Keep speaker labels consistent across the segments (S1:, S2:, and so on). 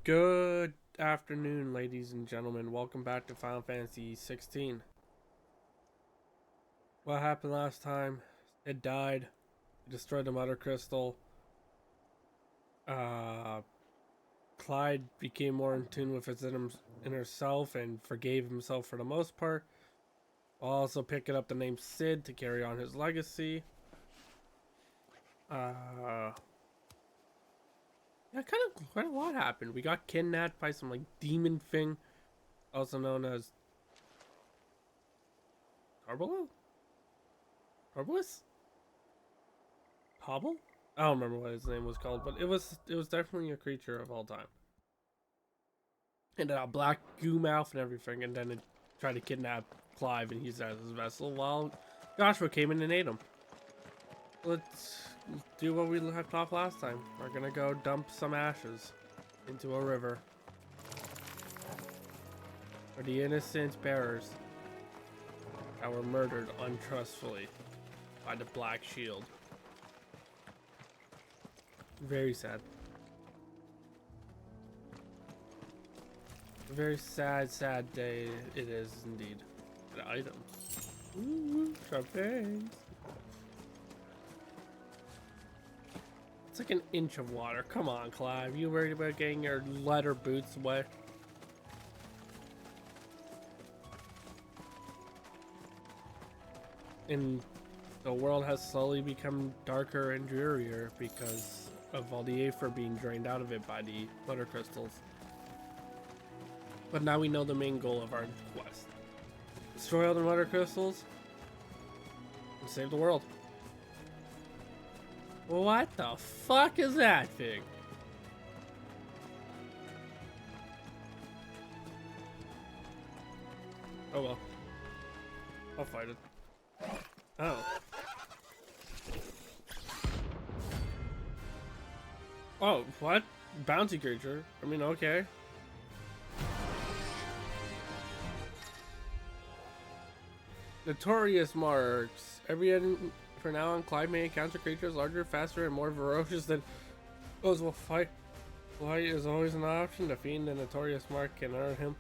S1: Good afternoon, ladies and gentlemen. Welcome back to Final Fantasy XVI. What happened last time? It died. It destroyed the Mother Crystal. Clyde became more in tune with his inner self and forgave himself for the most part, while also picking up the name Sid to carry on his legacy. Yeah, quite a lot happened. We got kidnapped by some demon thing, also known as Carbolo? Carbolus? Hobble? I don't remember what his name was called, but it was definitely a creature of all time. And a black goo mouth and everything, and then it tried to kidnap Clive and use that as his vessel while Joshua came in and ate him. Let's do what we left off last time. We're gonna go dump some ashes into a river for the innocent bearers that were murdered untrustfully by the Black Shield. Very sad. A very sad, sad day it is indeed. An item. Ooh, champagne. It's like an inch of water. Come on, Clive. You worried about getting your leather boots wet? And the world has slowly become darker and drearier because of all the aether being drained out of it by the Mother Crystals. But now we know the main goal of our quest. Destroy all the Mother Crystals and save the world. What the fuck is that thing? Oh well. I'll fight it. Oh. Oh, what? Bounty creature? I mean, okay. Notorious marks. Every enemy for now on, Clyde may encounter creatures larger, faster, and more ferocious than those will fight. Flight is always an option. Defeating the Notorious mark can earn him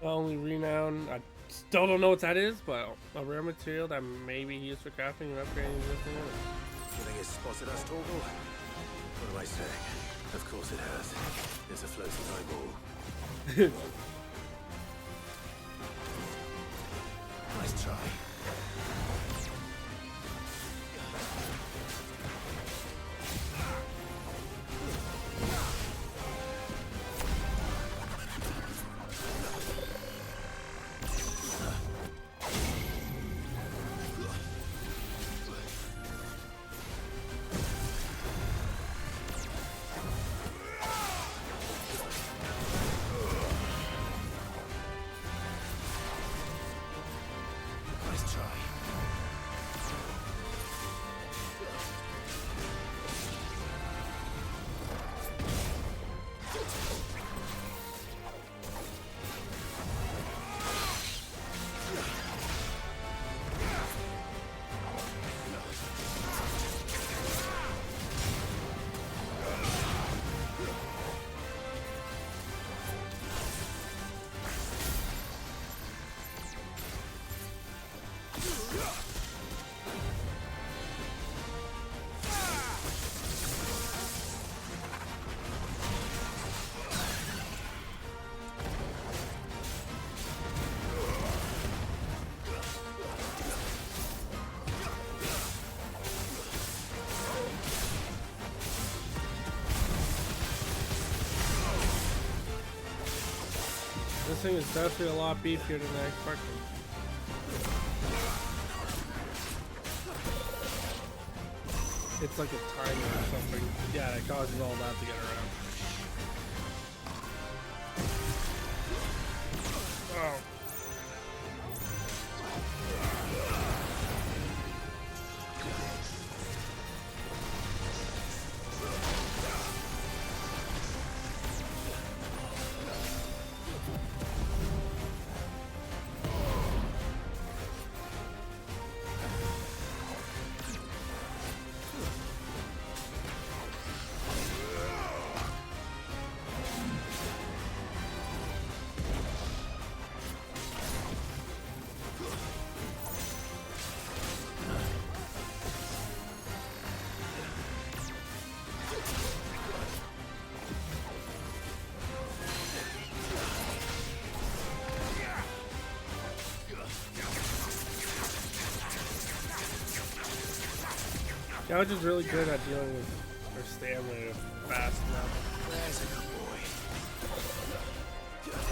S1: not only renown. I still don't know what that is, but a rare material that may be used for crafting and upgrading existing items.
S2: You think it's spotted us, Torgal? What am I saying? Of course it has. It's a floating eyeball. Nice try.
S1: This thing is definitely a lot beefier than I expected. It's like a timer or something. Yeah, it causes all that to get around. Oh. Gouge is really good at dealing with her stamina fast enough.
S2: There's a good boy.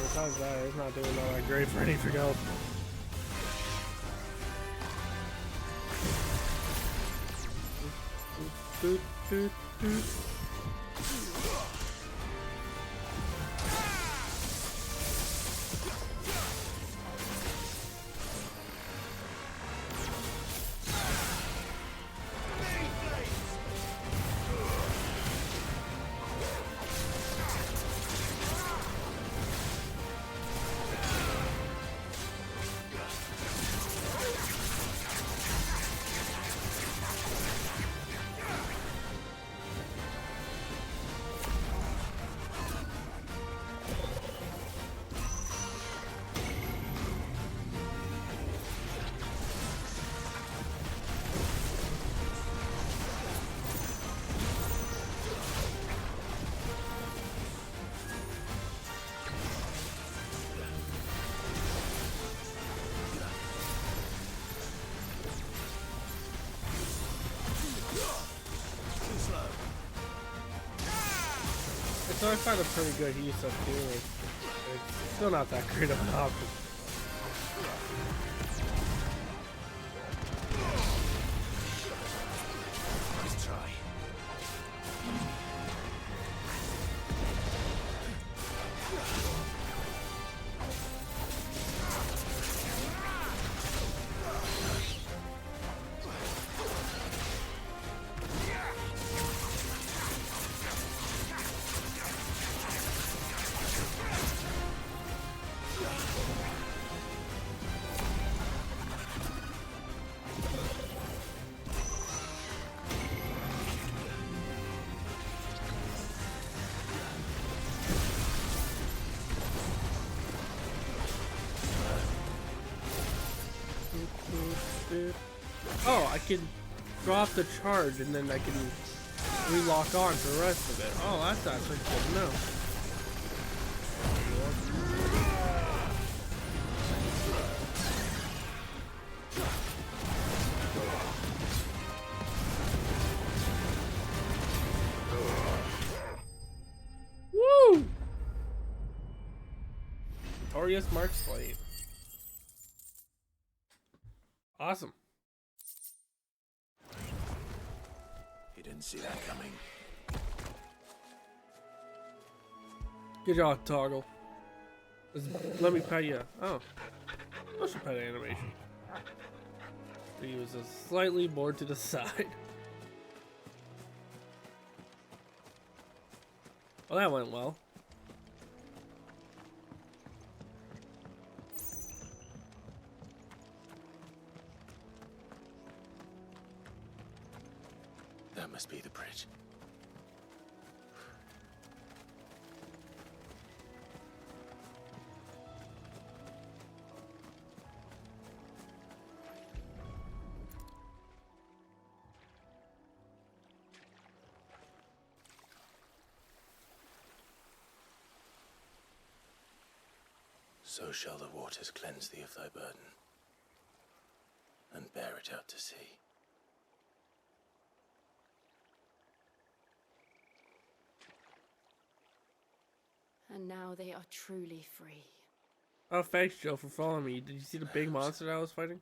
S1: Besides that, it's not doing all that great for anything else. Doot, doot, doot. So I find a pretty good use of healing. It's still not that great of an option.
S2: Nice try.
S1: Oh, I can drop the charge and then I can relock on for the rest of it. Oh, that's actually good to know. Woo! Victorious Mark Slate. Awesome.
S2: He didn't see that coming.
S1: Good job, Toggle. Let me pet you. Oh. Special pet animation. He was just slightly more to the side. Well, that went well.
S2: That must be the bridge. So shall the waters cleanse thee of thy burden, and bear it out to sea.
S3: And now they are truly free.
S1: Oh, thanks, Joe, for following me. Did you see the big monster that I was fighting?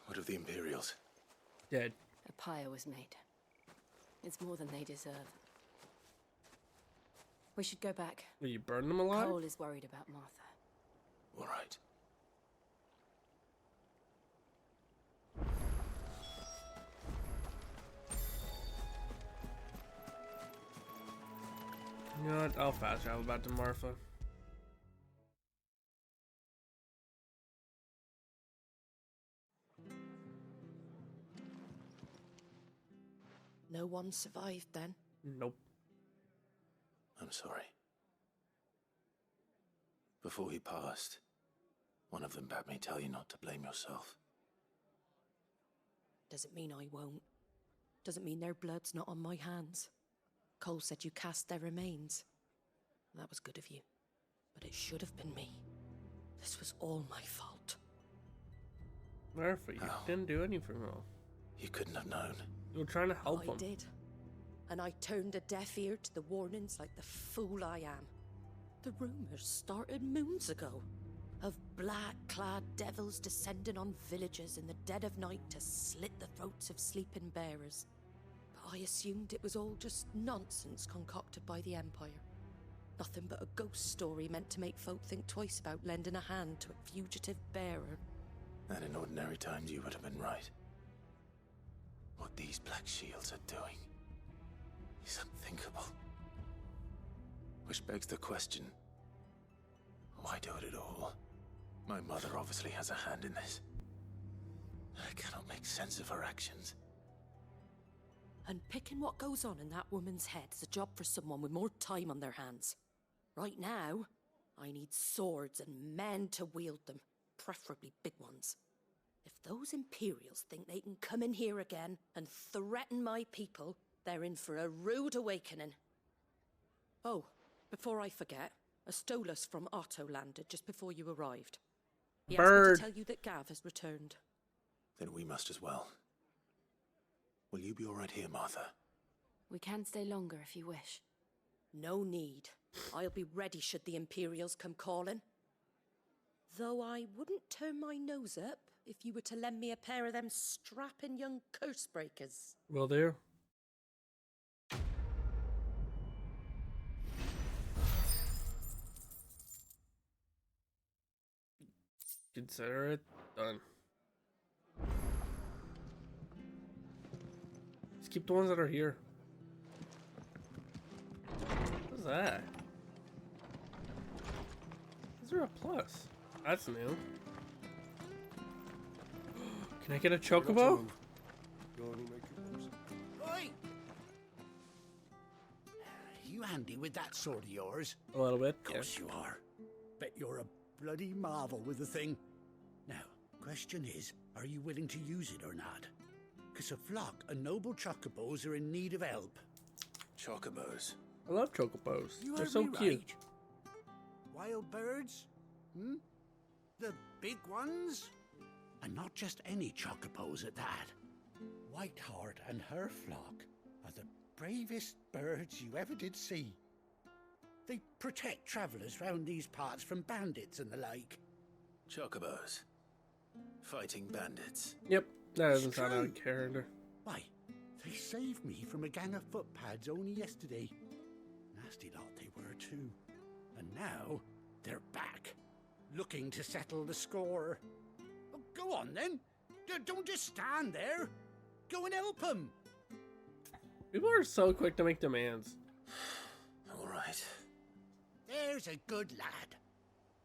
S2: What of the Imperials?
S1: Dead.
S3: A pyre was made. It's more than they deserve. We should go back.
S1: Will you burn them alive?
S3: Cole is worried about Martha.
S2: All right.
S1: You know what? I'll fast travel back to Martha.
S4: No one survived then?
S1: Nope.
S2: I'm sorry. Before he passed, one of them bade me tell you not to blame yourself.
S4: Doesn't mean I won't. Doesn't mean their blood's not on my hands. Cole said you cast their remains. That was good of you. But it should have been me. This was all my fault.
S1: Martha, you didn't do anything wrong.
S2: You couldn't have known.
S1: You were trying to help
S4: I
S1: him.
S4: did. And I turned a deaf ear to the warnings like the fool I am. The rumours started moons ago of black-clad devils descending on villages in the dead of night to slit the throats of sleeping bearers. But I assumed it was all just nonsense concocted by the Empire. Nothing but a ghost story meant to make folk think twice about lending a hand to a fugitive bearer.
S2: And in ordinary times you would have been right. What these Black Shields are doing is unthinkable. Which begs the question, why do it at all? My mother obviously has a hand in this. I cannot make sense of her actions.
S4: And picking what goes on in that woman's head is a job for someone with more time on their hands. Right now, I need swords and men to wield them, preferably big ones. If those Imperials think they can come in here again and threaten my people, they're in for a rude awakening. Oh, before I forget, a Stolas from Otto landed just before you arrived. He asked me to tell you that Gav has returned.
S2: Then we must as well. Will you be all right here, Martha?
S3: We can stay longer if you wish.
S4: No need. I'll be ready should the Imperials come calling. Though I wouldn't turn my nose up if you were to lend me a pair of them strapping young curse breakers.
S1: Will do. Consider it done. Just keep the ones that are here. What's that? Is there a plus? That's new. Can I get a chocobo?
S5: Oi! You handy with that sword of yours?
S1: A little bit.
S5: Of course you are. Bet you're a bloody marvel with the thing. Now, question is, are you willing to use it or not? Because a flock of noble chocobos are in need of help.
S2: Chocobos.
S1: I love chocobos.
S5: You
S1: They're
S5: heard
S1: so
S5: me
S1: cute.
S5: right. Wild birds? Hmm? The big ones? And not just any chocobos at that. Whiteheart and her flock are the bravest birds you ever did see. They protect travellers round these parts from bandits and the like.
S2: Chocobos. Fighting bandits.
S1: Yep, that doesn't
S5: It's
S1: sound out of
S5: true.
S1: character.
S5: Why, they saved me from a gang of footpads only yesterday. Nasty lot they were too. And now they're back, looking to settle the score. Well, go on then. Don't just stand there. Go and help them.
S1: People are so quick to make demands.
S2: All right.
S5: There's a good lad.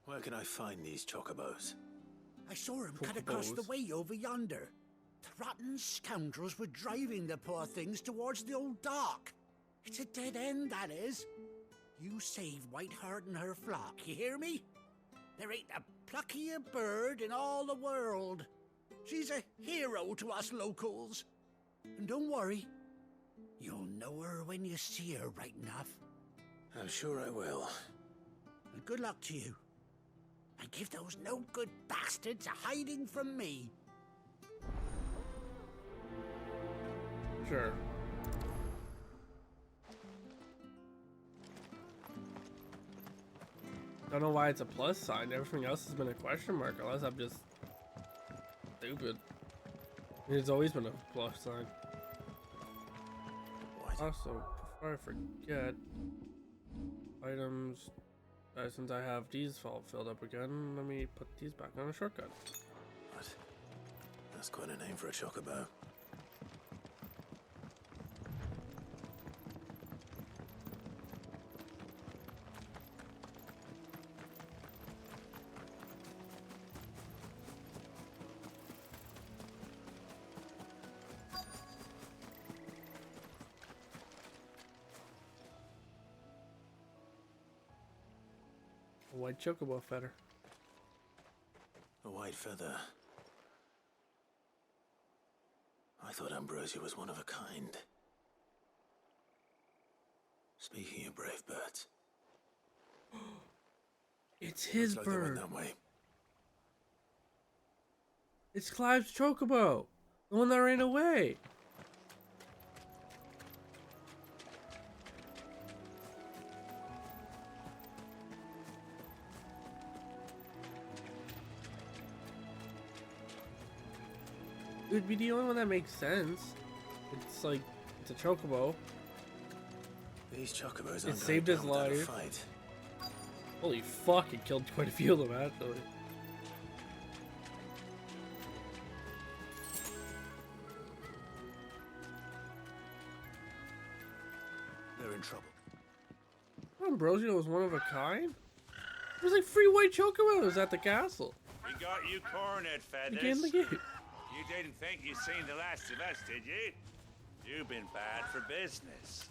S2: Where can I find these chocobos?
S5: I saw him cut across the
S1: Chocobos.
S5: way over yonder. The rotten scoundrels were driving the poor things towards the old dock. It's a dead end, that is. You save Whiteheart and her flock, you hear me? There ain't a pluckier bird in all the world. She's a hero to us locals. And don't worry, you'll know her when you see her right enough.
S2: I'm sure I will.
S5: And good luck to you. And give those no-good bastards a hiding from me.
S1: Sure. Don't know why it's a plus sign. Everything else has been a question mark, unless I'm just stupid. It's always been a plus sign.
S2: What?
S1: Also, before I forget, items. Since I have these all filled up again, let me put these back on a shortcut.
S2: What? That's quite a name for a chocobo.
S1: A white chocobo feather.
S2: A white feather. I thought Ambrosia was one of a kind. Speaking of brave birds.
S1: It's his
S2: looks like they went
S1: bird.
S2: that way.
S1: It's Clive's chocobo. The one that ran away. It would be the only one that makes sense. It's like, it's a chocobo.
S2: These chocobos
S1: It
S2: aren't
S1: saved
S2: going
S1: his
S2: down without a
S1: life.
S2: fight.
S1: Holy fuck, it killed quite a few of them actually.
S2: They're in trouble.
S1: Ambrosio was one of a kind? There's like 3 white chocobos at the castle.
S6: We got you cornered, Feathers.
S1: Again, the game.
S6: You didn't think you'd seen the last of us, did you? You've been bad for business.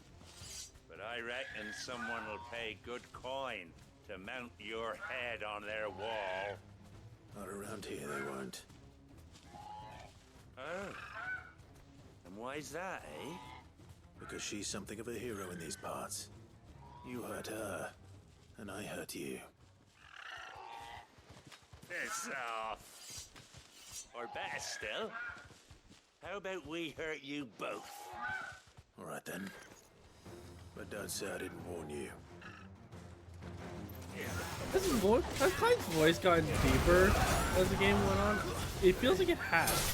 S6: But I reckon someone will pay good coin to mount your head on their wall.
S2: Not around here, they won't.
S6: Oh. And why's that, eh?
S2: Because she's something of a hero in these parts. You hurt her, and I hurt you.
S6: Piss off. Or better still, how about we hurt you both?
S2: All right then. But don't say I didn't warn you.
S1: Has Clyde's voice gotten deeper as the game went on? It feels like it has.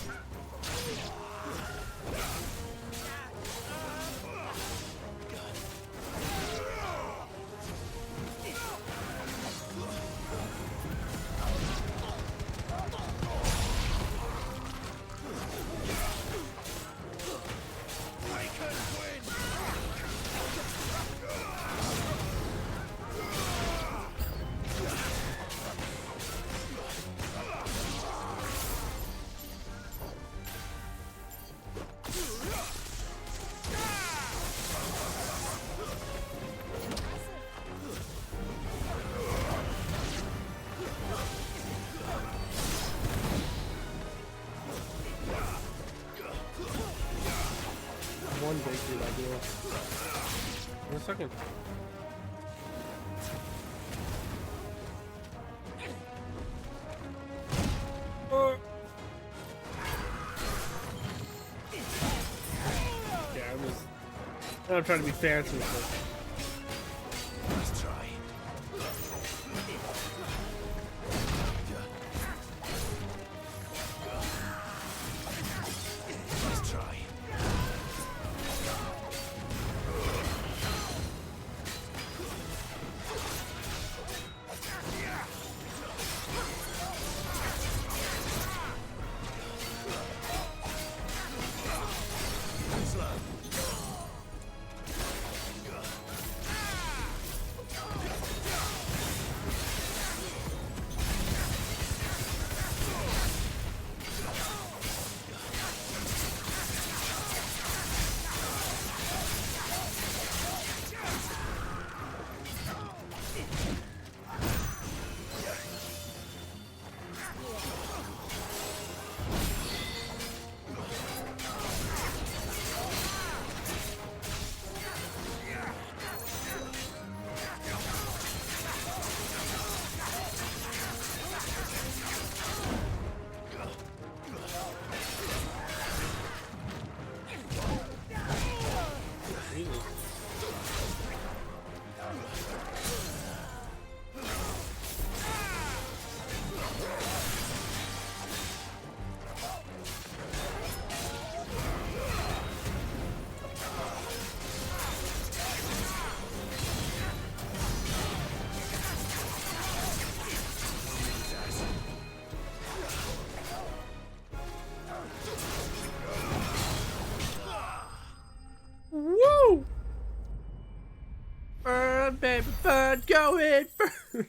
S1: One victory that deal. In a second. Yeah, I'm trying to be fancy with this.
S2: Let's try. Let's try.
S1: Woo! Burn, baby, burn, go in, burn!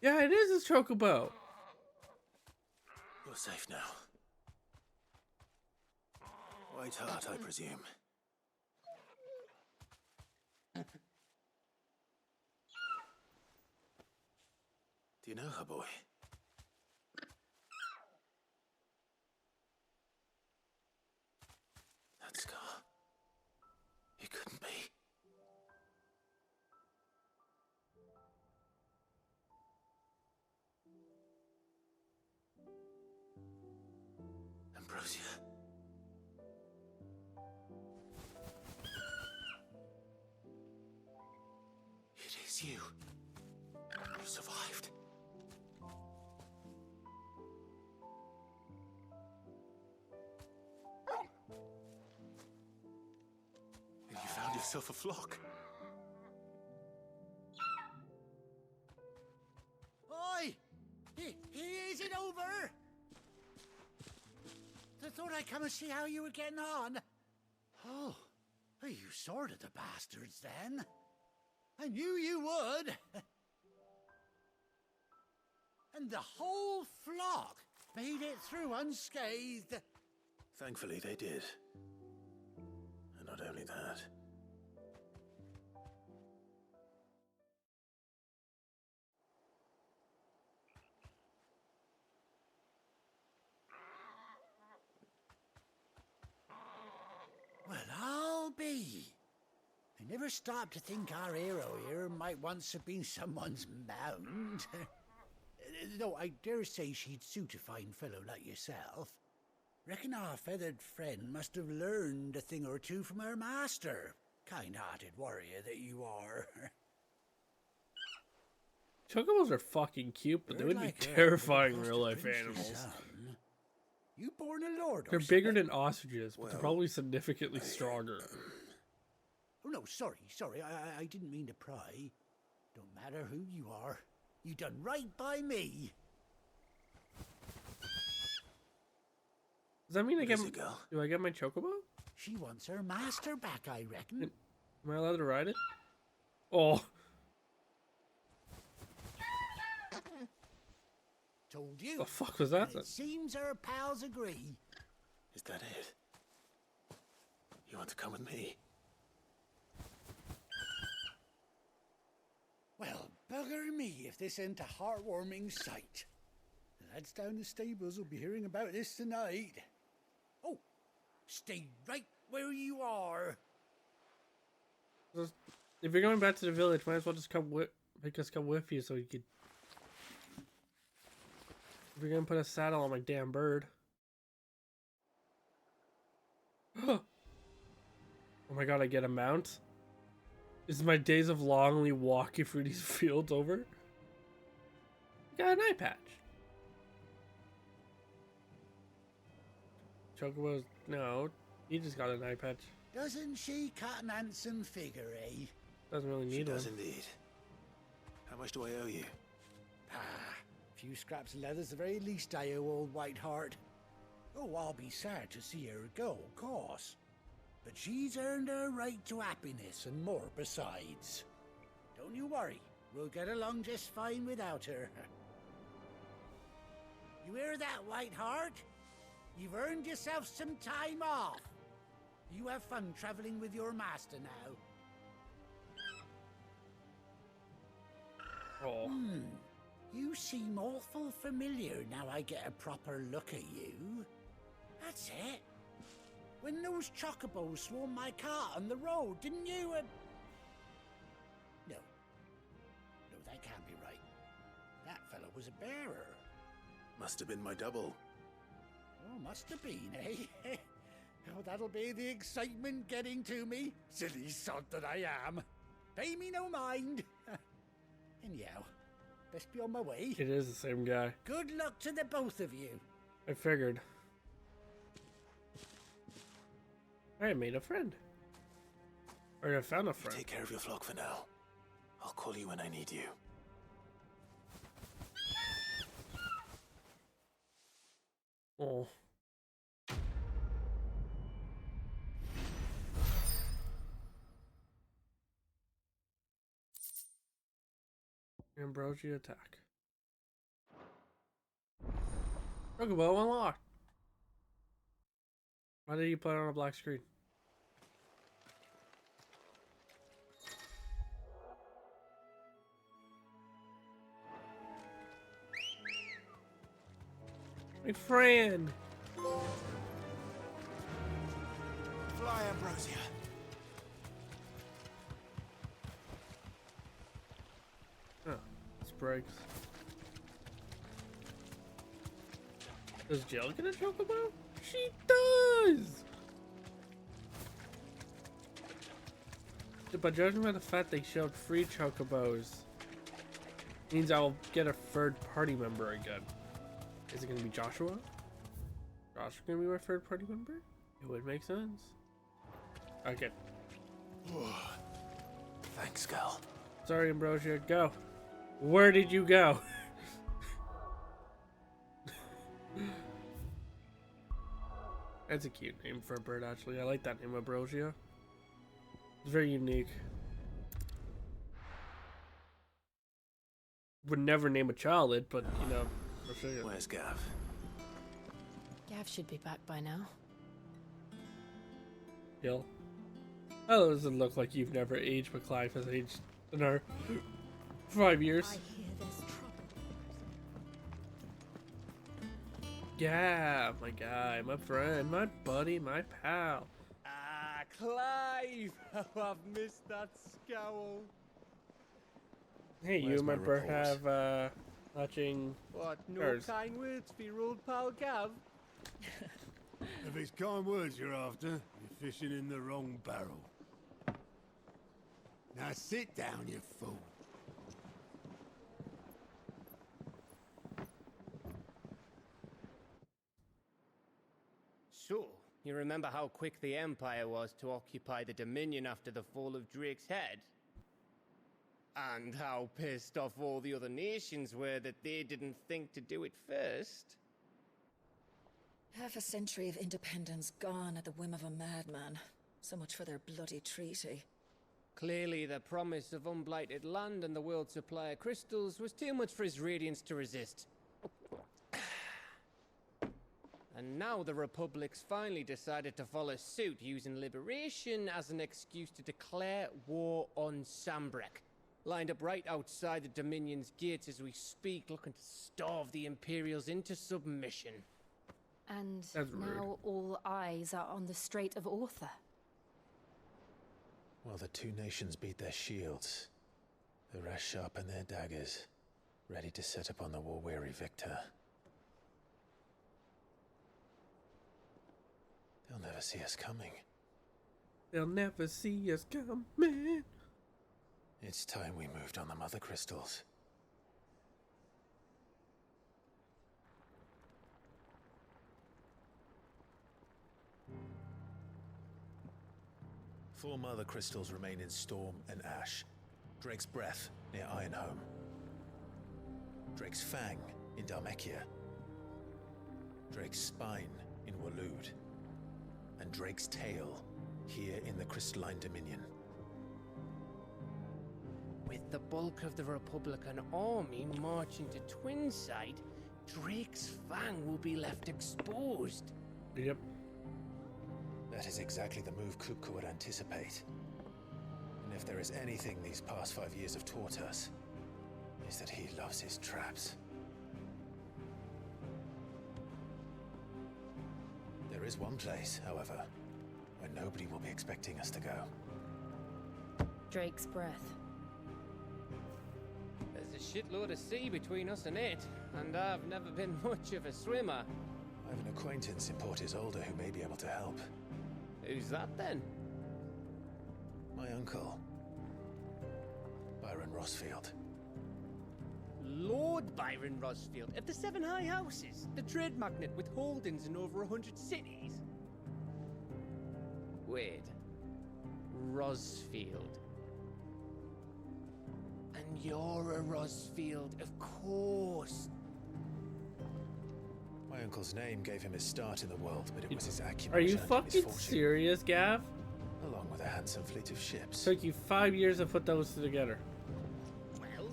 S1: Yeah, it is a chocobo.
S2: You're safe now. White heart, I presume. Do you know her, boy? That scar. It couldn't be. It's you. You survived. And you found yourself a flock.
S5: Oi! Is it over? I thought I'd come and see how you were getting on. Oh, you sorted the bastards then. I knew you would. And the whole flock made it through unscathed.
S2: Thankfully, they did. And not only that.
S5: Well, I'll be. I never stopped to think our hero here might once have been someone's mount. Though I dare say she'd suit a fine fellow like yourself. Reckon our feathered friend must have learned a thing or two from her master. Kind-hearted warrior that you are.
S1: Chocobos are fucking cute, but they would be
S5: Like her,
S1: terrifying
S5: but
S1: real life
S5: Prince's
S1: animals.
S5: son. You born a lord or
S1: They're bigger
S5: something?
S1: than ostriches, but they're
S2: Well,
S1: probably significantly stronger.
S5: Oh no, sorry. I didn't mean to pry. Don't matter who you are. You done right by me.
S1: Does that mean I
S2: Where
S1: get?
S2: is it, girl?
S1: Do I get my chocobo?
S5: She wants her master back, I reckon.
S1: Am I allowed to ride it? Oh,
S5: Told you.
S1: the fuck was that?
S5: And it seems her pals agree.
S2: Is that it? You want to come with me?
S5: Well, bugger me if this ain't a heartwarming sight. The lads down the stables will be hearing about this tonight. Oh, stay right where you are.
S1: If you're going back to the village, might as well just make us come with you so you could. If you're gonna put a saddle on my damn bird. Oh my god, I get a mount? Is my days of lonely walking through these fields over? Got an eye patch. Chocobo's, no, he just got an eye patch.
S5: Doesn't she cut an handsome figure, eh?
S1: Doesn't really
S2: She
S1: need
S2: does
S1: one.
S2: indeed. How much do I owe you?
S5: A few scraps of leather's the very least I owe old Whiteheart. Oh, I'll be sad to see her go, of course. But she's earned her right to happiness and more besides. Don't you worry, we'll get along just fine without her. You hear that, Whiteheart? You've earned yourself some time off. You have fun traveling with your master now.
S1: Oh,
S5: You seem awful familiar now I get a proper look at you. That's it. When those chocobos swarmed my cart on the road, didn't you? No. No, that can't be right. That fellow was a bearer.
S2: Must have been my double.
S5: Oh, must have been, eh? Oh, that'll be the excitement getting to me. Silly sod that I am. Pay me no mind. Anyhow, best be on my way.
S1: it is the same guy.
S5: Good luck to the both of you.
S1: I figured. I made a friend. Or I found a
S2: You
S1: friend.
S2: take care of your flock for now. I'll call you when I need you.
S1: Oh. Ambrosia attack. Chocobo unlocked. Why did you put it on a black screen? My friend.
S2: Fly, Ambrosia.
S1: Oh, this breaks. Does Jill get a chocobo? She does! But judging by the fact they showed free chocobos, means I'll get a third party member again. Is it gonna be Joshua? Joshua gonna be my third party member? It would make sense. Okay.
S2: Thanks, Gal.
S1: Sorry, Ambrosia. Go. Where did you go? That's a cute name for a bird, actually. I like that name, Ambrosia. It's very unique. Would never name a child it, but you know, I'll show you.
S2: Where's Gav?
S3: Gav should be back by now.
S1: Gil. Oh, it doesn't look like you've never aged, but Clive has aged in our 5 years.
S4: I hear there's trouble.
S1: Yeah, my guy, my friend, my buddy, my pal.
S7: Ah, Clive! How I've missed that scowl.
S1: Hey, you
S2: Where's my
S1: remember
S2: report?
S1: have watching
S7: What, no
S1: Cars.
S7: kind words for your old pal Gav?
S8: If it's kind words you're after, you're fishing in the wrong barrel. Now sit down, you fool.
S7: So, you remember how quick the Empire was to occupy the Dominion after the fall of Drake's head? And how pissed off all the other nations were that they didn't think to do it first?
S9: Half a century of independence gone at the whim of a madman. So much for their bloody treaty.
S7: Clearly, the promise of unblighted land and the world's supply of crystals was too much for his radiance to resist. And now the Republic's finally decided to follow suit, using liberation as an excuse to declare war on Sambrek. Lined up right outside the Dominion's gates as we speak, looking to starve the Imperials into submission.
S3: And
S1: That's rude.
S3: now all eyes are on the Strait of Author.
S2: While the two nations beat their shields, the rest sharpen their daggers, ready to set upon the war-weary victor. They'll never see us coming.
S1: They'll never see us coming.
S2: It's time we moved on the mother crystals. Four mother crystals remain in Storm and Ash. Drake's Breath near Ironhome. Drake's Fang in Dhalmekia. Drake's Spine in Waloed. And Drake's Tail here in the Crystalline Dominion.
S7: With the bulk of the Republican army marching to Twinside, Drake's Fang will be left exposed.
S1: Yep.
S2: That is exactly the move Kupka would anticipate. And if there is anything these past 5 years have taught us, is that he loves his traps. There is one place, however, where nobody will be expecting us to go.
S3: Drake's Breath.
S7: There's a shitload of sea between us and it, and I've never been much of a swimmer.
S2: I have an acquaintance in Port Isolde who may be able to help.
S7: Who's that then?
S2: My uncle, Byron Rossfield.
S7: Lord Byron Rosfield of the Seven High Houses, the trade magnate with holdings in over 100 cities. Wait, Rosfield. And you're a Rosfield, of course.
S2: My uncle's name gave him his start in the world, but it was his acumen
S1: Are you
S2: which earned him his
S1: fucking
S2: fortune,
S1: serious, Gav?
S2: along with a handsome fleet of ships.
S1: Took you 5 years to put those together.
S7: Well,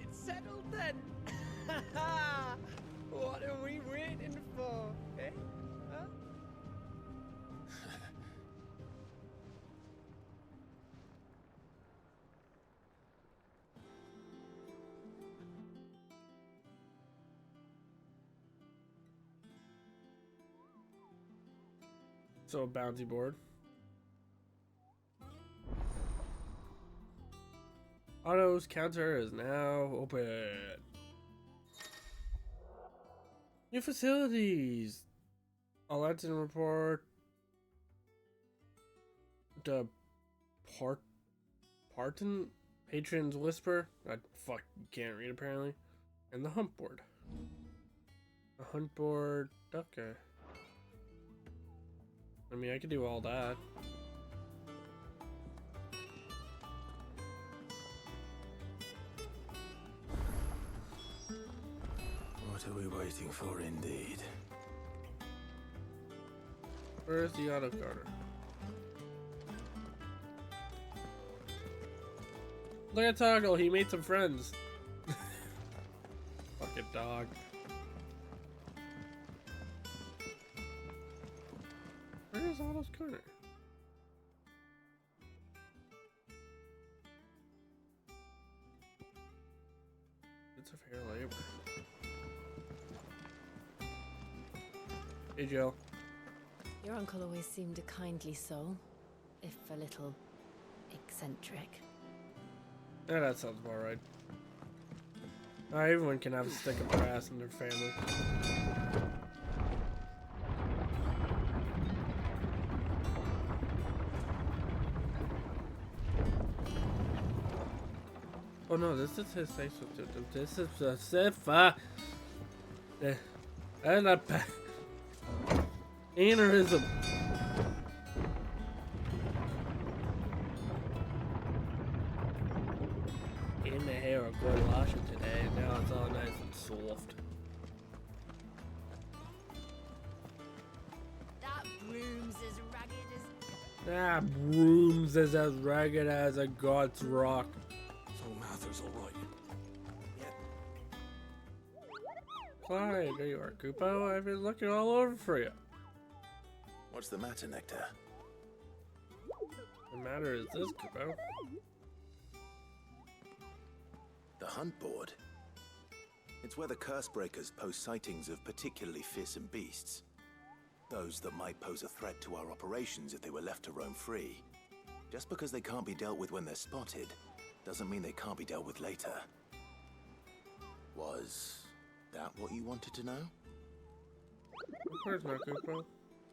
S7: it's settled then. What are we waiting for, eh? Huh?
S1: So a bounty board. Otto's counter is now open. New facilities. Aladdin report. The Parton, Patron's Whisper. I fuck can't read apparently. And the hunt board. The hunt board. Okay. I mean, I could do all that.
S2: What are we waiting for, indeed?
S1: Where's the auto carter? Look at Toggle, he made some friends. Fucking dog. Where's Otto's corner? It's a fair labor. Hey, Jill.
S3: Your uncle always seemed a kindly soul, if a little eccentric.
S1: Yeah, that sounds about right. Everyone can have a stick of brass in their family. Oh no, this is his face. This is a Sifa. And a aneurysm. In the hair a good washing today, and now it's all nice and soft.
S3: That broom's as ragged as...
S1: That broom's is as ragged as a god's rock.
S2: So Mather's alright.
S1: Clyde, there you are, Koopo. I've been looking all over for you.
S2: What's the matter, Nectar?
S1: The matter is this, Koopo.
S2: The hunt board? It's where the curse breakers post sightings of particularly fearsome beasts. Those that might pose a threat to our operations if they were left to roam free. Just because they can't be dealt with when they're spotted, doesn't mean they can't be dealt with later. Was that what you wanted to know?
S1: Of course not, Koopo.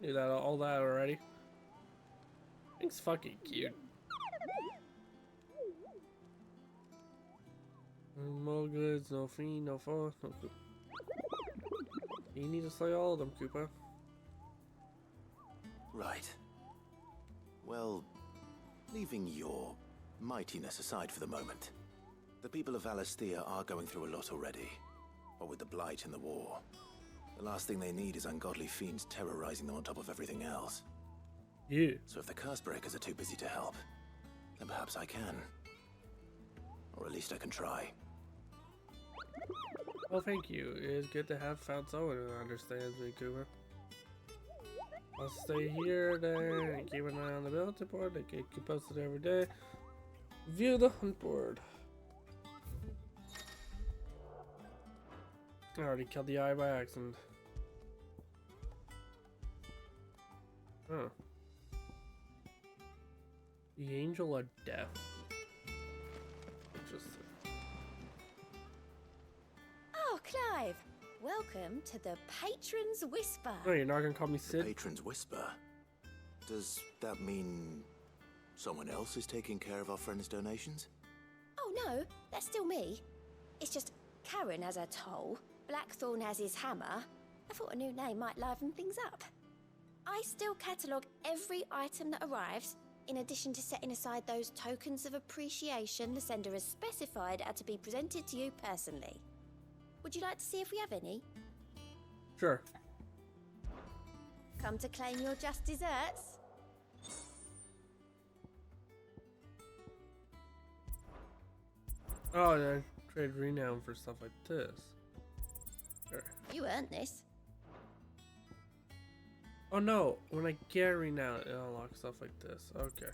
S1: Knew that all that already. Thing's fucking cute. No goods, no fee, no foe, no Koopa. You need to slay all of them, Koopa.
S2: Right. Well, leaving your mightiness aside for the moment, the people of Valisthea are going through a lot already. What with the Blight and the war. The last thing they need is ungodly fiends terrorizing them on top of everything else.
S1: Yeah.
S2: So if the curse breakers are too busy to help, then perhaps I can. Or at least I can try.
S1: Well, thank you. It's good to have found someone who understands me, Koopa. I'll stay here then and keep an eye on the bulletin board. They can keep posted every day. View the hunt board. I already killed the eye by accident. Huh. The Angel of Death. Interesting.
S10: Oh, Clive! Welcome to the Patron's Whisper.
S1: Oh, you're not gonna call me
S2: The
S1: Sid?
S2: Patron's Whisper? Does that mean someone else is taking care of our friend's donations?
S10: Oh no, that's still me. It's just Karen has her toll, Blackthorn has his hammer. I thought a new name might liven things up. I still catalogue every item that arrives, in addition to setting aside those tokens of appreciation the sender has specified are to be presented to you personally. Would you like to see if we have any?
S1: Sure.
S10: Come to claim your just desserts?
S1: Oh, yeah. Trade renown for stuff like this. Sure.
S10: You earned this.
S1: Oh no, when I get renown, it unlocks stuff like this. Okay.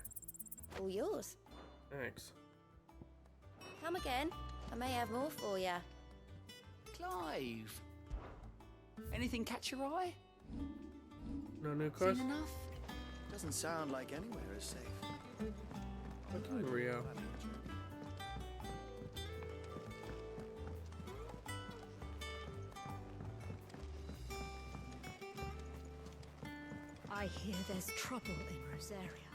S10: All yours.
S1: Thanks.
S10: Come again. I may have more for you.
S11: Clive! Anything catch your eye?
S1: No new quest?
S11: Seen enough? Doesn't sound like anywhere is safe.
S1: Fucking Rio.
S9: I hear there's trouble in Rosaria.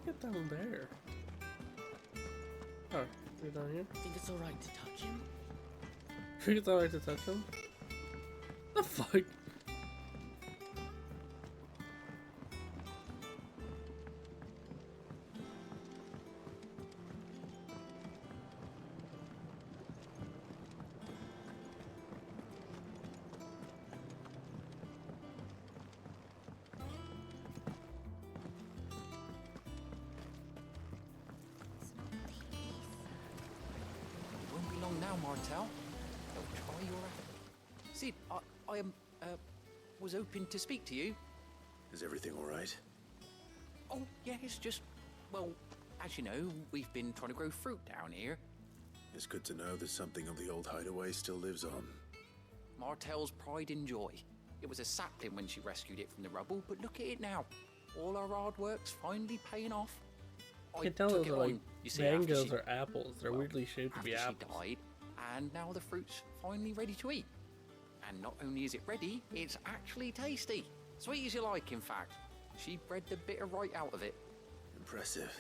S1: get down there? Oh, you're down here?
S7: Think it's alright to touch him?
S1: Think it's alright to touch him? The fuck?
S12: It won't be long now, Martel. They'll try your... Sid, I was hoping to speak to you.
S2: Is everything all right?
S12: Oh, yeah, it's just... Well, as you know, we've been trying to grow fruit down here.
S2: It's good to know that something of the old hideaway still lives on.
S12: Martel's pride and joy. It was a sapling when she rescued it from the rubble, but look at it now. All our hard work's finally paying off.
S1: I can tell those are like mangoes
S12: she,
S1: or apples. They're weirdly shaped to be apples.
S12: She died, and now the fruit's finally ready to eat. And not only is it ready, it's actually tasty. Sweet as you like, in fact. She bred the bitter right out of it.
S2: Impressive.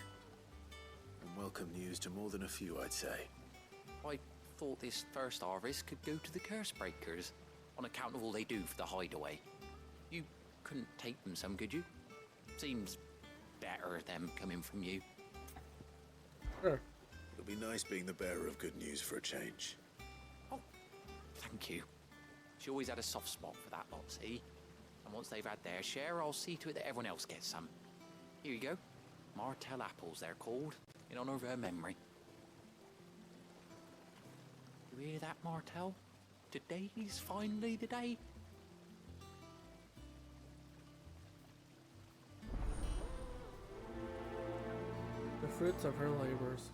S2: And welcome news to more than a few, I'd say.
S12: I thought this first harvest could go to the curse breakers, on account of all they do for the hideaway. You couldn't take them some, could you? Seems better them coming from you.
S1: Sure.
S2: It'll be nice being the bearer of good news for a change.
S12: Oh, thank you. She always had a soft spot for that lot, see? And once they've had their share, I'll see to it that everyone else gets some. Here you go. Martel apples, they're called, in honor of her memory. You hear that, Martel? Today's finally the day.
S1: The fruits of her labors.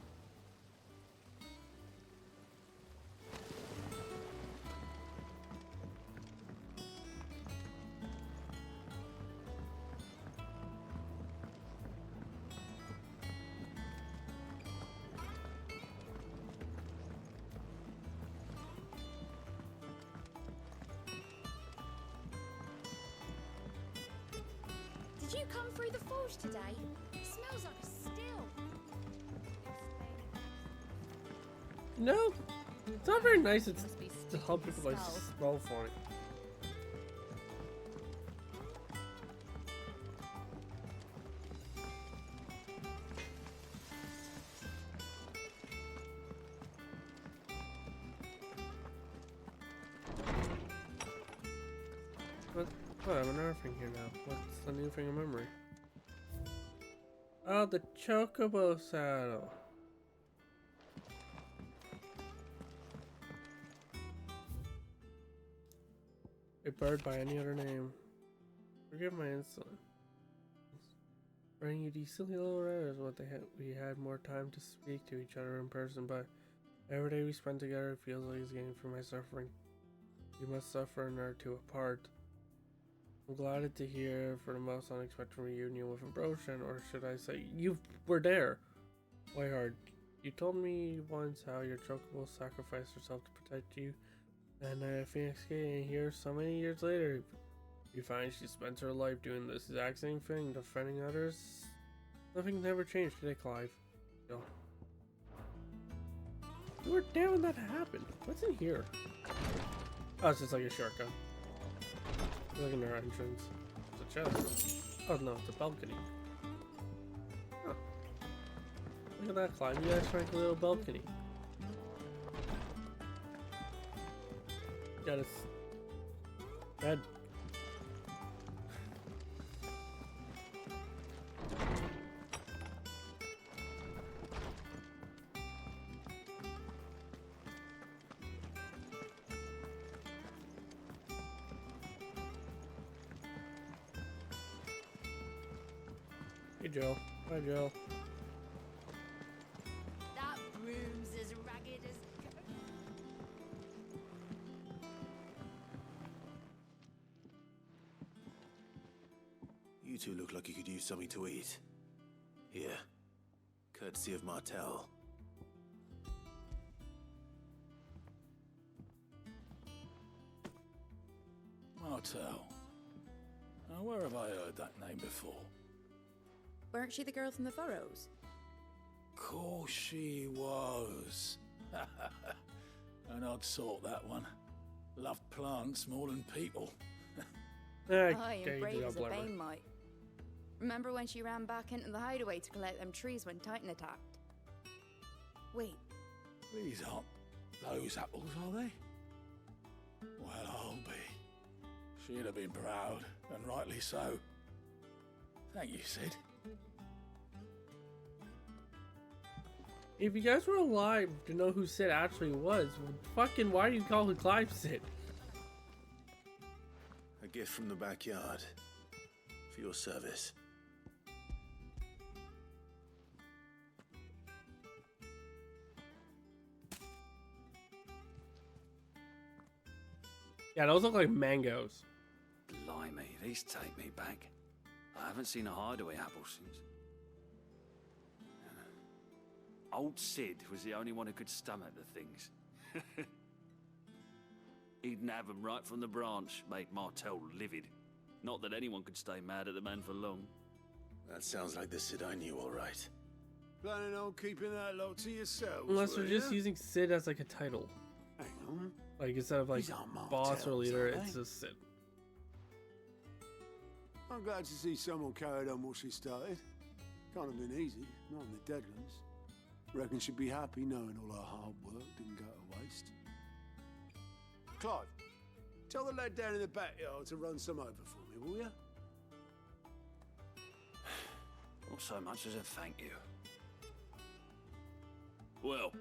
S10: Did you come through the forge today? It smells like a still.
S1: No, it's not very nice. It's to help people like smell for it. What? I have another thing here now. What's the new thing of memory? Oh, the chocobo saddle. A bird by any other name. Forgive my insolence. Bring you these silly little letters. What they had, we had more time to speak to each other in person, but every day we spend together feels like it's getting through my suffering. You must suffer and are two apart. I'm glad to hear for the most unexpected reunion with Ambrosian, or should I say, you were there. Whitehard, you told me once how your chocobo sacrificed herself to protect you, and Phoenix Gate, and here so many years later, you find she spent her life doing this exact same thing, defending others. Nothing never changed today, Clive. No. You were there when that happened. What's in here? Oh, it's just like a shortcut. Look in their entrance. It's a chest. Oh no, it's a balcony. Huh. Look at that, Clive. You guys find a little balcony. Got his bed. Hey Joe. Hi Joe.
S10: That broom's as ragged as...
S2: You two look like you could use something to eat. Here. Courtesy of Martel.
S8: Martel. Now, where have I heard that name before?
S13: Weren't she the girl from the Furrows?
S5: Course she was. An odd sort, that one. Loved plants more than people.
S13: Aye, and brave as a bane might. Remember when she ran back into the hideaway to collect them trees when Titan attacked? Wait.
S5: These aren't those apples, are they? Well, I'll be. She'd have been proud, and rightly so. Thank you, Sid.
S1: If you guys were alive to know who Sid actually was, fucking why do you call him Clive Sid?
S2: A gift from the backyard. For your service.
S1: Yeah, those look like mangoes.
S14: Blimey, these take me back. I haven't seen a hideaway apple since. Old Sid was the only one who could stomach the things. He'd nab them right from the branch, made Martell livid. Not that anyone could stay mad at the man for long.
S2: That sounds like the Sid I knew, all right.
S8: Planning on keeping that lot to yourselves?
S1: Unless they're just
S8: you?
S1: using Sid as like a title.
S8: Hang on.
S1: Like instead of like
S8: These aren't
S1: boss or
S8: Martells,
S1: leader,
S8: are they?
S1: it's just Sid.
S8: I'm glad to see someone carried on what she started. Can't have been easy, not in the Deadlands. Reckon she'd be happy knowing all her hard work didn't go to waste. Clive, tell the lad down in the backyard to run some over for me, will you?
S14: Not so much as a thank you. Well,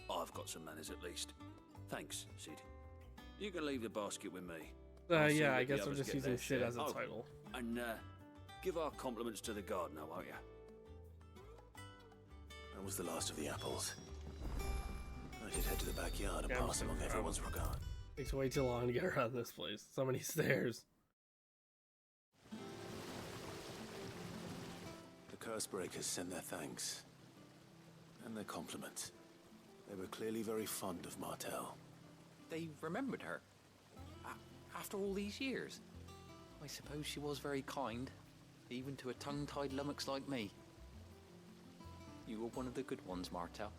S14: I've got some manners at least. Thanks, Sid. You can leave the basket with me. I'll see
S1: Yeah,
S14: that
S1: I
S14: the
S1: guess I'm
S14: others
S1: just
S14: get
S1: using
S14: their
S1: Sid
S14: share.
S1: as a title.
S14: And give our compliments to the gardener, won't you?
S2: That was the last of the apples. I should head to the backyard and pass along everyone's regard.
S1: Takes way too long to get around this place. So many stairs.
S2: The Cursebreakers send their thanks. And their compliments. They were clearly very fond of Martell.
S12: They remembered her. After all these years. I suppose she was very kind, even to a tongue-tied lummox like me. You were one of the good ones, Martell.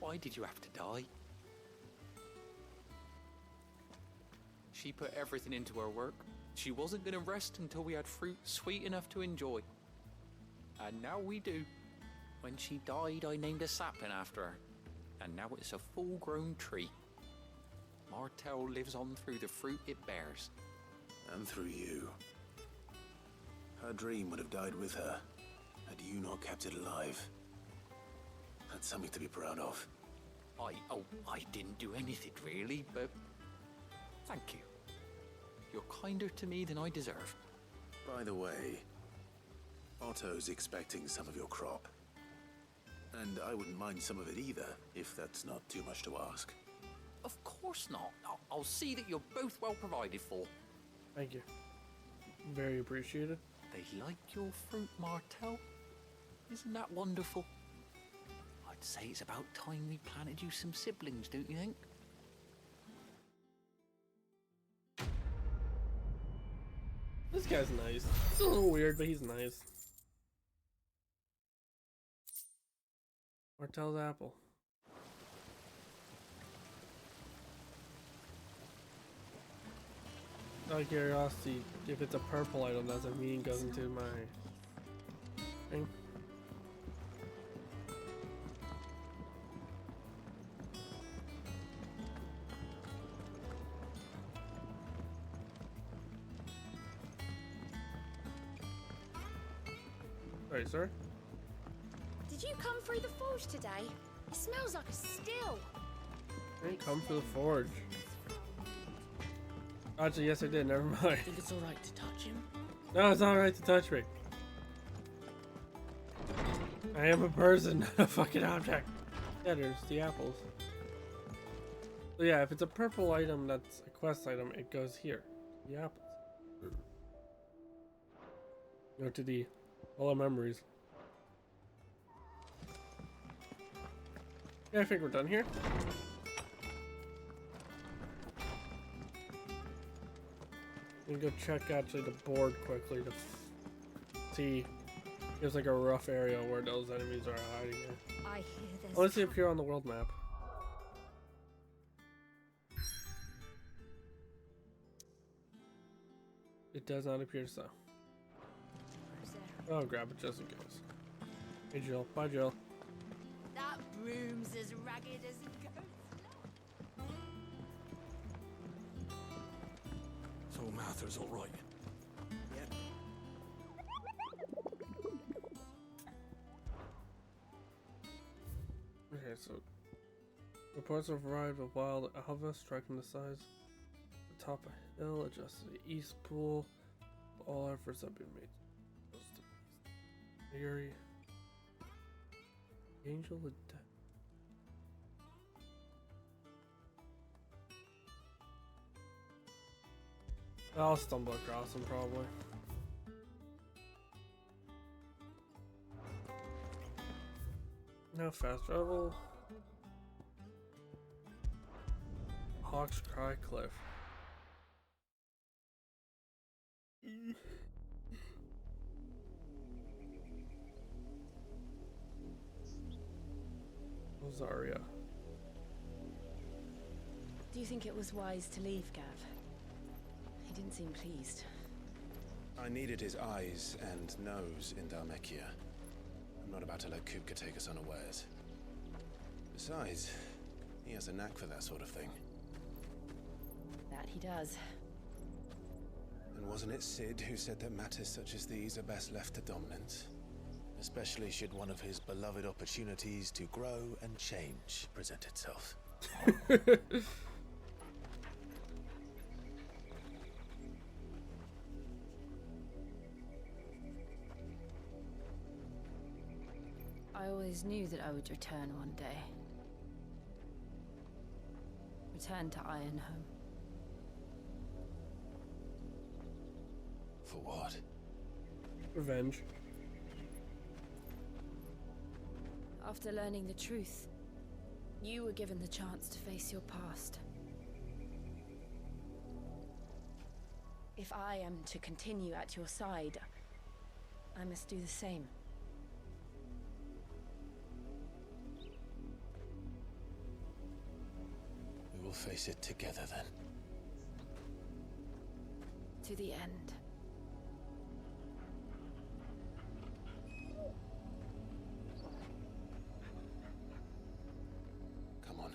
S12: Why did you have to die? She put everything into her work. She wasn't going to rest until we had fruit sweet enough to enjoy. And now we do. When she died, I named a sapling after her. And now it's a full-grown tree. Martell lives on through the fruit it bears.
S2: And through you. Her dream would have died with her, had you not kept it alive. That's something to be proud of.
S12: I didn't do anything really, but thank you. You're kinder to me than I deserve.
S2: By the way, Otto's expecting some of your crop. And I wouldn't mind some of it either, if that's not too much to ask.
S12: Of course not. I'll see that you're both well provided for.
S1: Thank you. Very appreciated.
S12: They like your fruit, Martell. Isn't that wonderful? I'd say it's about time we planted you some siblings, don't you think?
S1: This guy's nice. It's a little weird, but he's nice. Martell's apple. Out of curiosity, if it's a purple item, does it mean it goes into my thing? Sorry, sir.
S10: Did you come through the forge today? It smells like a still.
S1: I didn't come for the forge. Actually, yes I did, never mind.
S15: Think it's alright to touch him?
S1: No, it's not right to touch me. I am a person, not a fucking object. Yeah, there's the apples. So yeah, if it's a purple item that's a quest item, it goes here. The apples. Go to the Hall of Memories. Yeah, I think we're done here. I'm gonna go check actually the board quickly to see There's like a rough area where those enemies are hiding in.
S10: I hear there's.
S1: Let's see if you're on the world map. It does not appear so. Oh, grab it just in case. Hey Jill. Bye Jill.
S10: That broom's as ragged as it goes.
S14: So Martha's all right.
S5: Yep.
S1: Okay, so reports have arrived of wild alva striking the sides. The top of a hill adjusted to the east pool. All efforts have been made. Mary, Angel of Death. I'll stumble across him probably. Now fast travel. Hawk's Cry Cliff. Zarya.
S3: Do you think it was wise to leave, Gav? He didn't seem pleased.
S2: I needed his eyes and nose in Dhalmekia. I'm not about to let Kupka take us unawares. Besides, he has a knack for that sort of thing.
S3: That he does.
S2: And wasn't it Sid who said that matters such as these are best left to dominance? Especially should one of his beloved opportunities to grow and change present itself.
S3: I always knew that I would return one day. Return to Ironhome.
S2: For what?
S1: Revenge.
S3: After learning the truth, you were given the chance to face your past. If I am to continue at your side, I must do the same.
S2: We will face it together then.
S3: To the end.
S2: Come on.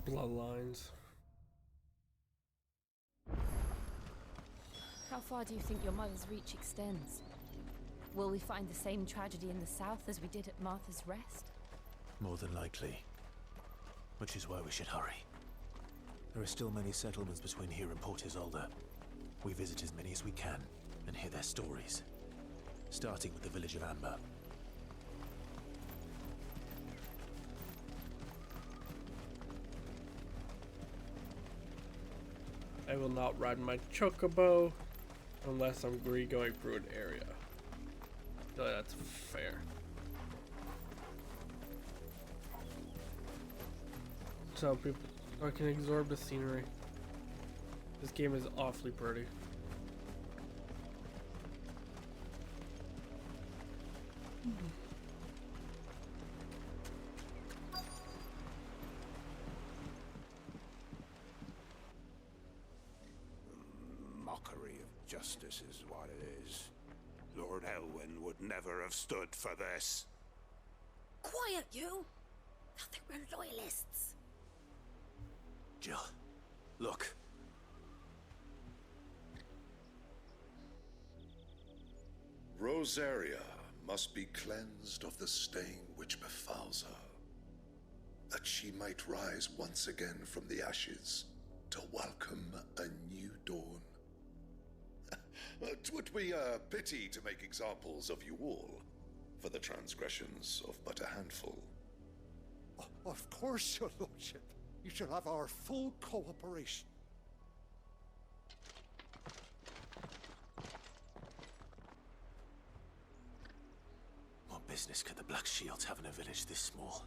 S1: Bloodlines.
S3: How far do you think your mother's reach extends? Will we find the same tragedy in the south as we did at Martha's Rest?
S2: More than likely. Which is why we should hurry. There are still many settlements between here and Port Isolde. We visit as many as we can and hear their stories. Starting with the village of Amber.
S1: I will not ride my chocobo unless I'm going through an area. I feel like that's fair. So people I can absorb the scenery. This game is awfully pretty.
S15: Mockery of justice is what it is. Lord Elwyn would never have stood for this.
S10: Quiet, you! I think we're loyalists.
S2: Jill, look.
S16: Rosaria must be cleansed of the stain which befouls her, that she might rise once again from the ashes to welcome a new dawn. 'Twould be a pity to make examples of you all for the transgressions of but a handful.
S5: Of course, your lordship. You shall have our full cooperation.
S2: What business could the Black Shields have in a village this small?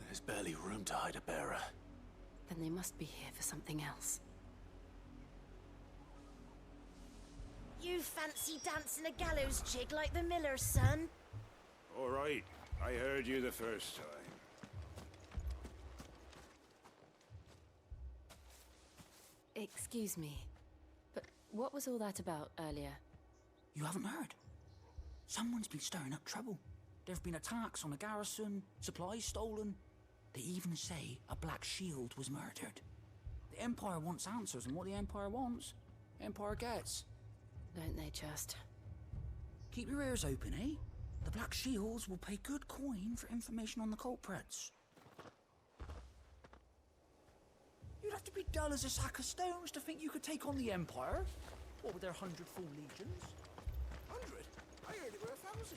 S2: There's barely room to hide a bearer.
S3: Then they must be here for something else.
S10: fancy dancing a gallows jig like the miller's son?
S15: All right, I heard you the first time.
S3: Excuse me, but what was all that about earlier?
S17: You haven't heard? Someone's been stirring up trouble. There've been attacks on the garrison, supplies stolen. They even say a Black Shield was murdered. The Empire wants answers, and what the Empire wants, Empire gets.
S3: Don't they just?
S17: Keep your ears open, eh? The Black Shields will pay good coin for information on the culprits. You'd have to be dull as a sack of stones to think you could take on the Empire. What with their 100 full legions?
S5: 100? I heard it were 1,000.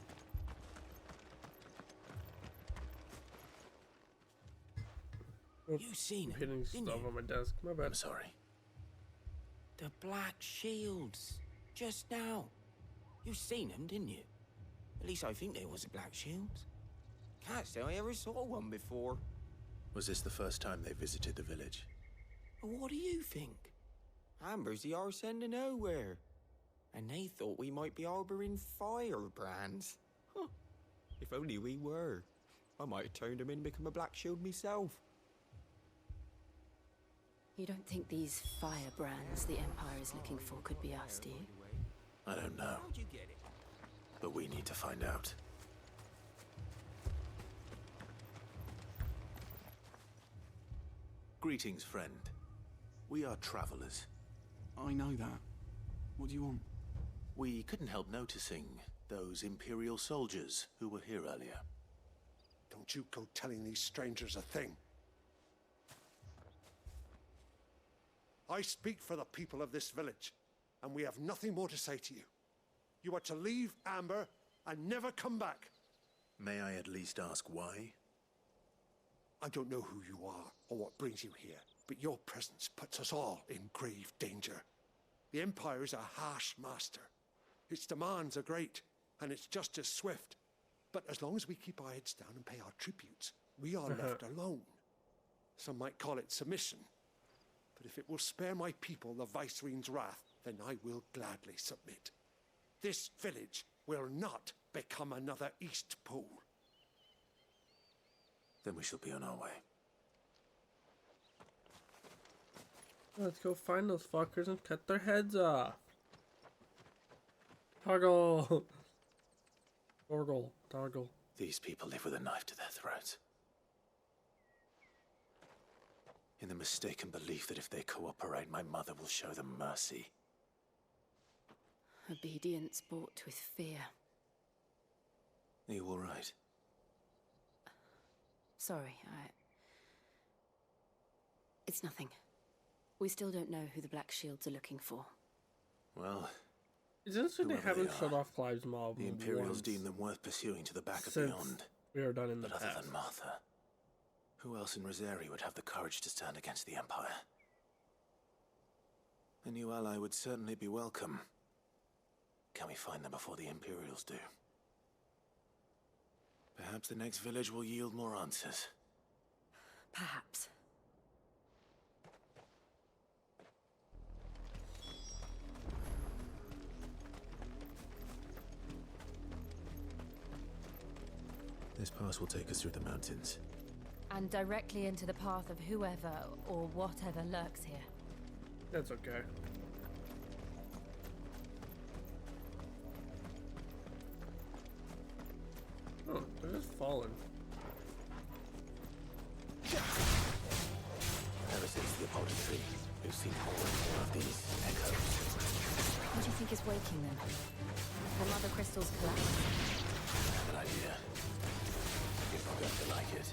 S11: You seen
S1: I'm hitting stuff on my desk. My bad.
S2: I'm sorry.
S11: the Black Shields. Just now. You seen them, didn't you? At least I think there was a Black Shields. Can't say I ever saw one before.
S2: Was this the first time they visited the village?
S11: What do you think? Amber's the arse end of nowhere. And they thought we might be harboring firebrands. Huh. If only we were. I might have turned them in and become a Black Shield myself.
S3: You don't think these firebrands the Empire is looking for could be us, do you?
S2: I don't know. But we need to find out. Greetings, friend. We are travelers.
S17: I know that. What do you want?
S2: We couldn't help noticing those Imperial soldiers who were here earlier.
S8: Don't you go telling these strangers a thing. I speak for the people of this village, and we have nothing more to say to you. You are to leave Amber and never come back.
S2: May I at least ask why?
S8: I don't know who you are or what brings you here, but your presence puts us all in grave danger. The Empire is a harsh master. Its demands are great, and its justice swift. But as long as we keep our heads down and pay our tributes, we are left alone. Some might call it submission. But if it will spare my people the Viceroy's wrath, then I will gladly submit. This village will not become another East Pole.
S2: Then we shall be on our way.
S1: Let's go find those fuckers and cut their heads off. Toggle. Toggle.
S2: These people live with a knife to their throats. In the mistaken belief that if they cooperate, my mother will show them mercy.
S3: Obedience bought with fear.
S2: Are you all right?
S3: Sorry, It's nothing. We still don't know who the Black Shields are looking for.
S2: Well,
S1: it's interesting they haven't shut off Clive's mob.
S2: The Imperials deem them worth pursuing to the back of beyond.
S1: We are done in the
S2: But
S1: past.
S2: other than Martha, who else in Rosari would have the courage to stand against the Empire? A new ally would certainly be welcome. Can we find them before the Imperials do? Perhaps the next village will yield more answers.
S3: Perhaps.
S2: This pass will take us through the mountains.
S3: And directly into the path of whoever or whatever lurks here.
S1: That's okay. Oh, they're just falling.
S2: Ever since the appointed tree, we've seen more and more of these echoes.
S3: What do you think is waking them? The mother crystals collapse?
S2: I have an idea. You're not going to like it.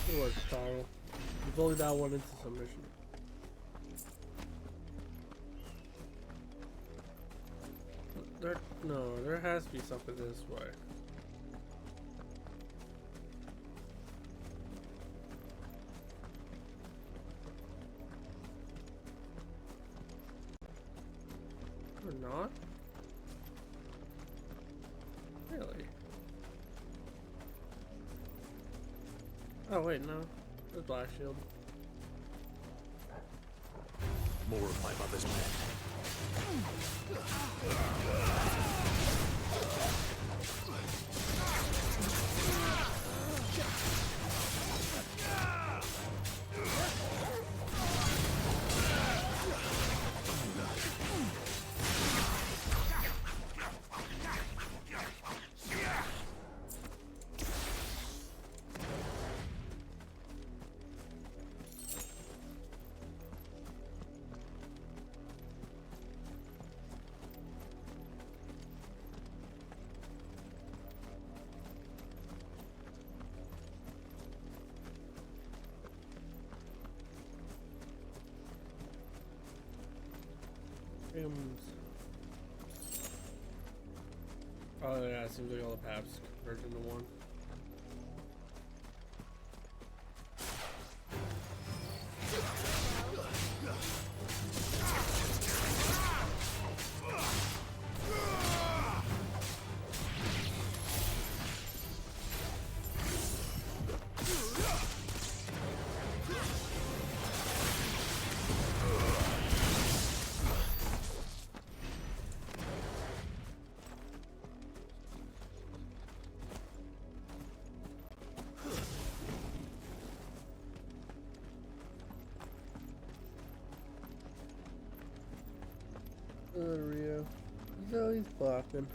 S1: Good work, Taro. You bullied that one into submission. There has to be something this way. not? Really? Oh wait, no. It's Black Shield.
S14: More of my mother's men.
S1: Oh yeah, it seems like all the paths converge into one. Rio. No, he's blocking.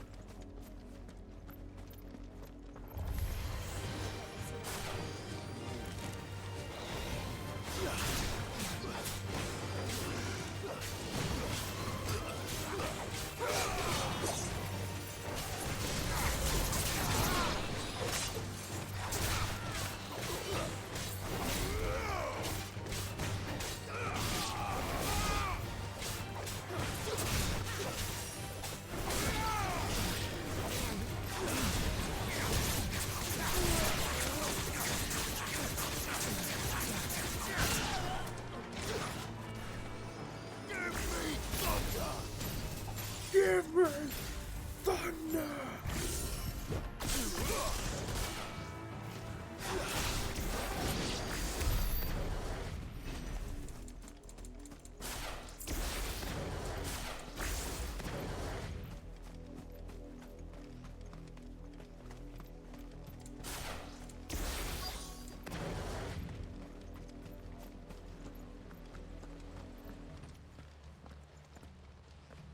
S1: Give me thunder!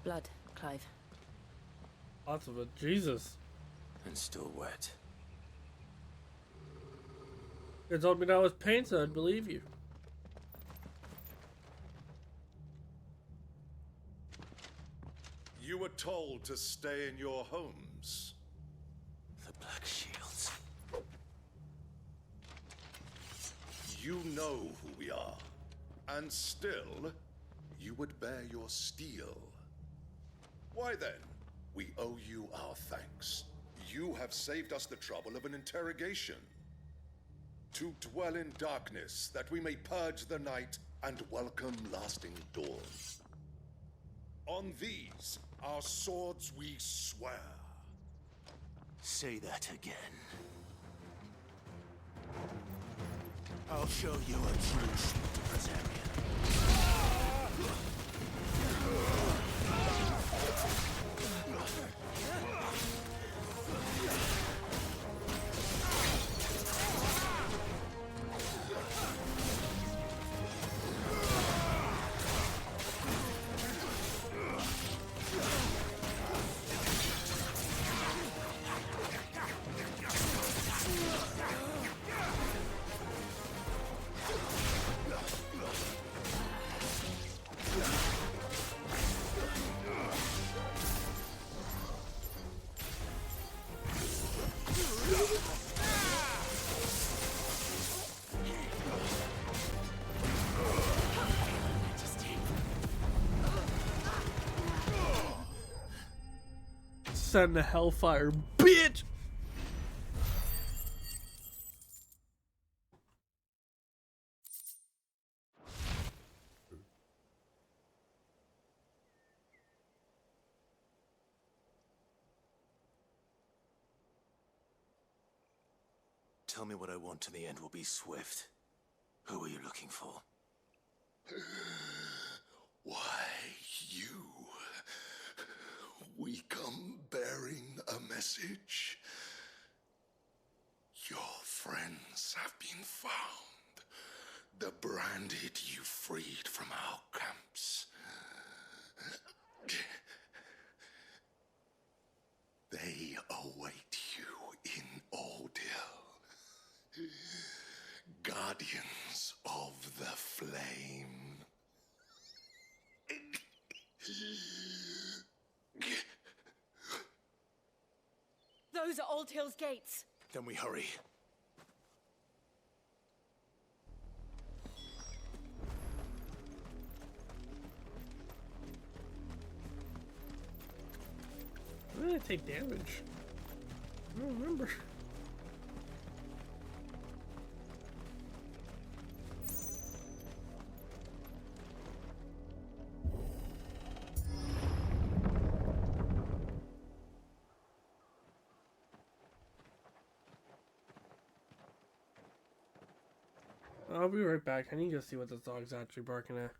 S4: Blood, Clive.
S1: Lots of it. Jesus.
S2: And still wet.
S1: You told me that was paint, so I'd believe you.
S16: You were told to stay in your homes.
S2: The Black Shields.
S16: You know who we are. And still, you would bear your steel. Why then? We owe you our thanks. You have saved us the trouble of an interrogation. To dwell in darkness, that we may purge the night and welcome lasting dawn. On these, our swords we swear.
S5: Say that again. I'll show you a true Presarian.
S1: Send the hellfire, bitch!
S2: tell me what I want, and the end will be swift. Who are you looking for?
S16: Why, you. We come bearing a message. Your friends have been found. The branded you freed from our camps. They await you in Ordeal. Guardians of the Flame.
S4: Those are Old Hill's gates.
S2: Then we hurry.
S1: I'm gonna take damage. I don't remember. I'll be right back. I need to see what this dog's actually barking at.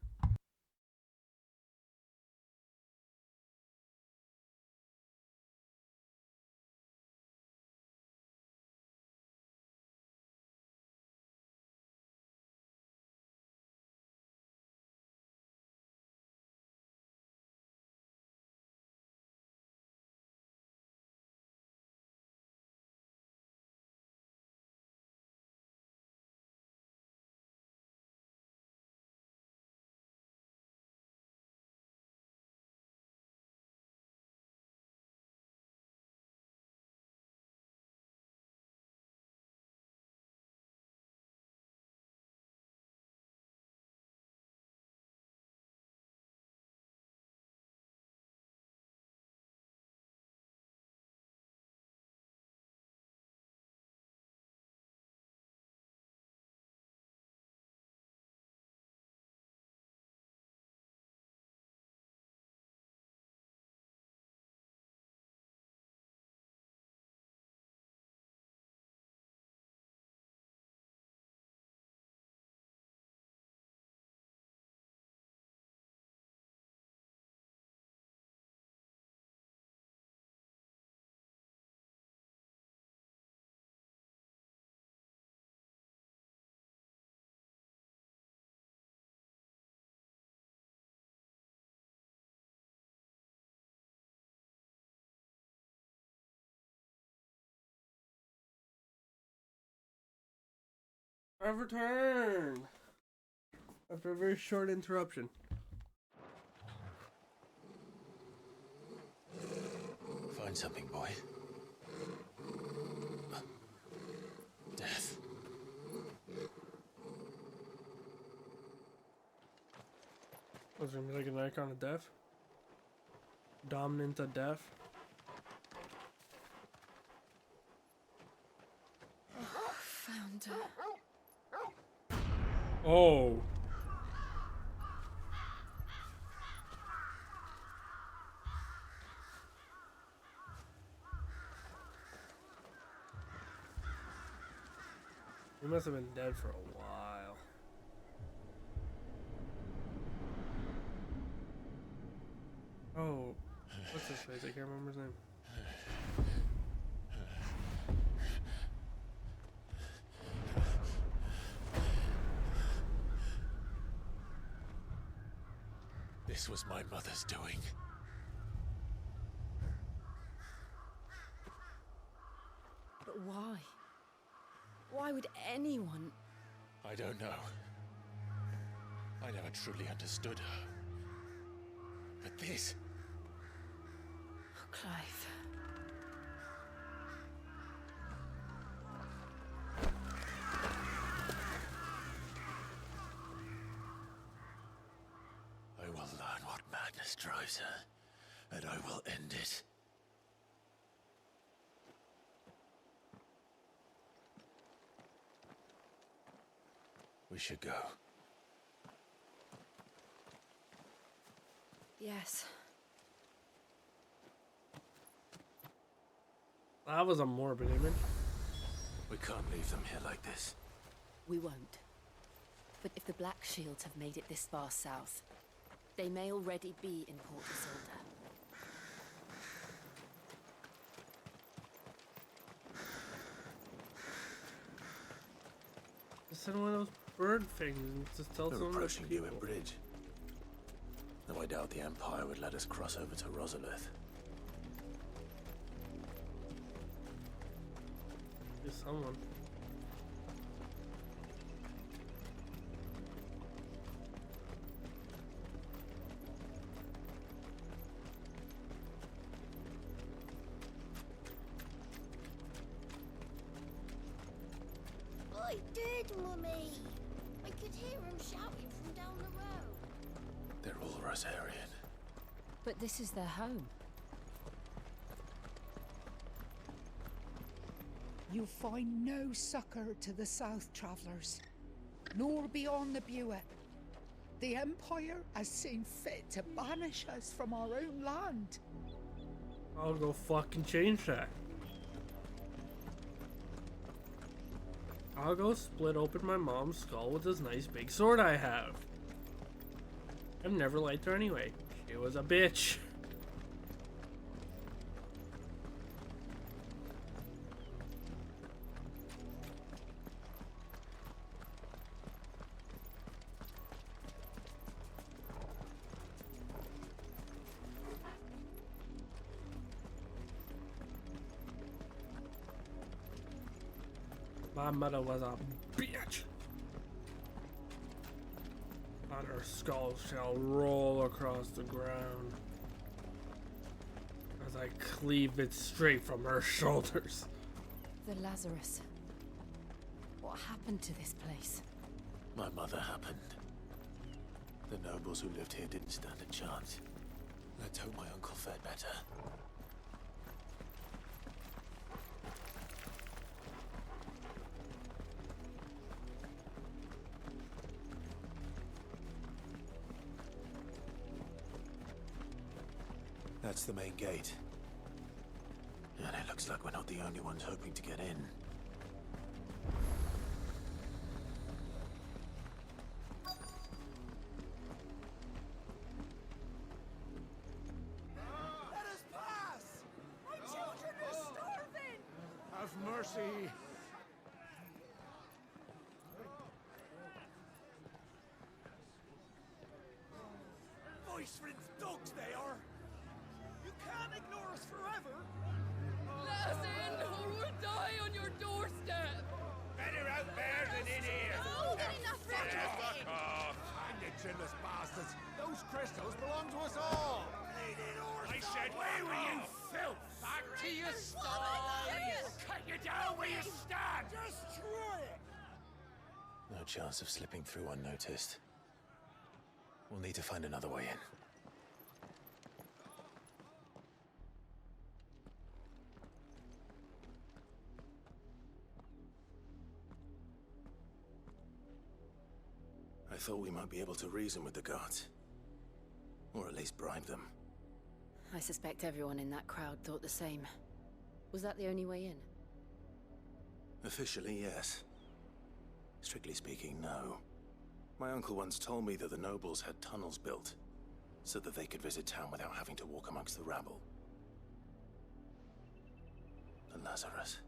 S1: I've returned after a very short interruption.
S2: Find something, boy. Death.
S1: Was there gonna be like an icon of death? Dominant of death?
S13: Found her.
S1: Oh. He must have been dead for a while. Oh, what's his face? I can't remember his name.
S2: This was my mother's doing.
S4: But why? Why would anyone?
S2: I don't know. I never truly understood her. But this...
S4: Oh, Clive.
S2: I will learn what madness drives her, and I will end it. We should go.
S4: Yes.
S1: That was a morbid image.
S2: We can't leave them here like this.
S3: We won't. But if the Black Shields have made it this far south, they may already be in Port Isolde.
S1: Just send one of those bird things and just tell
S2: We're
S1: someone.
S2: approaching Newen Bridge. Though I doubt the Empire would let us cross over to Rosalith.
S1: There's someone.
S10: I did, Mummy. I could hear him shouting from down the road.
S2: They're all Rosarian.
S3: But this is their home.
S18: You find no succor to the south travellers, nor beyond the Buet. The Empire has seen fit to banish us from our own land.
S1: I'll go fucking change that. I'll go split open my mom's skull with this nice big sword I have. I've never liked her anyway. She was a bitch. My mother was a bitch. And her skull shall roll across the ground as I cleave it straight from her shoulders.
S3: The Lazarus. What happened to this place?
S2: My mother happened. The nobles who lived here didn't stand a chance. Let's hope my uncle fared better. That's the main gate. And it looks like we're not the only ones hoping to get in.
S5: Let us pass! My children are starving! Have mercy! Voice-rinsed dogs they are! You can't ignore us forever!
S19: Let us in, or we'll die on your doorstep!
S6: Better out there than in here.
S10: Oh, good enough,
S6: Fuck off.
S5: Find you chinless bastards! Those crystals belong to us all!
S6: I said,
S5: away with you,
S6: filth! Back to your stalls! Cut you down where you stand!
S5: Destroy it!
S2: No chance of slipping through unnoticed. We'll need to find another way in. I thought we might be able to reason with the guards. Or at least bribe them.
S3: I suspect everyone in that crowd thought the same. Was that the only way in?
S2: Officially, yes. Strictly speaking, no. My uncle once told me that the nobles had tunnels built, so that they could visit town without having to walk amongst the rabble. The Lazarus.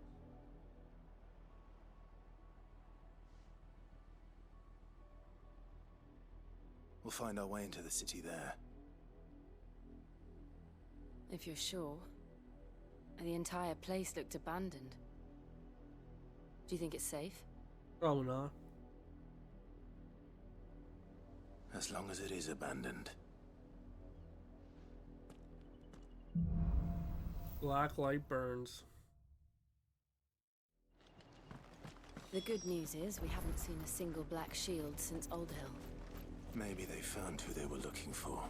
S2: We'll find our way into the city there.
S3: If you're sure. The entire place looked abandoned. Do you think it's safe?
S1: Probably not.
S2: As long as it is abandoned.
S1: Black light burns.
S3: The good news is we haven't seen a single black shield since Old Hill.
S2: Maybe they found who they were looking for.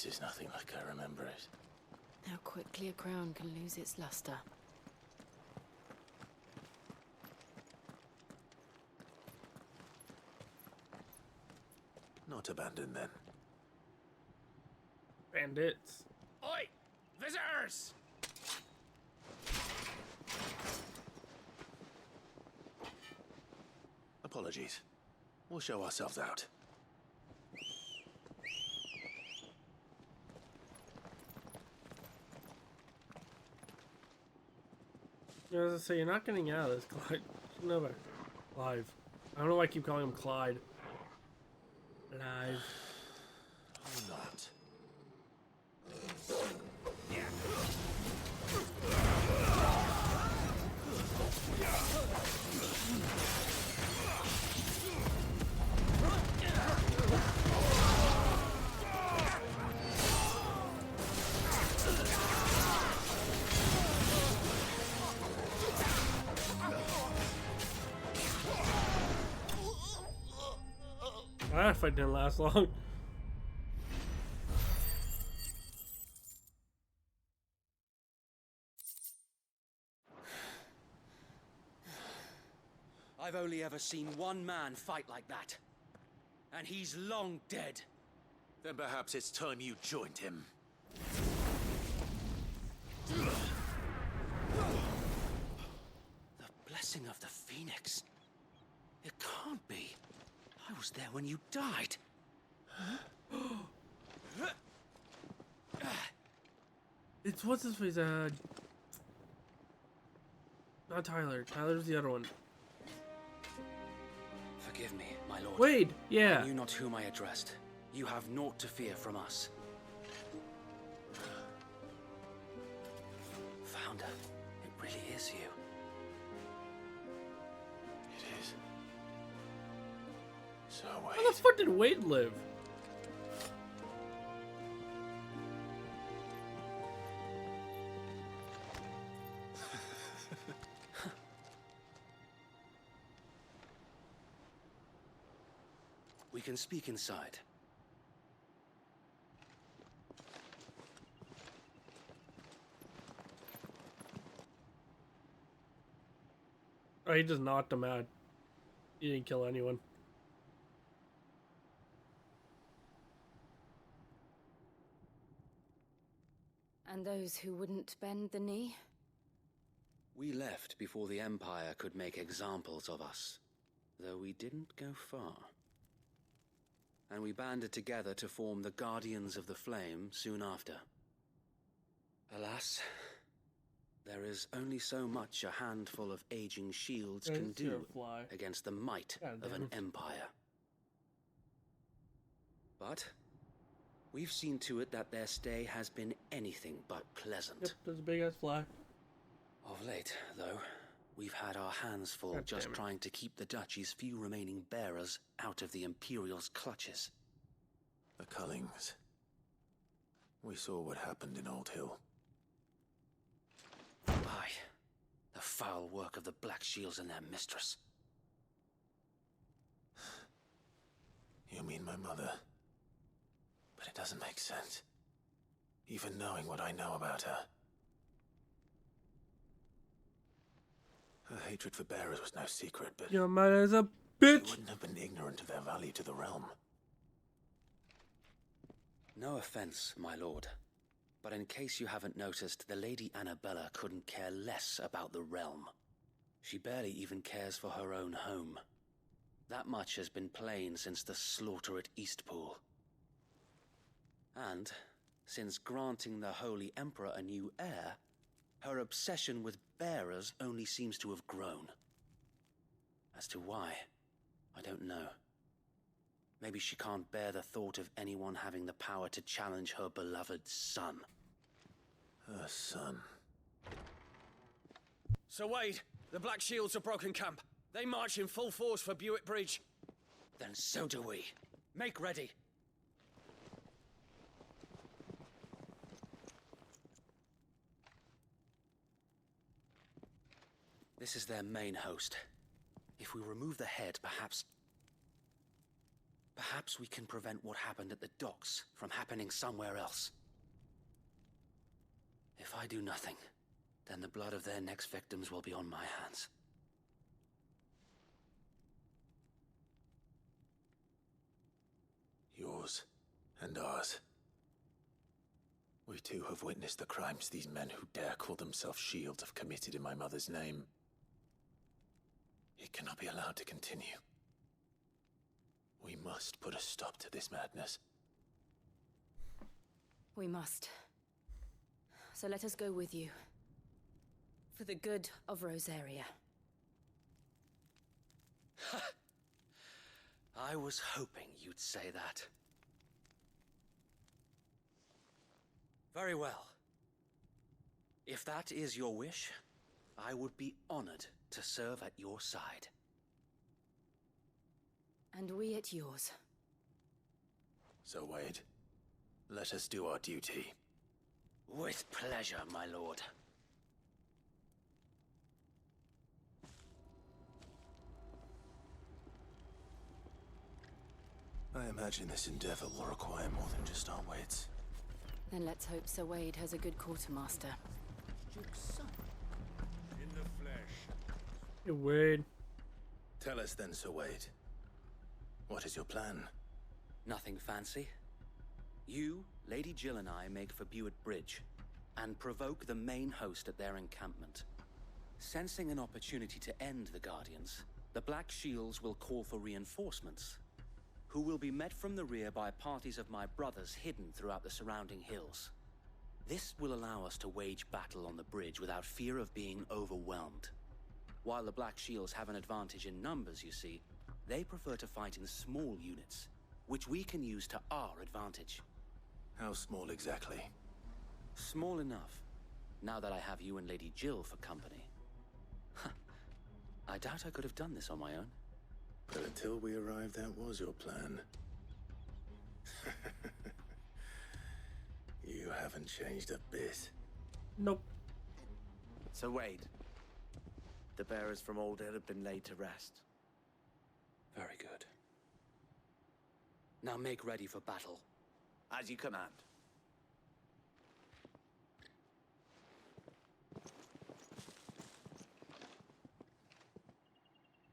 S2: This is nothing like I remember it.
S3: How quickly a crown can lose its luster.
S2: Not abandoned then.
S1: Bandits.
S14: Oi! Visitors!
S2: Apologies. We'll show ourselves out.
S1: Yeah, I was gonna say, you're not getting out of this, Clyde. No, but Clive. I don't know why I keep calling him Clyde. Live.
S2: I'm not.
S1: That fight didn't last long.
S14: I've only ever seen one man fight like that. And he's long dead.
S2: Then perhaps it's time you joined him.
S14: The blessing of the Phoenix. It can't be. I was there when you died.
S1: It's what's his face? Not Tyler. Tyler's the other one.
S14: Forgive me, my lord.
S1: Wade, yeah.
S14: I knew not whom I addressed. You have naught to fear from us. Founder, it really is you.
S2: It is. So
S1: How the fuck did Wade live?
S14: We can speak inside.
S1: Oh, he just knocked him out. He didn't kill anyone.
S3: And those who wouldn't bend the knee?
S14: We left before the Empire could make examples of us, though we didn't go far. And we banded together to form the Guardians of the Flame soon after. Alas, there is only so much a handful of aging shields can do against the might of an empire. But we've seen to it that their stay has been anything but pleasant.
S1: Yep, there's a big ass fly.
S14: Of late, though, we've had our hands full just trying to keep the Duchy's few remaining bearers out of the Imperial's clutches.
S2: The Cullings. We saw what happened in Old Hill.
S14: Aye. The foul work of the Black Shields and their mistress.
S2: You mean my mother? But it doesn't make sense. Even knowing what I know about her. Her hatred for bearers was no secret, but...
S1: Your mother's a bitch!
S2: She wouldn't have been ignorant of their value to the realm.
S14: No offense, my lord. But in case you haven't noticed, the Lady Annabella couldn't care less about the realm. She barely even cares for her own home. That much has been plain since the slaughter at Eastpool. And, since granting the Holy Emperor a new heir, her obsession with bearers only seems to have grown. As to why, I don't know. Maybe she can't bear the thought of anyone having the power to challenge her beloved son.
S2: Her son.
S14: Sir Wade, the Black Shields have broken camp. They march in full force for Buick Bridge. Then so do we. Make ready. This is their main host. If we remove the head, perhaps... Perhaps we can prevent what happened at the docks from happening somewhere else. If I do nothing, then the blood of their next victims will be on my hands.
S2: Yours and ours. We too have witnessed the crimes these men who dare call themselves shields have committed in my mother's name. It cannot be allowed to continue. We must put a stop to this madness.
S3: We must. So let us go with you. For the good of Rosaria.
S14: I was hoping you'd say that. Very well. If that is your wish, I would be honored to serve at your side.
S3: And we at yours.
S2: So, Wade, let us do our duty.
S14: With pleasure, my lord.
S2: I imagine this endeavor will require more than just our wits.
S3: Then let's hope Sir Wade has a good quartermaster.
S15: In the flesh.
S1: Hey, Wade.
S2: Tell us then, Sir Wade. What is your plan?
S14: Nothing fancy. You, Lady Jill and I make for Buett Bridge, and provoke the main host at their encampment. Sensing an opportunity to end the Guardians, the Black Shields will call for reinforcements, who will be met from the rear by parties of my brothers hidden throughout the surrounding hills. This will allow us to wage battle on the bridge without fear of being overwhelmed. While the Black Shields have an advantage in numbers, you see, they prefer to fight in small units, which we can use to our advantage.
S2: How small exactly?
S14: Small enough, now that I have you and Lady Jill for company. I doubt I could have done this on my own.
S2: But until we arrived, that was your plan. You haven't changed a bit.
S1: Nope.
S20: So Wade, the bearers from Old Hill have been laid to rest.
S14: Very good. Now make ready for battle.
S20: As you command.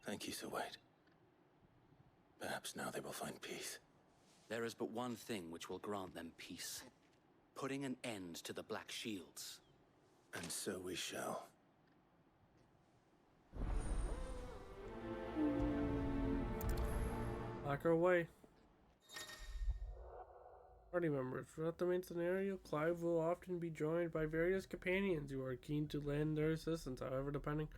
S2: Thank you, Sir Wade. Perhaps now they will find peace.
S14: There is but one thing which will grant them peace. Putting an end to the Black Shields.
S2: And so we shall.
S1: Back our way. Party members. Throughout the main scenario, Clive will often be joined by various companions who are keen to lend their assistance. However, depending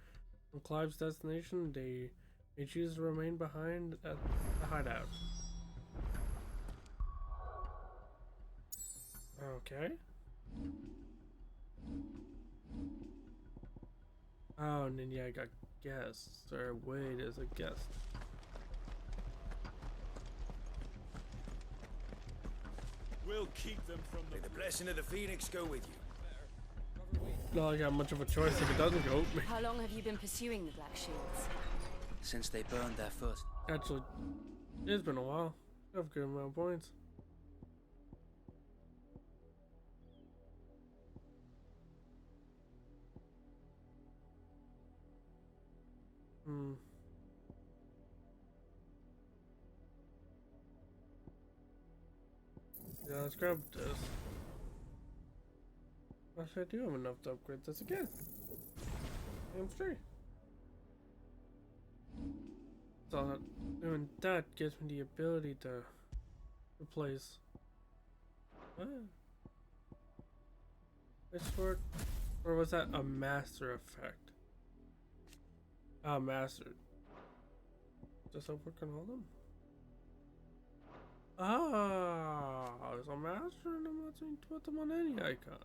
S1: on Clive's destination, they may choose to remain behind at the hideout. Okay. Oh, and then yeah, I got guests. Sir Wade is a guest.
S15: We'll keep them from the...
S20: May the blessing of the Phoenix go with you.
S1: Not like I have much of a choice if it doesn't go.
S3: How long have you been pursuing the Black Shields?
S14: Since they burned their first...
S1: Actually, it's been a while. I have a good amount of points. Yeah, let's grab this. Actually, I do have enough to upgrade this again. I'm free. So doing that gives me the ability to replace. This sword, or was that a master effect? Ah, master. Does that work on all of them? Ah, there's a master and I'm not going to put them on any icon.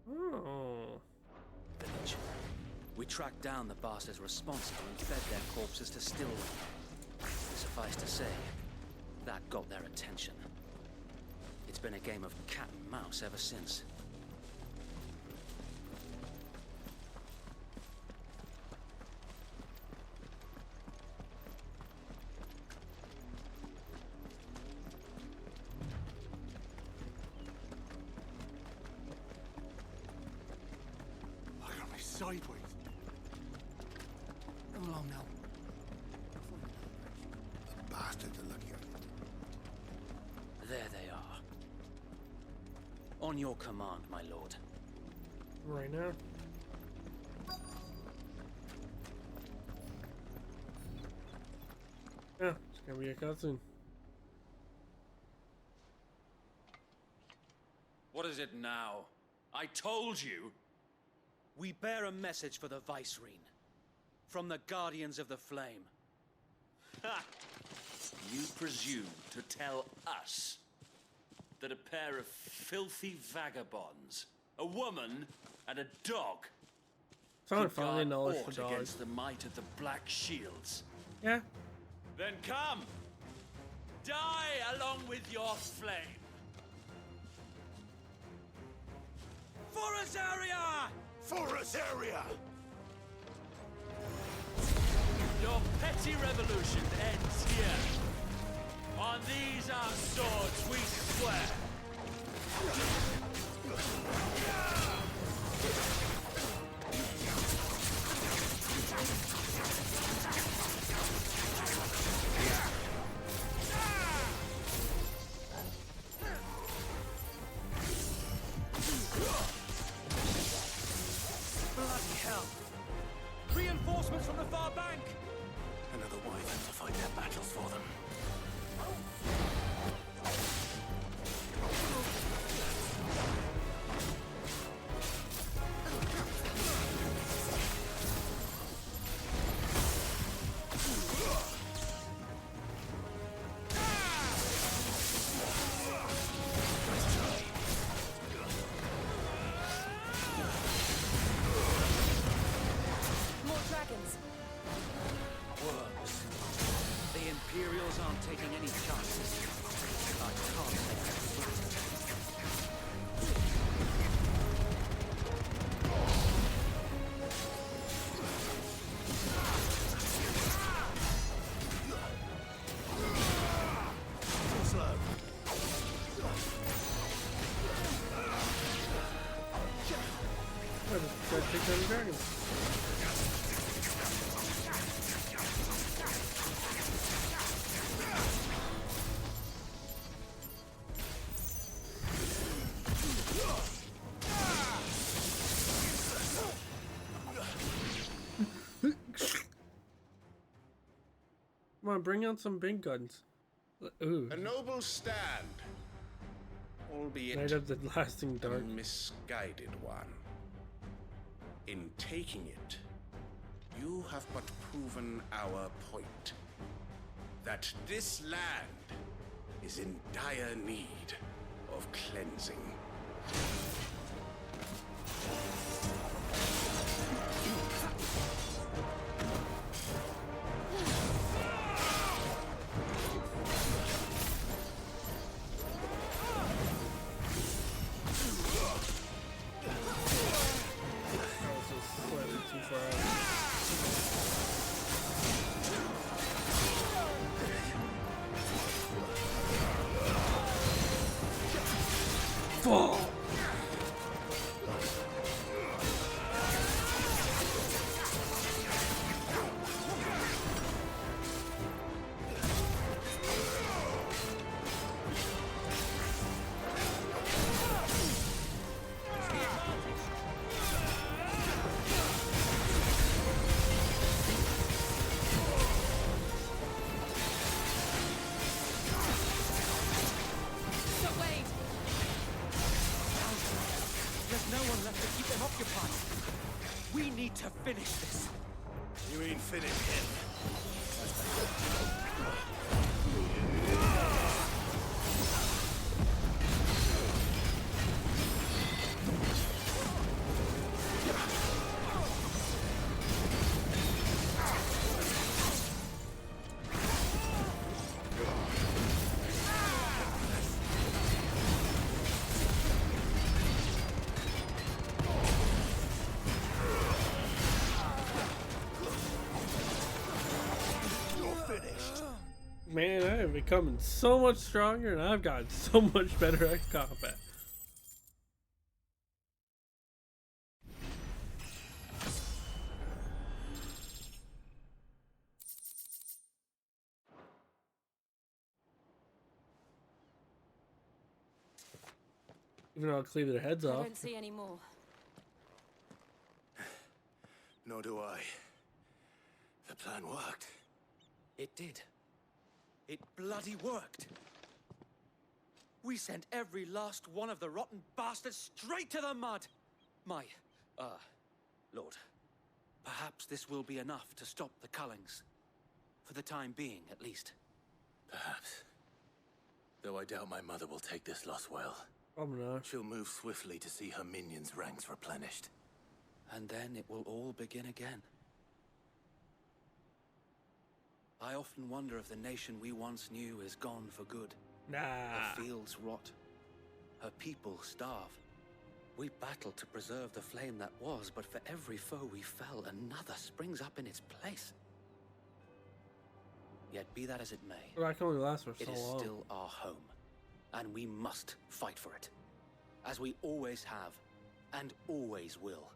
S1: Oh.
S14: Village. We tracked down the bastards responsible and fed their corpses to Stillwater. Suffice to say, that got their attention. It's been a game of cat and mouse ever since.
S5: sideways.
S17: Come along now.
S15: The bastards are lucky.
S14: There they are. On your command, my lord.
S1: Right now. Yeah, it's gonna be a cutscene.
S14: What is it now? I told you! We bear a message for the Vicereine. From the Guardians of the Flame. Ha! You presume to tell us that a pair of filthy vagabonds, a woman and a dog,
S1: Someone
S14: could
S1: finally
S14: guard
S1: knowledge for
S14: aught
S1: dogs.
S14: against the might of the Black Shields?
S1: Yeah.
S14: Then come! Die along with your flame! For Azaria!
S15: For Azaria!
S14: Your petty revolution ends here. On these our swords we swear.
S2: Bloody hell! Reinforcements from the far bank! Another wyvern to fight their battles for them.
S3: More dragons.
S14: Worms. The Imperials aren't taking any chances. I can't say I'm flattered.
S2: Slow.
S1: I just tried to take down the dragons. Come on, bring out some big guns. Ooh.
S16: A noble stand, albeit
S1: Night of the Lasting
S16: a
S1: Dark.
S16: misguided one. In taking it, you have but proven our point. That this land is in dire need of cleansing.
S1: That was just slightly too far out. Fall!
S3: But wait!
S2: There's no one left to keep them occupied. We need to finish this.
S15: You mean finish him?
S1: Man, I am becoming so much stronger and I've gotten so much better at combat. Even though I'll cleave their heads
S4: I
S1: off.
S4: don't see any more.
S2: Nor do I. The plan worked.
S11: It did. It bloody worked. We sent every last one of the rotten bastards straight to the mud. My, Lord, perhaps this will be enough to stop the Cullings. For the time being, at least.
S2: Perhaps. Though I doubt my mother will take this loss well.
S1: Probably not.
S2: She'll move swiftly to see her minions' ranks replenished.
S14: And then it will all begin again. I often wonder if the nation we once knew is gone for good.
S1: Nah.
S14: Her fields rot. Her people starve. We battled to preserve the flame that was, but for every foe we fell, another springs up in its place. Yet be that as it may,
S1: Well, I can only last for so
S14: it is
S1: long.
S14: still our home, and we must fight for it, as we always have, and always will.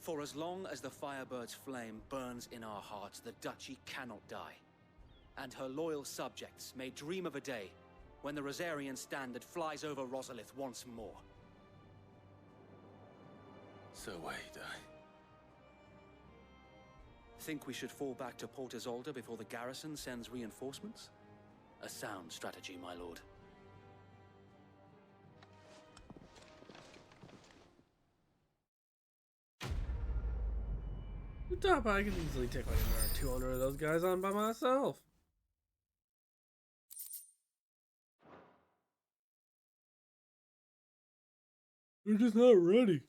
S14: For as long as the Firebird's flame burns in our hearts, the Duchy cannot die, and her loyal subjects may dream of a day when the Rosarian standard flies over Rosalith once more.
S2: So wait,
S14: Think we should fall back to Port Isolde before the garrison sends reinforcements? A sound strategy, my lord.
S1: Good job, I can easily take like another 200 of those guys on by myself. They're just not ready.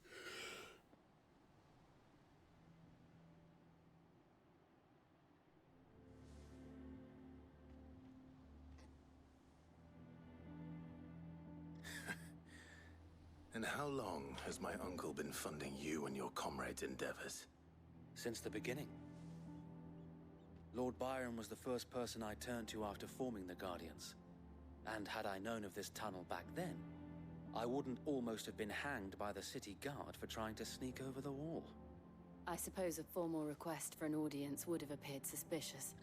S2: And how long has my uncle been funding you and your comrades' endeavors?
S14: Since the beginning. Lord Byron was the first person I turned to after forming the Guardians. And had I known of this tunnel back then, I wouldn't almost have been hanged by the city guard for trying to sneak over the wall.
S3: I suppose a formal request for an audience would have appeared suspicious.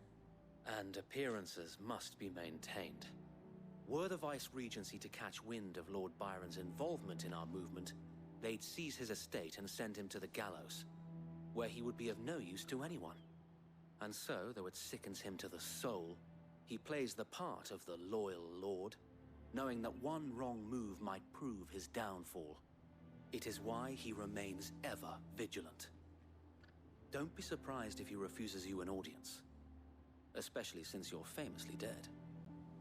S14: And appearances must be maintained. Were the Vice-Regency to catch wind of Lord Byron's involvement in our movement, they'd seize his estate and send him to the gallows, where he would be of no use to anyone. And so, though it sickens him to the soul, he plays the part of the loyal lord, knowing that one wrong move might prove his downfall. It is why he remains ever vigilant. Don't be surprised if he refuses you an audience, especially since you're famously dead.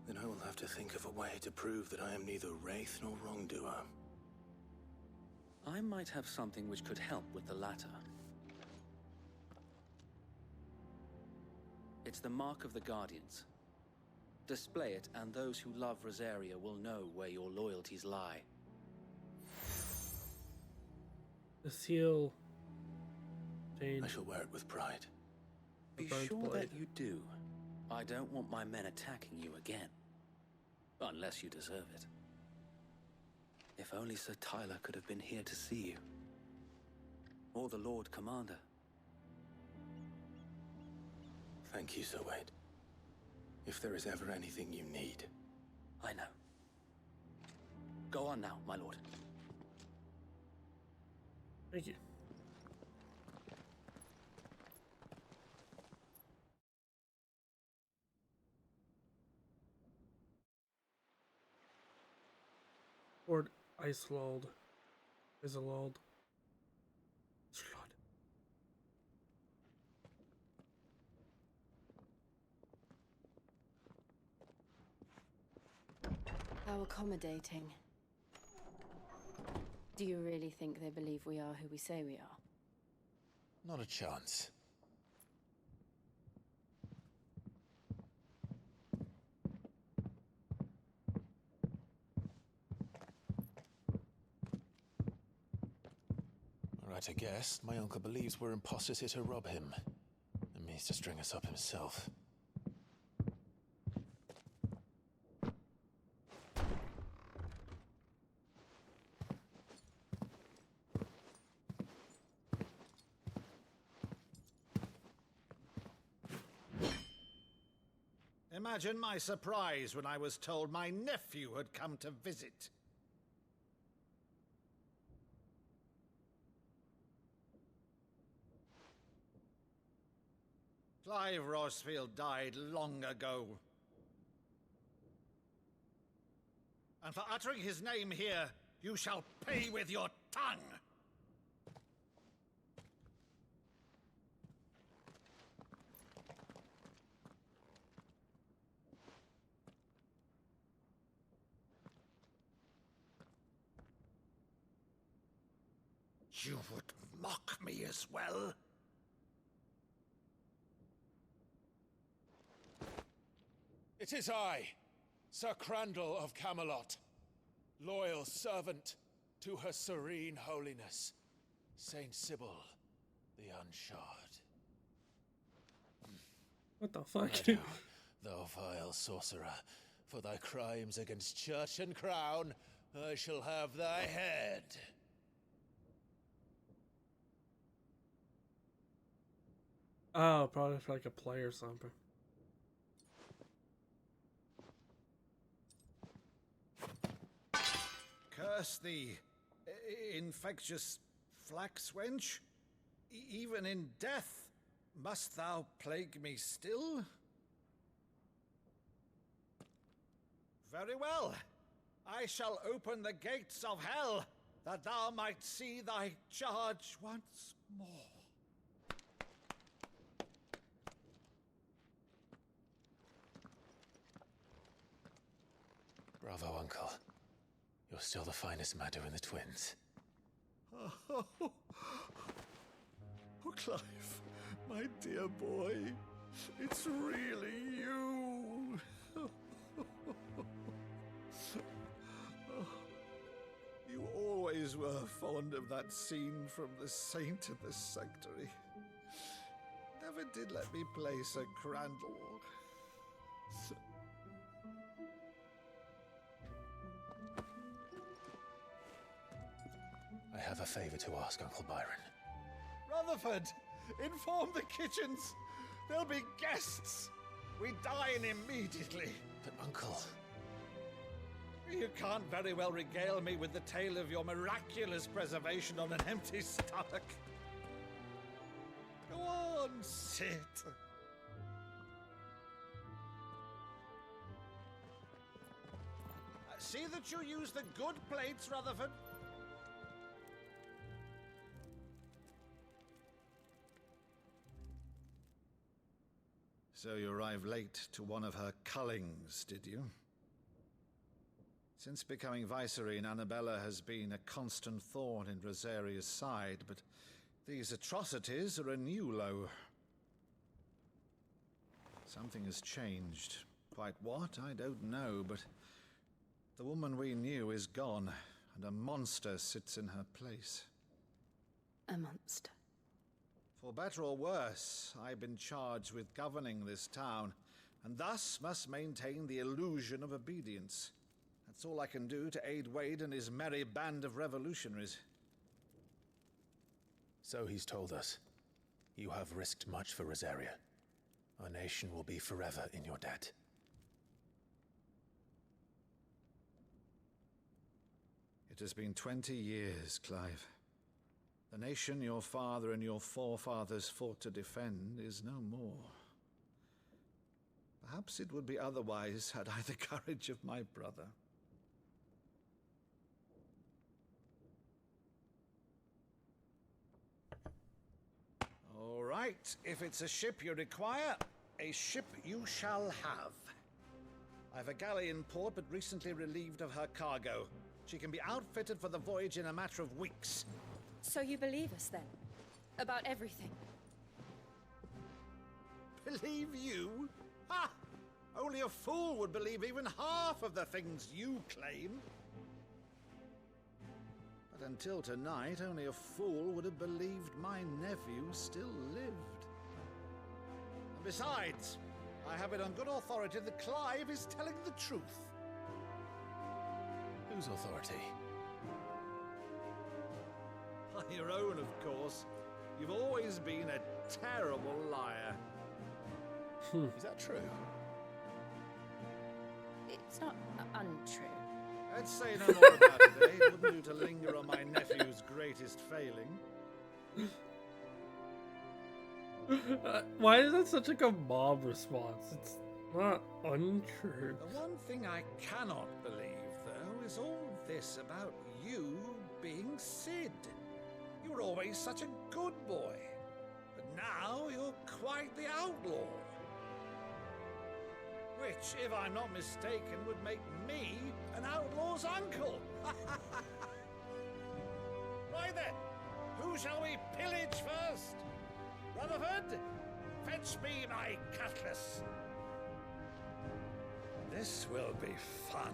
S2: Then I will have to think of a way to prove that I am neither wraith nor wrongdoer.
S14: I might have something which could help with the latter. It's the mark of the Guardians. Display it, and those who love Rosaria will know where your loyalties lie.
S1: The seal. Change.
S2: I shall wear it with pride.
S14: Be sure that you do. I don't want my men attacking you again. Unless you deserve it. If only Sir Tyler could have been here to see you. Or the Lord Commander.
S2: Thank you, Sir Wade. If there is ever anything you need.
S14: I know. Go on now, my lord.
S1: Thank you. Lord Isolde. Isolde.
S3: How accommodating. Do you really think they believe we are who we say we are?
S2: Not a chance. Right, I guess. My uncle believes we're imposters here to rob him. And means to string us up himself.
S5: Imagine my surprise when I was told my nephew had come to visit. Clive Rossfield died long ago. And for uttering his name here, you shall pay with your tongue! You would mock me as well?
S21: It is I, Sir Crandall of Camelot, loyal servant to Her Serene Holiness, Saint Sybil the Unshod.
S1: What the fuck?
S21: Meadow, thou vile sorcerer, for thy crimes against church and crown, I shall have thy head.
S1: Oh, probably for like a play or something.
S5: Curse thee, infectious flax wench. Even in death, must thou plague me still? Very well. I shall open the gates of hell, that thou might see thy charge once more.
S21: Bravo, Uncle. You're still the finest Meadow in the twins.
S5: Oh, Clive, my dear boy, it's really you. You always were fond of that scene from The Saint of the Sanctuary. Never did let me play Sir Crandall.
S21: I have a favor to ask, Uncle Byron.
S5: Rutherford, inform the kitchens. There'll be guests. We dine immediately.
S21: But, Uncle...
S5: You can't very well regale me with the tale of your miraculous preservation on an empty stomach. Go on, sit. See that you use the good plates, Rutherford. So you arrived late to one of her cullings, did you? Since becoming Vicereine, Annabella has been a constant thorn in Rosaria's side, but these atrocities are a new low. Something has changed. Quite what, I don't know, but the woman we knew is gone, and a monster sits in her place.
S3: A monster?
S5: For better or worse, I've been charged with governing this town, and thus must maintain the illusion of obedience. That's all I can do to aid Wade and his merry band of revolutionaries.
S21: So he's told us. You have risked much for Rosaria. Our nation will be forever in your debt.
S5: It has been 20 years, Clive. The nation your father and your forefathers fought to defend is no more. Perhaps it would be otherwise had I the courage of my brother. All right, if it's a ship you require, a ship you shall have. I've a galley in port, but recently relieved of her cargo. She can be outfitted for the voyage in a matter of weeks.
S3: So you believe us then? About everything?
S5: Believe you? Ha! Only a fool would believe even half of the things you claim. But until tonight, only a fool would have believed my nephew still lived. And besides, I have it on good authority that Clive is telling the truth.
S21: Whose authority?
S5: Your own, of course. You've always been a terrible liar.
S21: Is that true?
S3: It's not untrue.
S5: Let's say no more about it, eh? It wouldn't do to linger on my nephew's greatest failing.
S1: Why is that such like a mob response? It's not untrue.
S5: The one thing I cannot believe, though, is all this about you being Sid. You were always such a good boy, but now you're quite the outlaw. Which, if I'm not mistaken, would make me an outlaw's uncle. Right then, who shall we pillage first? Rutherford, fetch me my cutlass. This will be fun.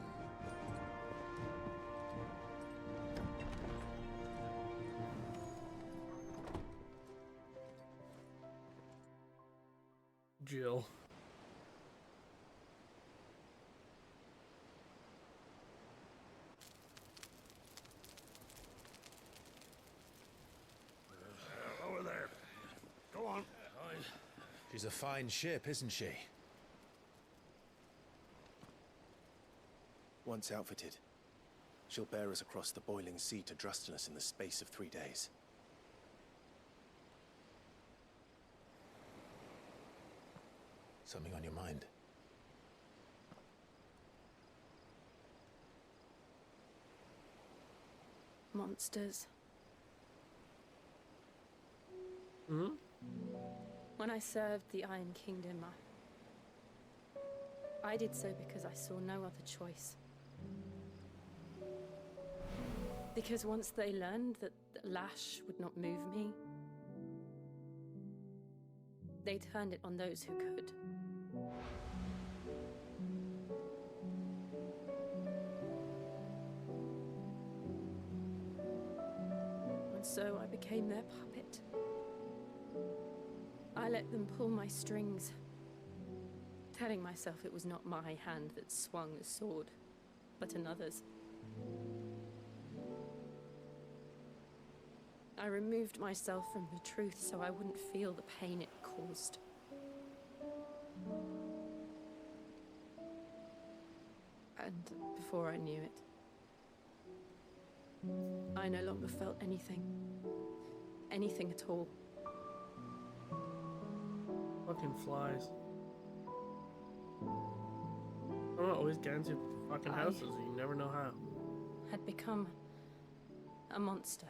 S1: Jill.
S15: Over there. Go on.
S21: She's a fine ship, isn't she?
S9: Once outfitted, she'll bear us across the boiling sea to Drustinus in the space of 3 days.
S21: Something on your mind?
S3: Monsters.
S1: Hmm?
S3: When I served the Iron Kingdom, I did so because I saw no other choice. Because once they learned that the lash would not move me, they turned it on those who could. And so I became their puppet. I let them pull my strings, telling myself it was not my hand that swung the sword, but another's. I removed myself from the truth so I wouldn't feel the pain it caused. And before I knew it, I no longer felt anything. Anything at all.
S1: Fucking flies. I'm not always getting to fucking houses. You never know how.
S3: Had become a monster.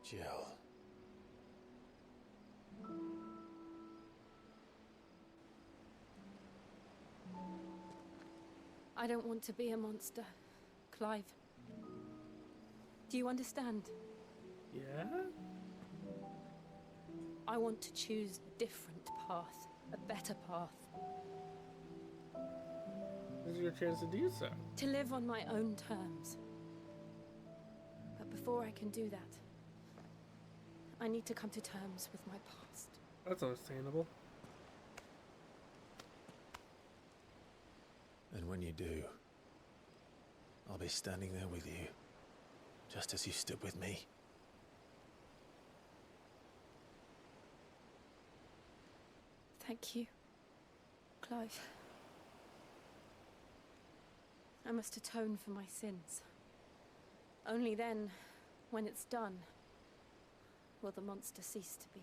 S21: Jill.
S3: I don't want to be a monster, Clive. Do you understand?
S1: Yeah?
S3: I want to choose a different path, a better path.
S1: This is your chance to do so.
S3: To live on my own terms. But before I can do that, I need to come to terms with my past.
S1: That's understandable.
S9: And when you do, I'll be standing there with you, just as you stood with me.
S3: Thank you, Clive. I must atone for my sins. Only then, when it's done, will the monster cease to be.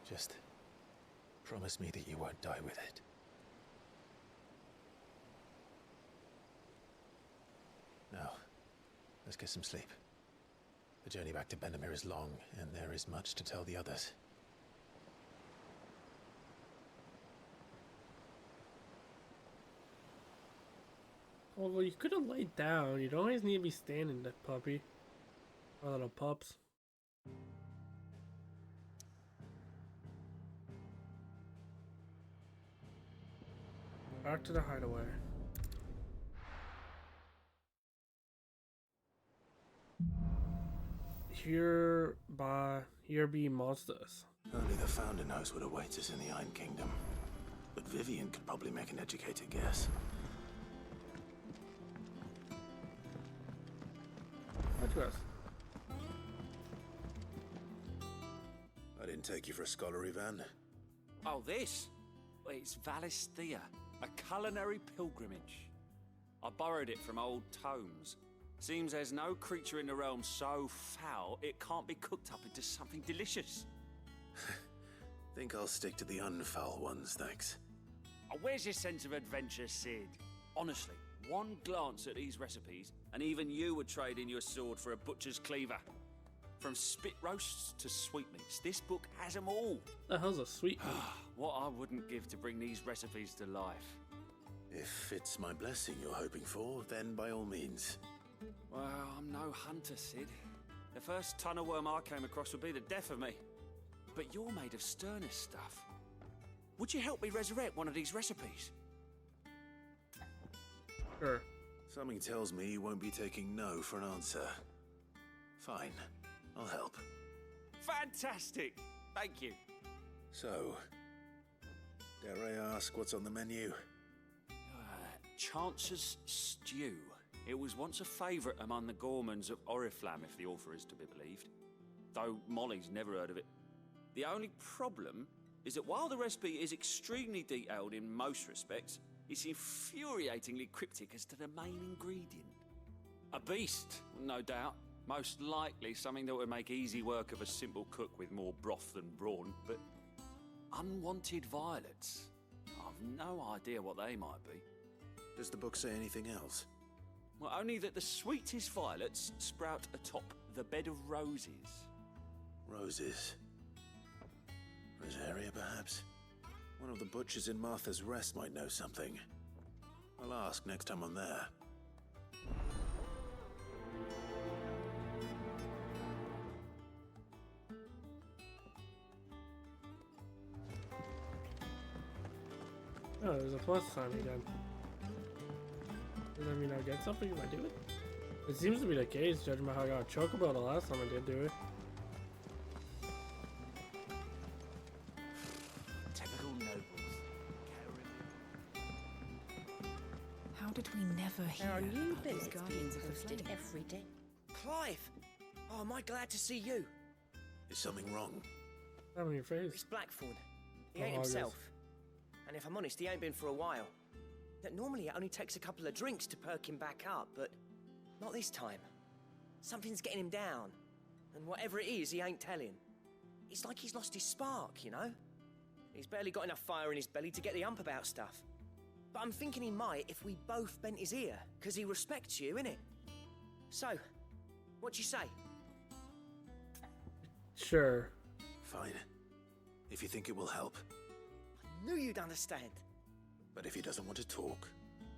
S9: Just promise me that you won't die with it. Now, let's get some sleep. The journey back to Benamir is long, and there is much to tell the others.
S1: Well, you could have laid down. You don't always need to be standing, that puppy. Our little pups. Back to the hideaway. Here be monsters.
S2: Only the Founder knows what awaits us in the Iron Kingdom. But Vivian could probably make an educated guess.
S1: What to us?
S2: I didn't take you for a scholar, Ivan.
S12: Oh, this? Well, it's Valisthea, a culinary pilgrimage. I borrowed it from old tomes.
S7: Seems there's no creature in the realm so foul it can't be cooked up into something delicious.
S9: Think I'll stick to the unfoul ones, thanks.
S7: Oh, where's your sense of adventure, Sid? Honestly, one glance at these recipes, and even you would trade in your sword for a butcher's cleaver. From spit roasts to sweetmeats, this book has them all.
S1: The hell's a sweetmeat?
S7: What I wouldn't give to bring these recipes to life.
S9: If it's my blessing you're hoping for, then by all means.
S7: Well, I'm no hunter, Sid. The first ton of worm I came across would be the death of me. But you're made of sterner stuff. Would you help me resurrect one of these recipes?
S1: Sure.
S9: Something tells me you won't be taking no for an answer. Fine, I'll help.
S7: Fantastic! Thank you.
S9: So, dare I ask what's on the menu?
S7: Chance's Stew. It was once a favourite among the gourmands of Oriflamme, if the author is to be believed. Though Molly's never heard of it. The only problem is that while the recipe is extremely detailed in most respects, it's infuriatingly cryptic as to the main ingredient. A beast, no doubt. Most likely something that would make easy work of a simple cook with more broth than brawn, but unwanted violets. I've no idea what they might be.
S9: Does the book say anything else?
S7: Well, only that the sweetest violets sprout atop the bed of roses.
S9: Roses. Rosaria, perhaps? One of the butchers in Martha's Rest might know something. I'll ask next time I'm there.
S1: Oh, there's a plus sign again. Does that mean I get something if I do it? It seems to be the case, judging by how I got a chocobo the last time I did do it.
S7: Typical nobles.
S13: How did we never hear
S22: There are new
S13: about these
S22: billets being
S13: guardians of the
S22: posted
S13: flame?
S22: every day.
S23: Clive! Oh, am I glad to see you?
S9: Is something wrong?
S1: How on your face?
S23: It's Blackthorn. He
S1: Oh,
S23: ain't
S1: August.
S23: himself. And if I'm honest, he ain't been for a while. That normally it only takes a couple of drinks to perk him back up, but not this time. Something's getting him down. And whatever it is, he ain't telling. It's like he's lost his spark, you know? He's barely got enough fire in his belly to get the ump about stuff. But I'm thinking he might if we both bent his ear, because he respects you, innit? So, what you say?
S1: Sure.
S9: Fine. If you think it will help.
S23: I knew you'd understand.
S9: But if he doesn't want to talk,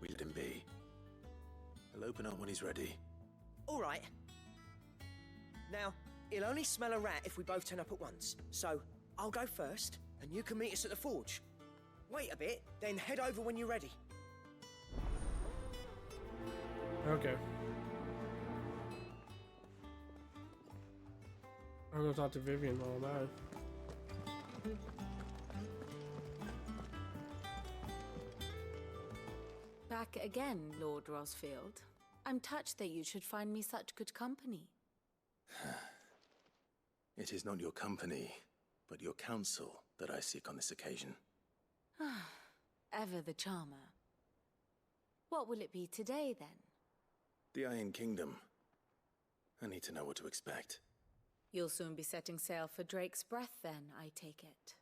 S9: we let him be. He'll open up when he's ready.
S23: All right. Now, he'll only smell a rat if we both turn up at once. So, I'll go first, and you can meet us at the forge. Wait a bit, then head over when you're ready.
S1: Okay. I'll go talk to Vivian while I'm at it.
S24: Back again, Lord Rosfield. I'm touched that you should find me such good company.
S9: It is not your company, but your counsel that I seek on this occasion.
S24: Ever the charmer. What will it be today, then?
S9: The Iron Kingdom. I need to know what to expect.
S24: You'll soon be setting sail for Drake's Breath, then, I take it.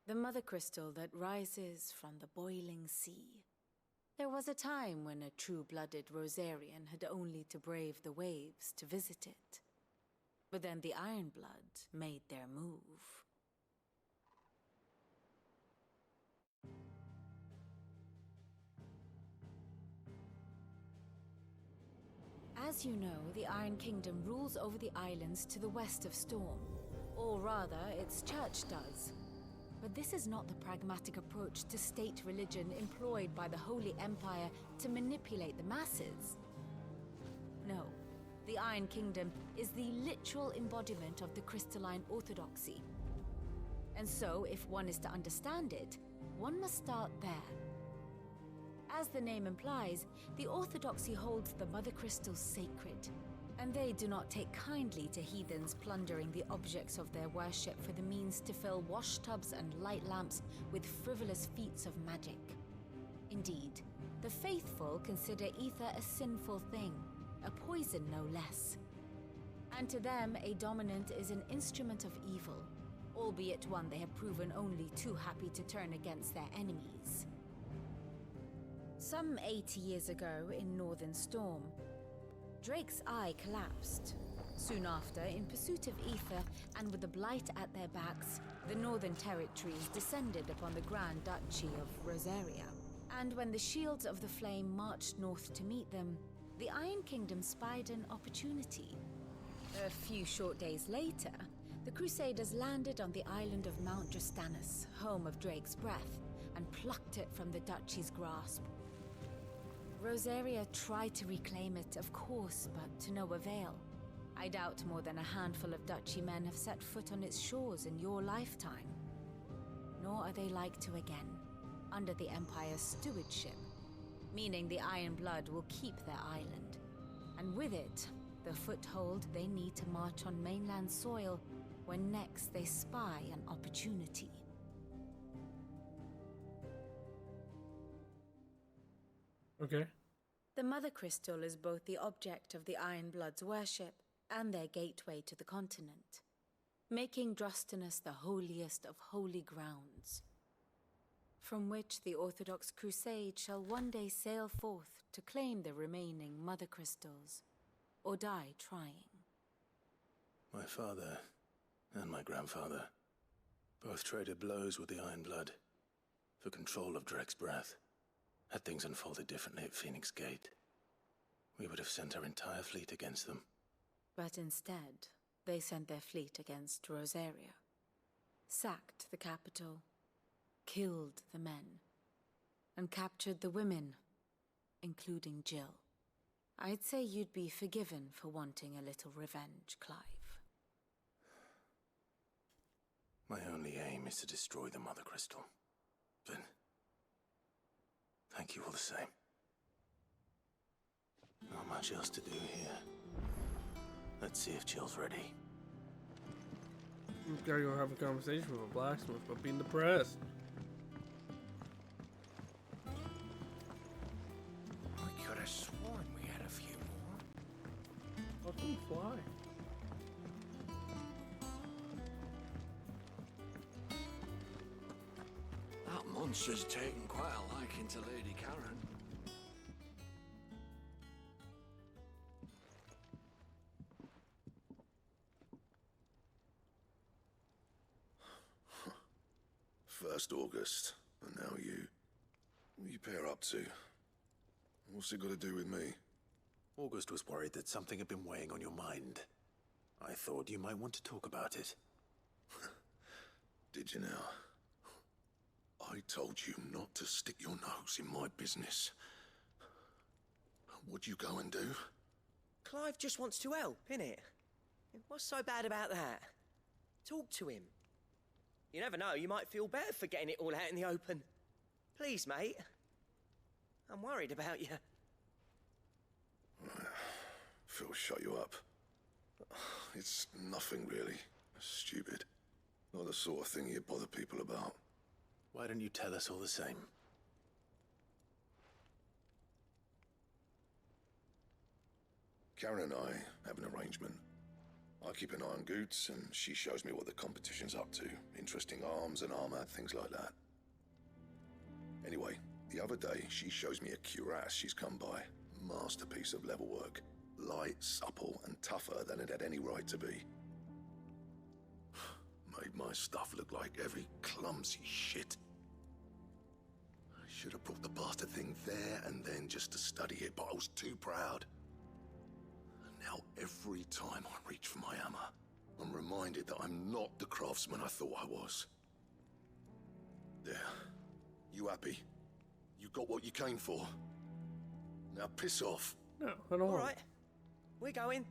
S24: The mother crystal that rises from the boiling sea. There was a time when a true-blooded Rosarian had only to brave the waves to visit it. But then the Ironblood made their move. As you know, the Iron Kingdom rules over the islands to the west of Storm. Or rather, its church does. But this is not the pragmatic approach to state religion employed by the Holy Empire to manipulate the masses. No, the Iron Kingdom is the literal embodiment of the crystalline orthodoxy. And so, if one is to understand it, one must start there. As the name implies, the orthodoxy holds the Mother Crystals sacred, and they do not take kindly to heathens plundering the objects of their worship for the means to fill washtubs and light lamps with frivolous feats of magic. Indeed, the faithful consider ether a sinful thing, a poison no less. And to them, a dominant is an instrument of evil, albeit one they have proven only too happy to turn against their enemies. Some 80 years ago in Northern Storm, Drake's eye collapsed. Soon after, in pursuit of ether and with the Blight at their backs, the Northern Territories descended upon the Grand Duchy of Rosaria. And when the Shields of the Flame marched north to meet them, the Iron Kingdom spied an opportunity. A few short days later, the Crusaders landed on the island of Mount Drastanus, home of Drake's breath, and plucked it from the duchy's grasp. Rosaria tried to reclaim it, of course, but to no avail. I doubt more than a handful of duchy men have set foot on its shores in your lifetime. Nor are they like to again, under the Empire's stewardship, meaning the Iron Blood will keep their island, and with it, the foothold they need to march on mainland soil when next they spy an opportunity.
S1: Okay.
S24: The Mother Crystal is both the object of the Iron Blood's worship and their gateway to the continent, making Drastanus the holiest of holy grounds, from which the Orthodox Crusade shall one day sail forth to claim the remaining Mother Crystals, or die trying.
S9: My father and my grandfather both traded blows with the Iron Blood for control of Drake's breath. Had things unfolded differently at Phoenix Gate, we would have sent our entire fleet against them.
S24: But instead, they sent their fleet against Rosaria, sacked the capital, killed the men, and captured the women, including Jill. I'd say you'd be forgiven for wanting a little revenge, Clive.
S9: My only aim is to destroy the Mother Crystal. But thank you all the same. Not much else to do here. Let's see if Jill's ready.
S1: You gotta go have a conversation with a blacksmith about being depressed.
S11: I could have sworn we had a few more.
S1: How can you fly?
S15: That monster's taken quite a liking to Lady Karen. First August, and now you. What you pair up to? What's it got to do with me?
S9: August was worried that something had been weighing on your mind. I thought you might want to talk about it.
S15: Did you now? I told you not to stick your nose in my business. What'd you go and do?
S23: Clive just wants to help, innit? What's so bad about that? Talk to him. You never know, you might feel better for getting it all out in the open. Please, mate. I'm worried about you.
S15: Phil shut you up. It's nothing really. Stupid. Not the sort of thing you bother people about.
S9: Why don't you tell us all the same?
S15: Karen and I have an arrangement. I keep an eye on Goots, and she shows me what the competition's up to. Interesting arms and armor, things like that. Anyway, the other day, she shows me a cuirass she's come by. Masterpiece of level work. Light, supple, and tougher than it had any right to be. Made my stuff look like every clumsy shit. I should have brought the bastard thing there and then just to study it, but I was too proud. Now, every time I reach for my hammer, I'm reminded that I'm not the craftsman I thought I was. There. You happy? You got what you came for? Now piss off.
S1: No, I don't want.
S23: All right. We're going.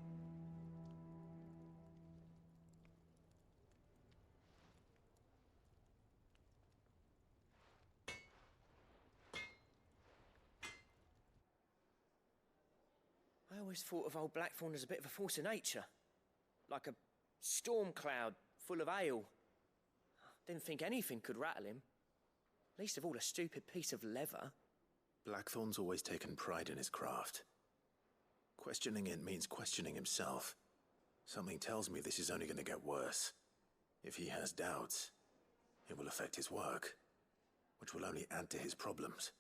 S23: I always thought of old Blackthorn as a bit of a force of nature. Like a storm cloud full of hail. Didn't think anything could rattle him. Least of all a stupid piece of leather.
S9: Blackthorn's always taken pride in his craft. Questioning it means questioning himself. Something tells me this is only going to get worse. If he has doubts, it will affect his work, which will only add to his problems.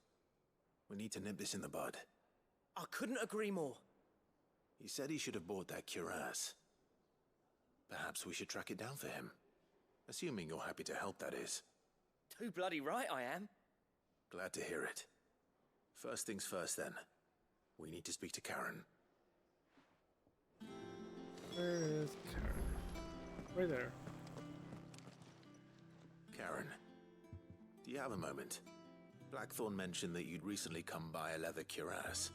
S9: We need to nip this in the bud.
S23: I couldn't agree more.
S9: He said he should have bought that cuirass. Perhaps we should track it down for him. Assuming you're happy to help, that is.
S23: Too bloody right I am.
S9: Glad to hear it. First things first, then. We need to speak to Karen.
S1: Where is Karen? Right there.
S9: Karen, do you have a moment? Blackthorn mentioned that you'd recently come by a leather cuirass.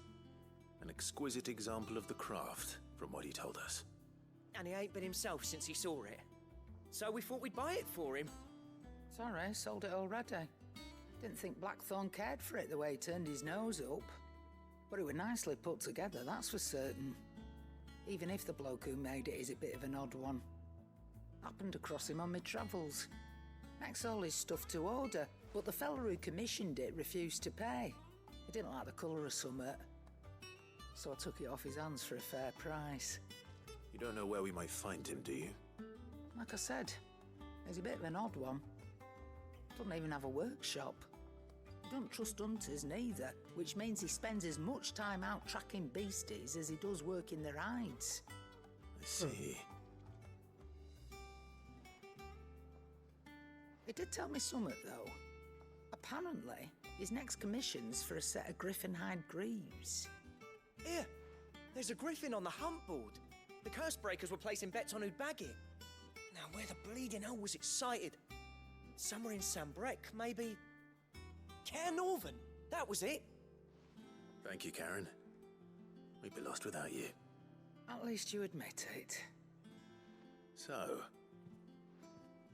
S9: An exquisite example of the craft, from what he told us.
S23: And he ain't been himself since he saw it. So we thought we'd buy it for him.
S8: Sorry, sold it already. Didn't think Blackthorn cared for it the way he turned his nose up. But it was nicely put together, that's for certain. Even if the bloke who made it is a bit of an odd one. Happened across him on my travels. Makes all his stuff to order, but the fella who commissioned it refused to pay. He didn't like the colour of summit. So I took it off his hands for a fair price.
S9: You don't know where we might find him, do you?
S8: Like I said, he's a bit of an odd one. Doesn't even have a workshop. He don't trust hunters neither, which means he spends as much time out tracking beasties as he does working their hides.
S9: I see.
S8: He did tell me something, though. Apparently, his next commission's for a set of griffin hide greaves.
S23: Here, there's a griffin on the hunt board. The curse breakers were placing bets on who'd bag it. Now, where the bleeding hell was it sighted? Somewhere in Sambrec, maybe... Care Northern, that was it.
S9: Thank you, Karen. We'd be lost without you.
S8: At least you admit it.
S9: So,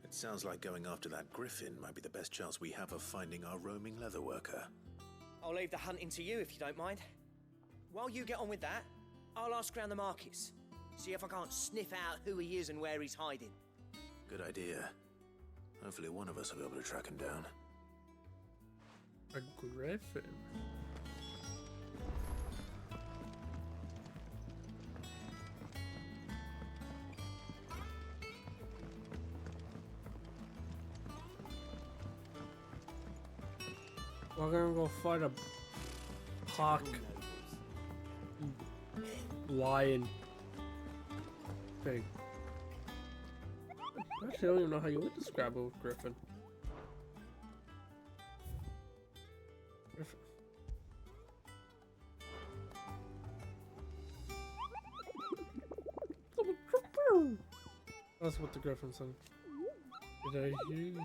S9: it sounds like going after that griffin might be the best chance we have of finding our roaming leatherworker.
S23: I'll leave the hunting to you if you don't mind. While you get on with that, I'll ask around the markets. See if I can't sniff out who he is and where he's hiding.
S9: Good idea. Hopefully one of us will be able to track him down.
S1: A griffin? We're gonna go fight a hawk lion thing. Actually, I don't even know how you would describe a griffin. Griffin. That's what the griffin said. Did I use it?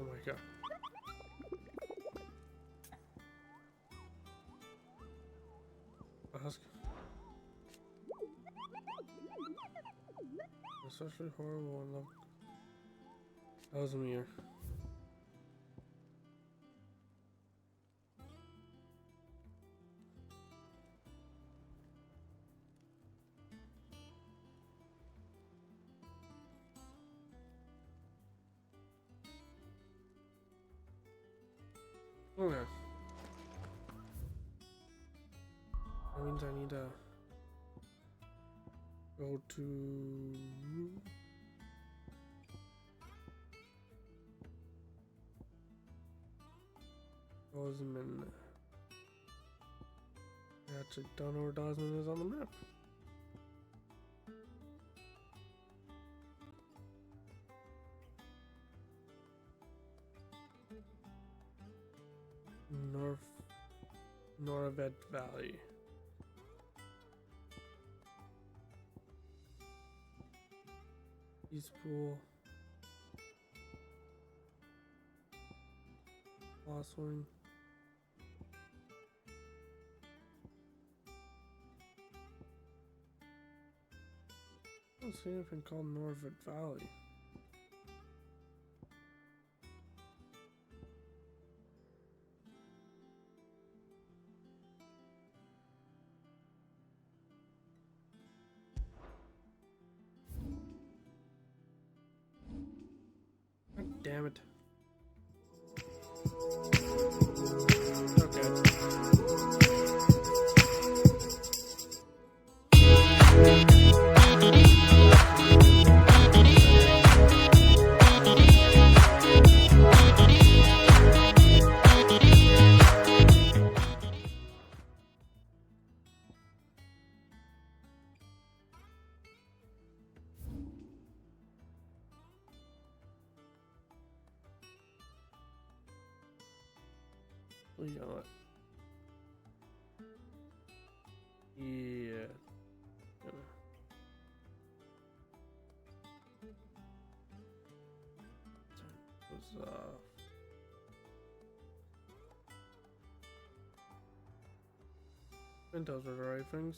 S1: Oh my god. Ask. Especially horrible and look. That was me here. Okay. That means I need to go to Osman. I actually don't know where Dosman is on the map. Noravet Valley. East Pool. Losswing. I don't see anything called Noravet Valley. damn it. Okay. We got it. Yeah. Was and those are the right things.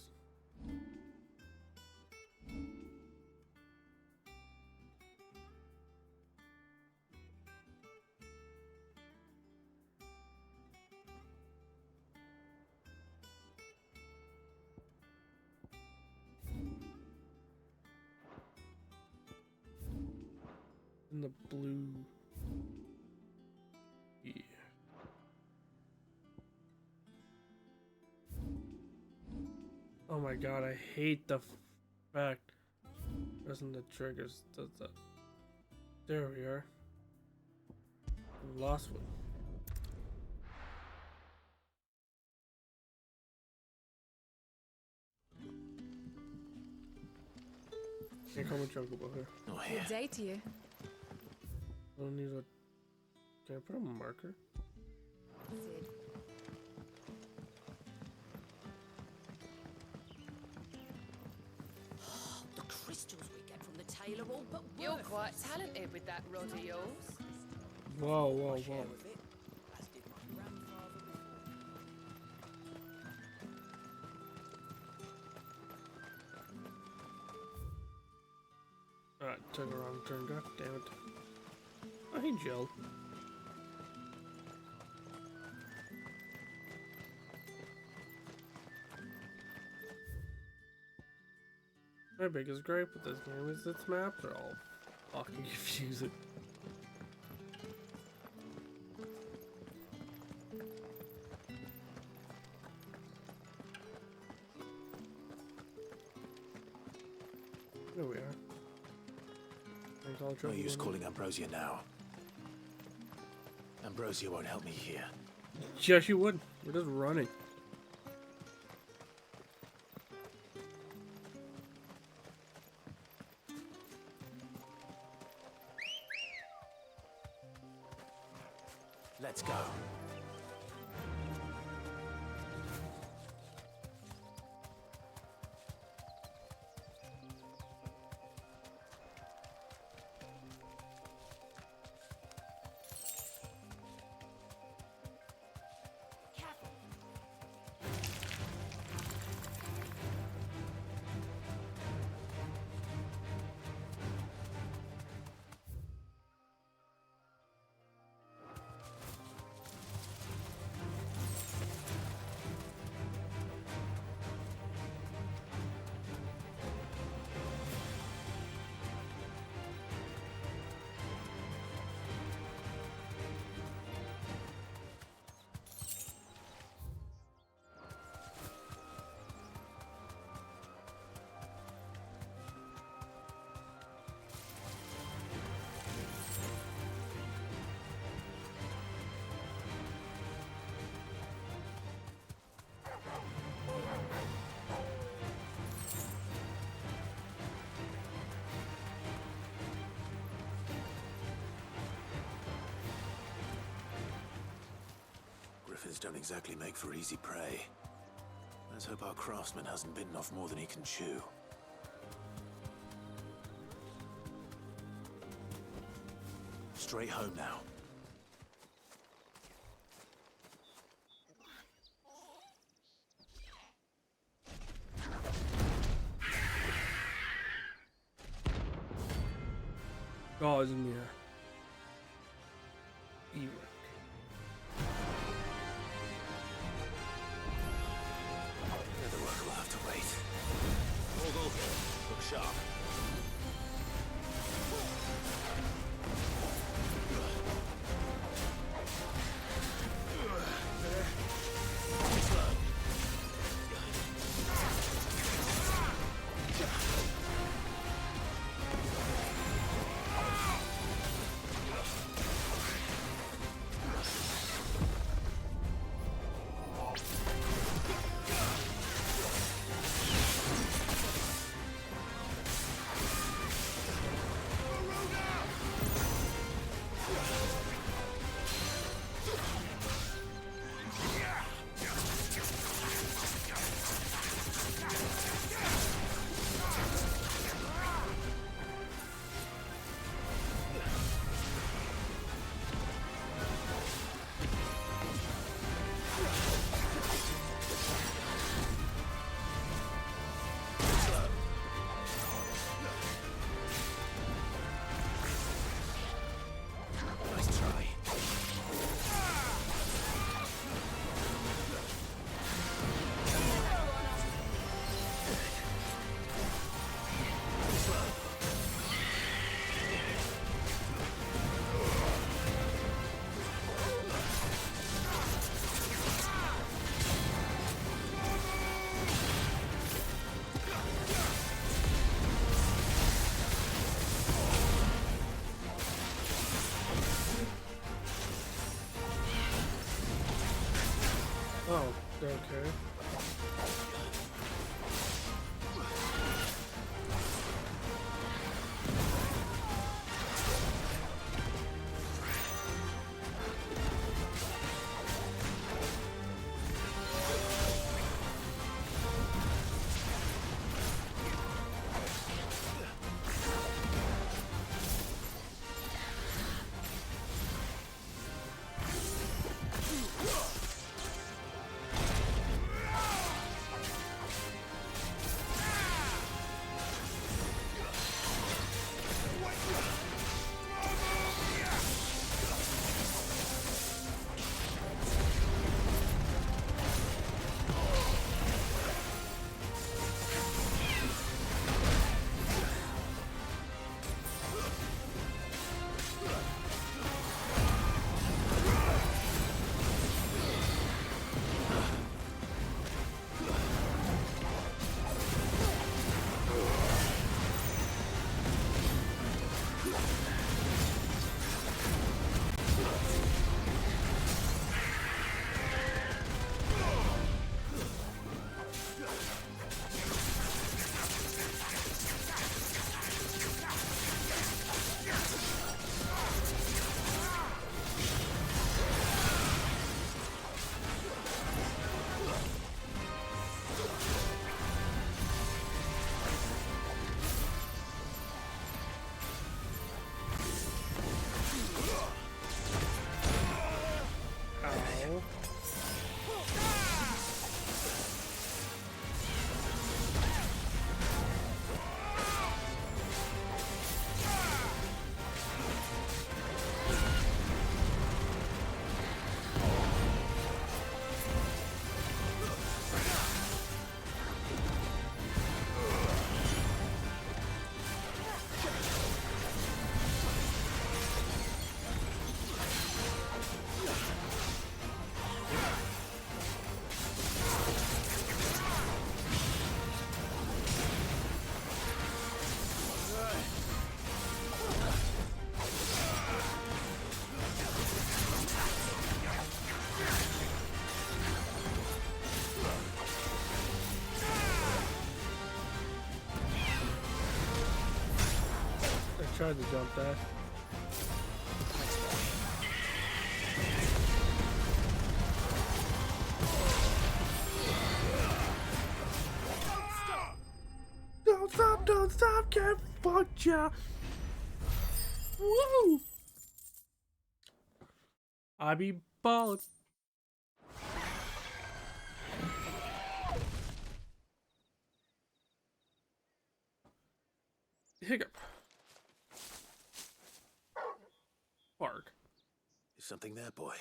S1: In the blue. Yeah. Oh my god, I hate the fact pressing the triggers does that. There we are. Lost one. Can't call me Chocobo here.
S2: Oh,
S24: Good day to you.
S1: I don't need a. Can I put a marker?
S24: Sid.
S4: The crystals we get from the tailor all but
S10: You're
S4: worthless.
S10: quite talented with that rod of yours.
S1: Whoa, whoa, whoa. Alright, took a wrong turn, god damn it. Oh, hey, Jill. My biggest gripe with this game is its maps are all fucking confusing. There we are.
S2: No use calling Ambrosia now. Ambrosia won't help me here.
S1: Yes, you would. We're just running.
S2: Let's go. Griffins don't exactly make for easy prey. Let's hope our craftsman hasn't bitten off more than he can chew. Straight home now.
S1: Oh, isn't here. Ewok.
S2: The work will have to wait.
S21: Mogul, look sharp.
S1: Okay. Tried to jump that. Don't stop, get fucked ya. Woo! I be ballin'. Hiccup. Bark.
S9: Is something there, boy?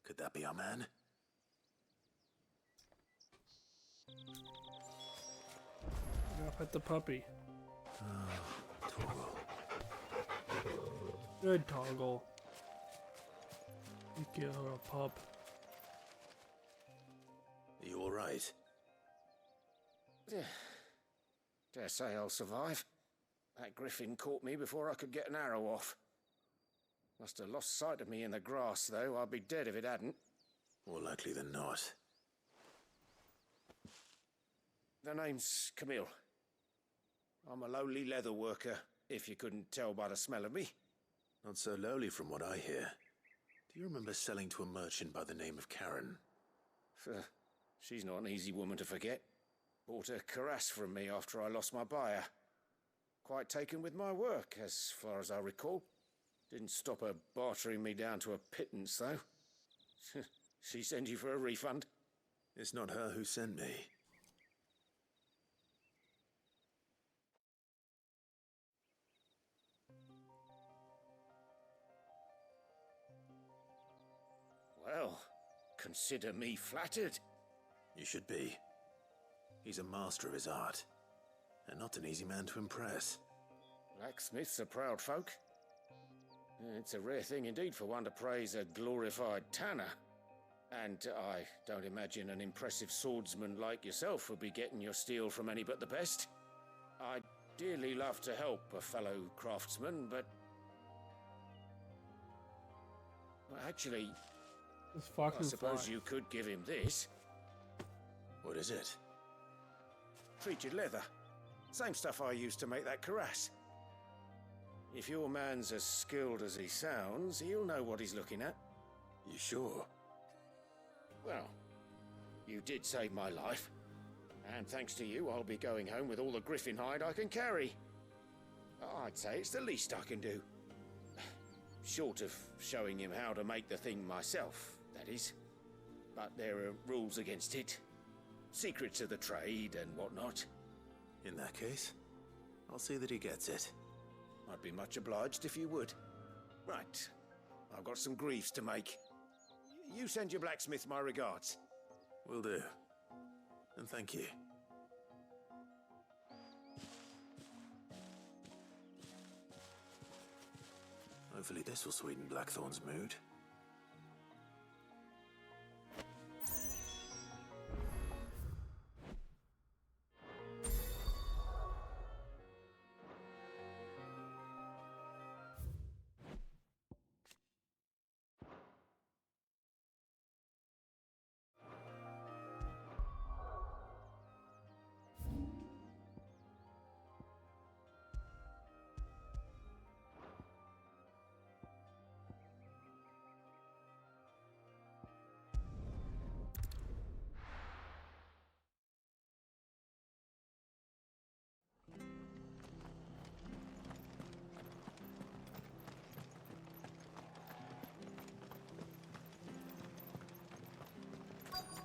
S9: Could that be our man?
S1: Now pet the puppy.
S9: Oh, Toggle.
S1: Good Toggle. You give her a pup.
S9: Are you alright?
S6: Dare say I'll survive. That griffin caught me before I could get an arrow off. Must have lost sight of me in the grass, though. I'd be dead if it hadn't.
S9: More likely than not.
S6: The name's Camille. I'm a lowly leather worker, if you couldn't tell by the smell of me.
S9: Not so lowly from what I hear. Do you remember selling to a merchant by the name of Karen?
S6: She's not an easy woman to forget. Bought a cuirass from me after I lost my buyer. Quite taken with my work, as far as I recall. Didn't stop her bartering me down to a pittance, though. She send you for a refund?
S9: It's not her who sent me.
S6: Well, consider me flattered.
S9: You should be. He's a master of his art, and not an easy man to impress.
S6: Blacksmiths are proud folk. It's a rare thing indeed for one to praise a glorified tanner. And I don't imagine an impressive swordsman like yourself would be getting your steel from any but the best. I'd dearly love to help a fellow craftsman, but Well, actually,
S1: This
S6: I
S1: fucking
S6: suppose
S1: fly.
S6: you could give him this.
S2: What is it?
S6: Treated leather. Same stuff I used to make that cuirass. If your man's as skilled as he sounds, he'll know what he's looking at.
S2: You sure?
S6: Well, you did save my life. And thanks to you, I'll be going home with all the griffin hide I can carry. I'd say it's the least I can do. Short of showing him how to make the thing myself, that is. But there are rules against it. Secrets of the trade and whatnot.
S2: In that case, I'll see that he gets it.
S6: I'd be much obliged if you would. Right. I've got some greaves to make. You send your blacksmith my regards.
S2: Will do. And thank you. Hopefully this will sweeten Blackthorn's mood.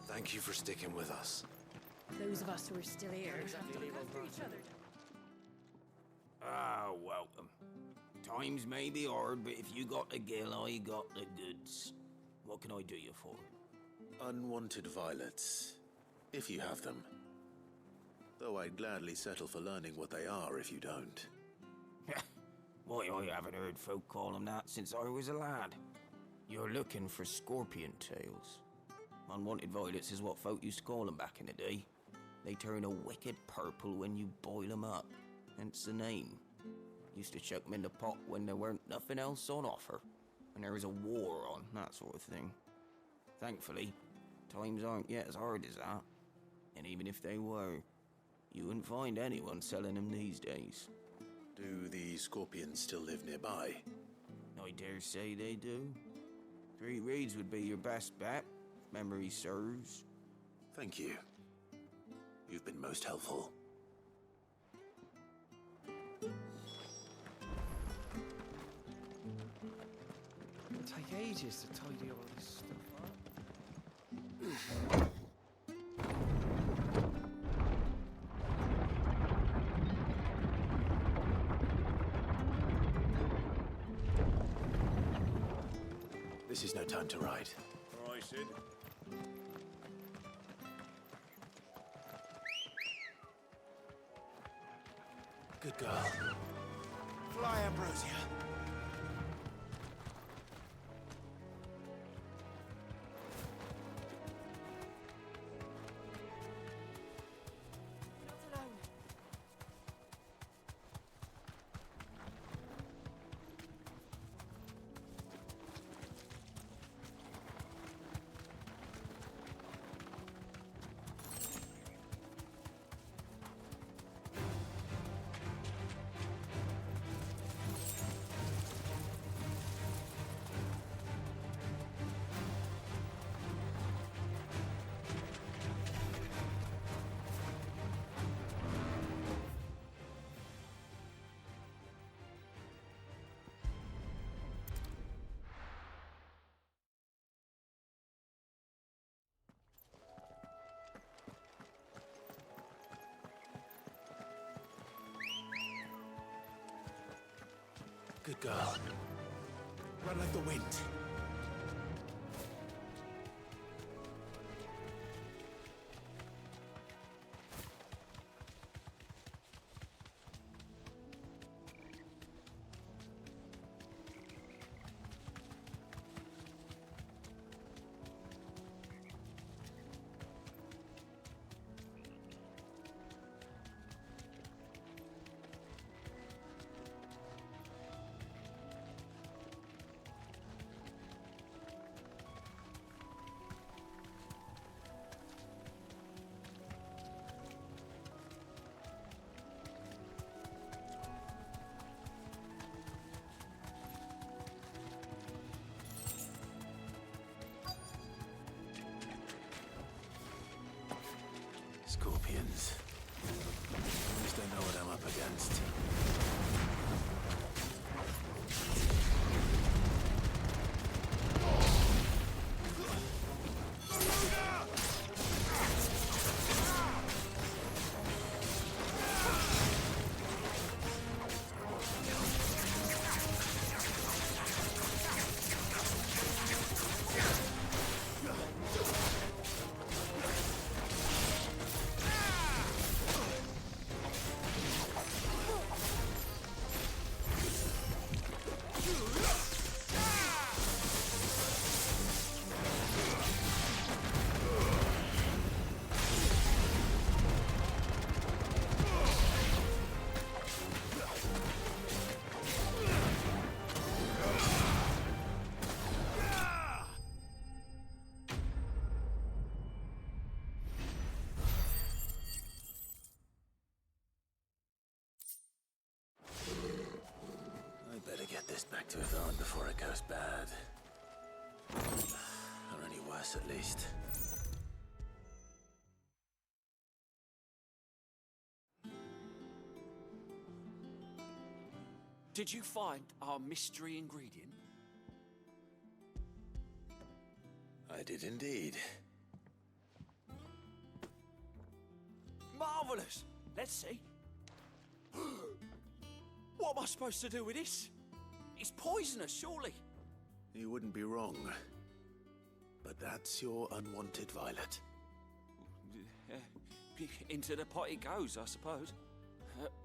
S2: Thank you for sticking with us.
S4: Those of us who are still here.
S11: Ah, welcome. Times may be hard, but if you got the gill, I got the goods. What can I do you for?
S2: Unwanted violets, if you have them. Though I'd gladly settle for learning what they are if you don't.
S11: Why, I haven't heard folk call them that since I was a lad. You're looking for scorpion tails. Unwanted violets is what folk used to call them back in the day. They turn a wicked purple when you boil them up, hence the name. Used to chuck them in the pot when there weren't nothing else on offer, when there was a war on, that sort of thing. Thankfully, times aren't yet as hard as that. And even if they were, you wouldn't find anyone selling them these days.
S2: Do the scorpions still live nearby?
S11: I dare say they do. 3 Reeds would be your best bet, if memory serves.
S2: Thank you. You've been most helpful.
S18: It'll take ages to tidy all this stuff up.
S2: This is no time to ride.
S6: All right, Sid.
S2: Good girl.
S5: Fly, Ambrosia.
S2: Good girl.
S5: Run like the wind.
S9: Scorpions. At least I know what I'm up against. Back to Yvonne before it goes bad. Or any worse, at least.
S7: Did you find our mystery ingredient?
S9: I did indeed.
S7: Marvelous! Let's see. What am I supposed to do with this? It's poisonous, surely.
S9: You wouldn't be wrong. But that's your unwanted violet.
S7: Into the pot it goes, I suppose.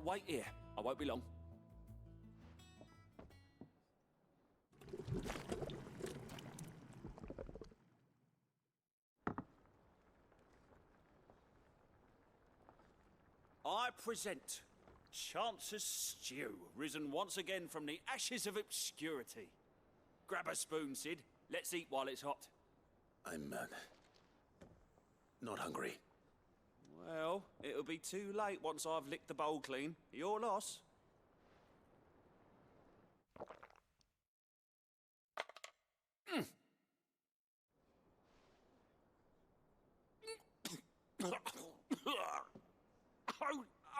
S7: Wait here. I won't be long. I present Chance's stew, risen once again from the ashes of obscurity. Grab a spoon, Sid. Let's eat while it's hot.
S9: I'm, not hungry.
S7: Well, it'll be too late once I've licked the bowl clean. Your loss.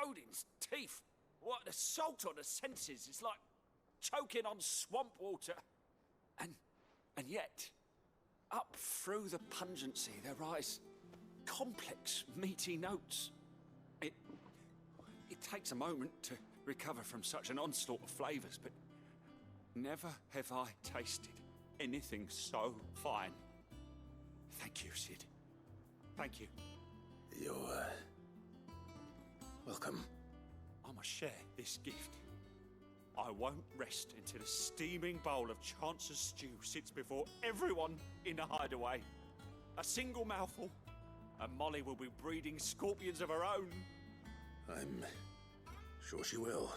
S7: Odin's teeth. What, the salt on the senses? It's like choking on swamp water. And yet, up through the pungency, there rise complex, meaty notes. It takes a moment to recover from such an onslaught of flavours, but never have I tasted anything so fine. Thank you, Sid. Thank you.
S9: You're, welcome.
S7: I must share this gift. I won't rest until a steaming bowl of Chance's stew sits before everyone in the hideaway. A single mouthful, and Molly will be breeding scorpions of her own.
S9: I'm sure she will.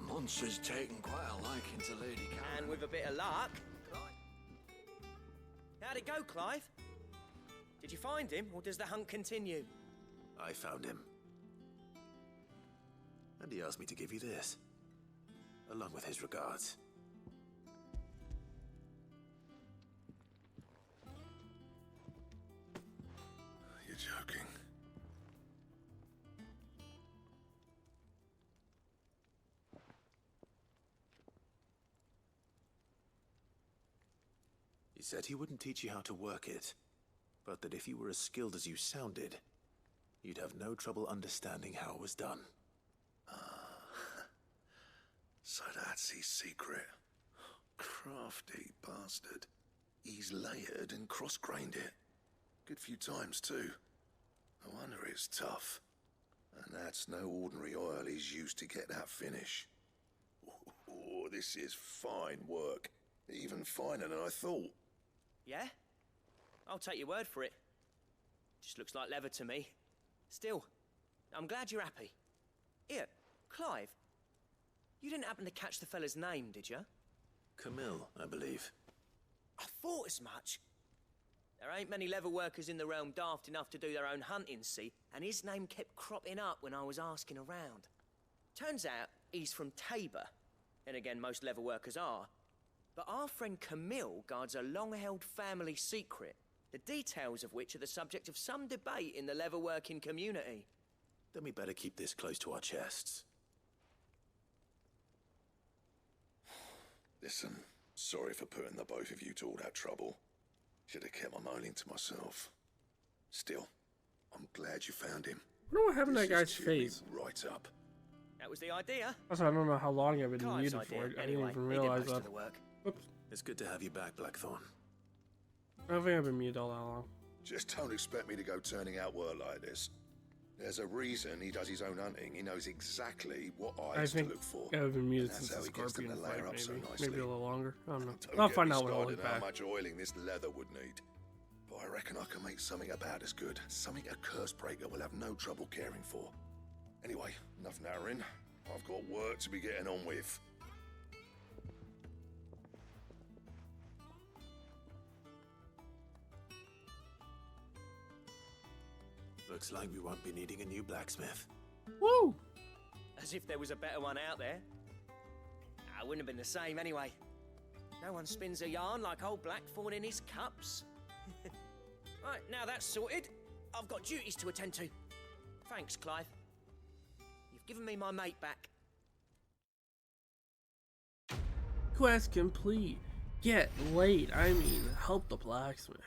S2: Monster's taken quite a liking to Lady Karen.
S23: And with a bit of luck... How'd it go, Clive? Did you find him, or does the hunt continue?
S9: I found him. And he asked me to give you this, along with his regards.
S15: You're joking.
S9: He said he wouldn't teach you how to work it, but that if you were as skilled as you sounded, you'd have no trouble understanding how it was done.
S15: So that's his secret. Crafty bastard. He's layered and cross-grained it. Good few times, too. No wonder it's tough. And that's no ordinary oil he's used to get that finish. Oh,
S16: but this is fine work. Even finer than I thought.
S23: Yeah? I'll take your word for it. Just looks like leather to me. Still, I'm glad you're happy. Here, Clive. You didn't happen to catch the fella's name, did you?
S9: Camille, I believe.
S23: I thought as much. There ain't many leather workers in the realm daft enough to do their own hunting, see? And his name kept cropping up when I was asking around. Turns out he's from Tabor. And again, most leather workers are. But our friend Camille guards a long-held family secret, the details of which are the subject of some debate in the leather-working community.
S9: Then we better keep this close to our chests.
S16: Listen, sorry for putting the both of you to all that trouble. Should have kept my moaning to myself. Still, I'm glad you found him.
S1: I don't know what happened to that guy's face.
S16: Right up.
S23: That was the idea.
S1: Also, I don't know how long I've been
S23: Clive's
S1: muted
S23: idea.
S1: for. I
S23: Anyway,
S1: didn't even
S23: he did
S1: realize
S23: most
S1: that.
S23: of the work.
S1: Oops.
S9: It's good to have you back, Blackthorn.
S1: I don't think I've been muted all that long.
S16: Just don't expect me to go turning out work like this. There's a reason he does his own hunting. He knows exactly what eyes to look for.
S1: I've been muted
S16: And
S1: since
S16: that's
S1: the
S16: how he gets them
S1: Scorpion
S16: to
S1: fight,
S16: layer up
S1: maybe.
S16: so nicely.
S1: Maybe a little longer. I don't know.
S16: Don't
S1: I'll
S16: get
S1: find
S16: me
S1: out when I
S16: started
S1: look
S16: how
S1: back.
S16: much oiling this leather would need. But I reckon I can make something about as good. Something a curse breaker will have no trouble caring for. Anyway, enough narrowing. I've got work to be getting on with.
S9: Looks like we won't be needing a new blacksmith.
S1: Woo!
S23: As if there was a better one out there. I wouldn't have been the same anyway. No one spins a yarn like old Blackthorn in his cups. Right, now that's sorted, I've got duties to attend to. Thanks, Clive. You've given me my mate back.
S1: Quest complete. Get laid. I mean, help the blacksmith.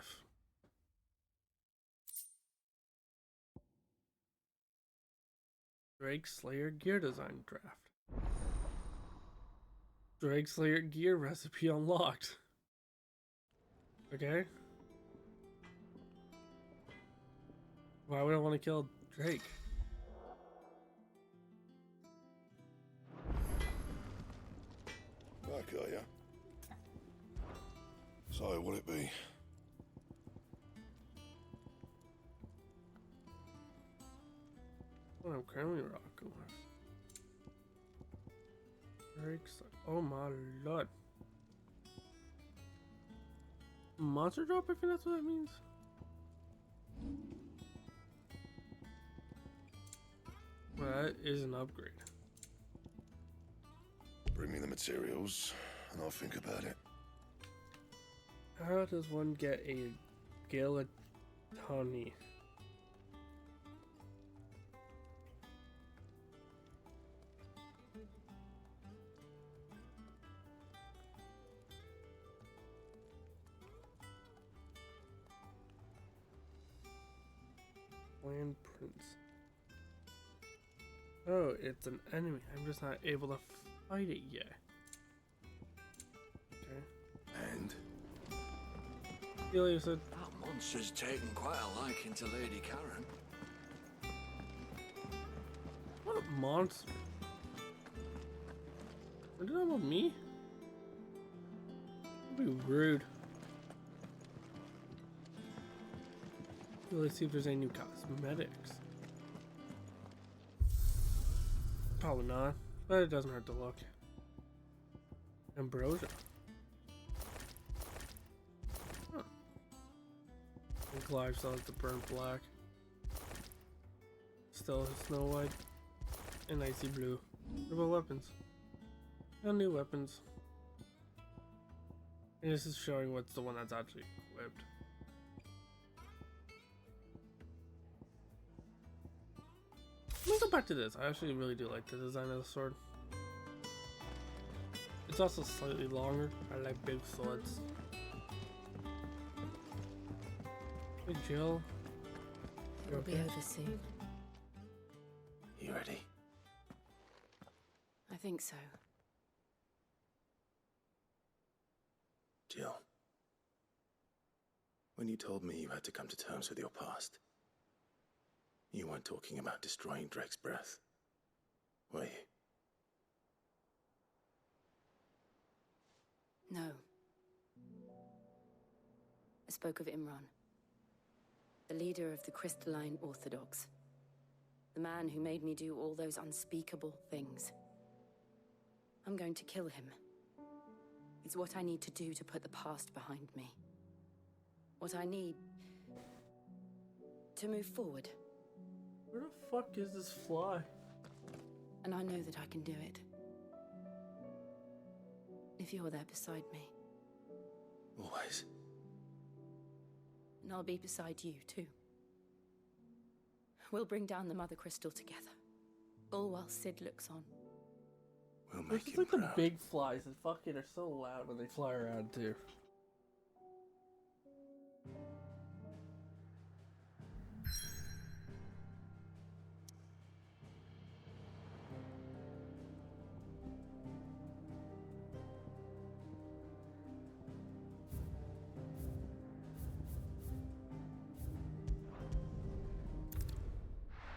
S1: Drake Slayer gear design draft. Drake Slayer gear recipe unlocked. Okay. Why would I want to kill Drake?
S16: Back, are ya? So, what'll it be?
S1: What I'm currently rocking with. Drake's. Oh my lord. Monster drop, I think that's what that means. Well, that is an upgrade.
S16: Bring me the materials, and I'll think about it.
S1: How does one get a Gilatoni? Land Prince. Oh, it's an enemy. I'm just not able to fight it yet. Okay.
S16: And?
S1: Celia said,
S17: that monster's taken quite a liking to Lady Karen.
S1: what a monster. What did that about me? That'd be rude. Let's see if there's any new cosmetics. Probably not, but it doesn't hurt to look. Ambrosia. Huh. And Clive still has the burnt black. Still has Snow White and Icy Blue. What about weapons? No new weapons. And this is showing what's the one that's actually equipped. Let me go back to this. I actually really do like the design of the sword. It's also slightly longer. I like big swords. Hey Jill.
S24: It'll be over soon.
S9: You ready?
S3: I think so.
S9: Jill. When you told me you had to come to terms with your past, you weren't talking about destroying Drake's breath, were you?
S3: No. I spoke of Imran, the leader of the Crystalline Orthodox. The man who made me do all those unspeakable things. I'm going to kill him. It's what I need to do to put the past behind me. What I need to move forward.
S1: Where the fuck is this fly?
S3: And I know that I can do it. If you're there beside me.
S9: Always.
S3: And I'll be beside you, too. We'll bring down the Mother Crystal together. All while Sid looks on.
S9: We'll
S1: This
S9: make
S1: is
S9: him
S1: like the
S9: proud.
S1: big flies that fucking are so loud when they fly around, too.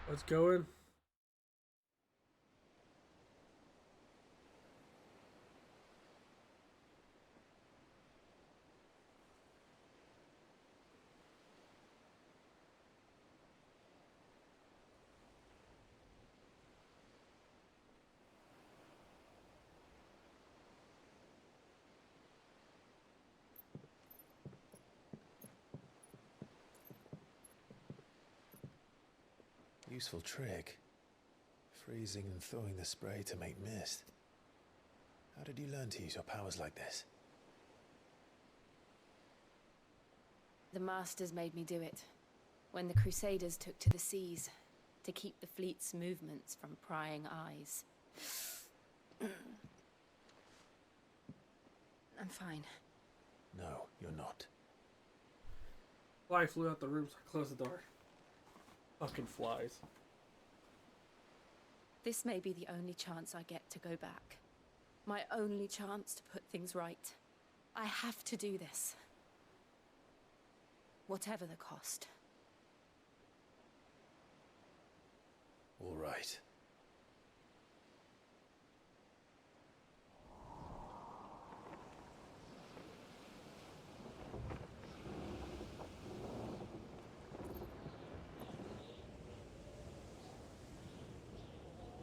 S1: Let's go in.
S9: Useful trick. Freezing and thawing the spray to make mist. How did you learn to use your powers like this?
S3: The Masters made me do it. When the Crusaders took to the seas, to keep the fleet's movements from prying eyes. I'm fine.
S9: No, you're not.
S1: Fly flew out the room, so I closed the door. Fucking flies.
S3: This may be the only chance I get to go back. My only chance to put things right. I have to do this. Whatever the cost.
S9: All right.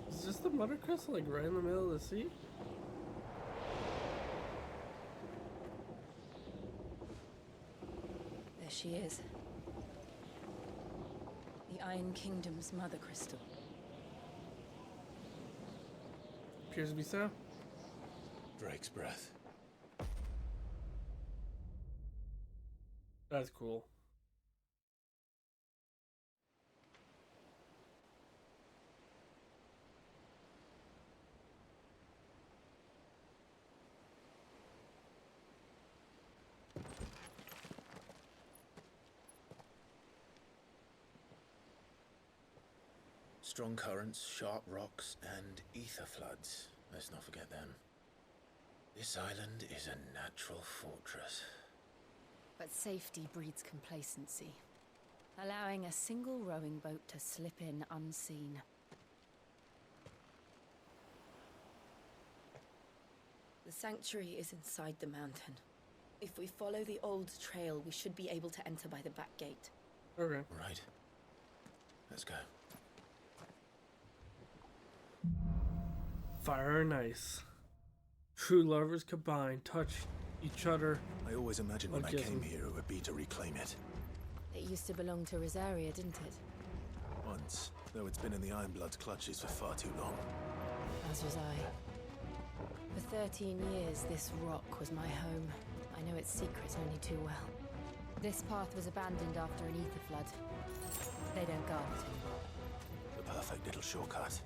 S1: Is this the Mother Crystal, like, right in the middle of the sea?
S3: There she is. The Iron Kingdom's Mother Crystal.
S1: Appears to be so.
S9: Drake's breath.
S1: That's cool.
S9: Strong currents, sharp rocks, and ether floods. Let's not forget them. This island is a natural fortress.
S3: But safety breeds complacency, allowing a single rowing boat to slip in unseen. The sanctuary is inside the mountain. If we follow the old trail, we should be able to enter by the back gate.
S1: Okay.
S9: Right. Let's go.
S1: Fire and ice. True lovers combine, touch each other.
S9: I always imagined when I
S1: Orgasm.
S9: came here it would be to reclaim it.
S3: It used to belong to Rosaria, didn't it?
S9: Once, though it's been in the Ironblood's clutches for far too long.
S3: As was I. For 13 years, this rock was my home. I know its secrets only too well. This path was abandoned after an ether flood. They don't guard it anymore.
S9: The perfect little shortcut.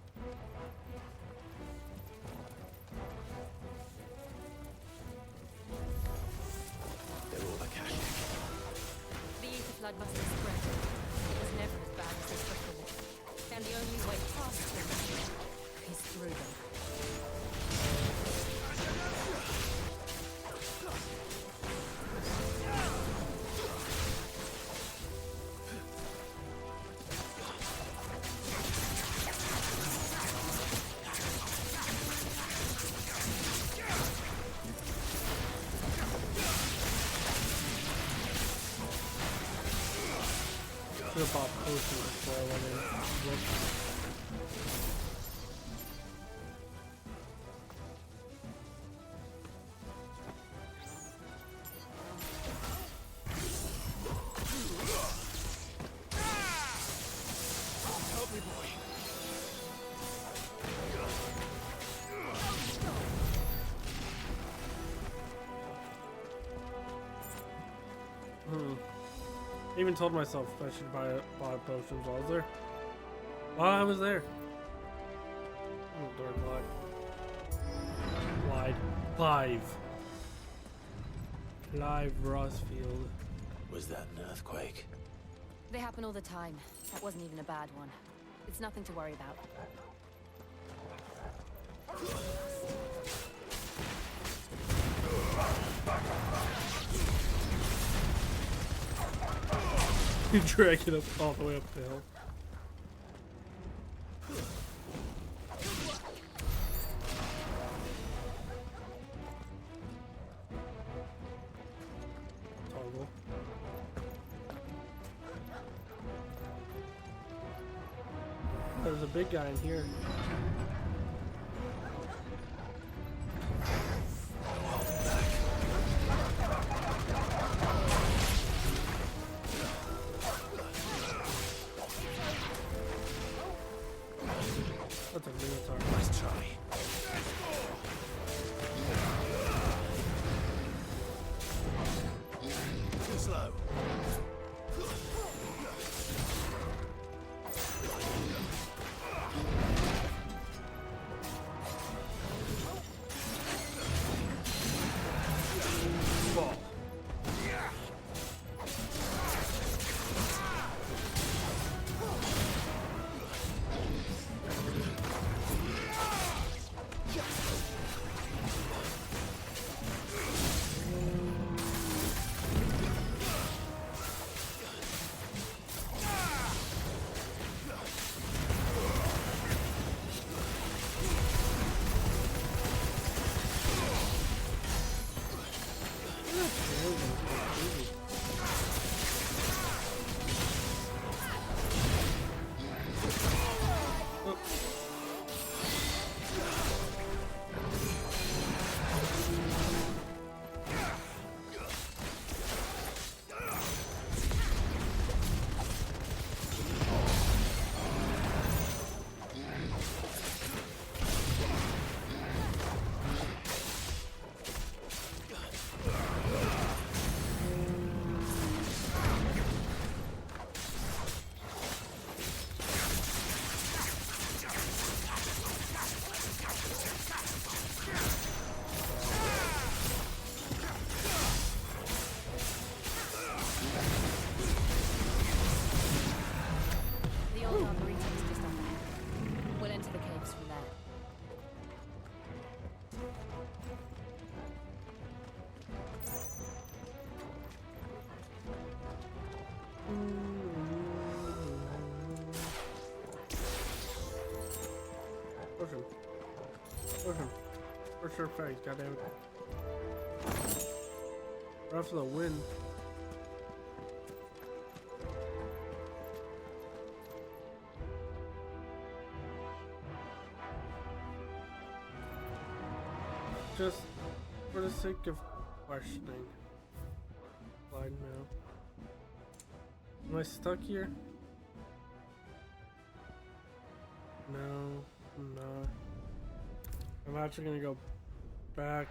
S9: They're all a cache.
S3: The ether flood must have spread. It was never as bad as this before. And the only way past them is through them.
S1: Should have bought potions before I went in.
S21: Help me, boy.
S1: I even told myself I should buy potions while I was there. While I was there. Oh, door Clyde. Clive Rossfield.
S9: Was that an earthquake?
S3: They happen all the time. That wasn't even a bad one. It's nothing to worry about.
S1: You drag it up all the way up the hill. Toggle. There's a big guy in here. That's a minotaur.
S9: Nice try. Too slow.
S1: For sure face, goddamn it. Rough for the wind. Just for the sake of questioning. Slide now. Am I stuck here? No, I'm not. I'm actually gonna go back.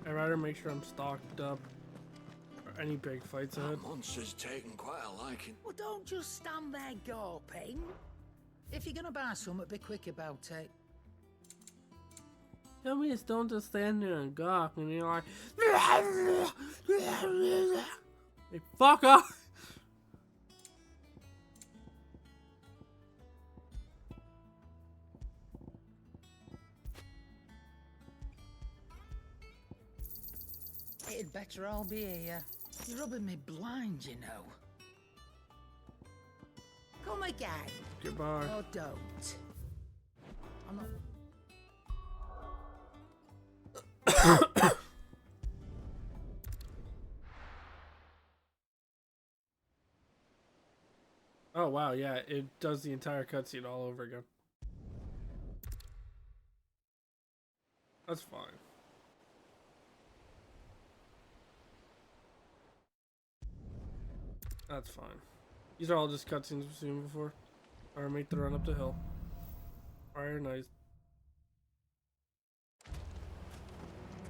S1: I'd rather make sure I'm stocked up for any big fights ahead.
S17: That monster's taken quite a liking.
S8: Well, don't just stand there gawping. If you're gonna buy some, be quick about it.
S1: Tell me it's don't just stand there and gawk and you're like, hey, fuck off!
S8: It'd better all be here. You're rubbing me blind, you know. Come again.
S1: Goodbye.
S8: Or don't. I'm not...
S1: Oh wow, yeah, it does the entire cutscene all over again. That's fine. That's fine. These are all just cutscenes we've seen before. Or make the run up the hill. Fire nice.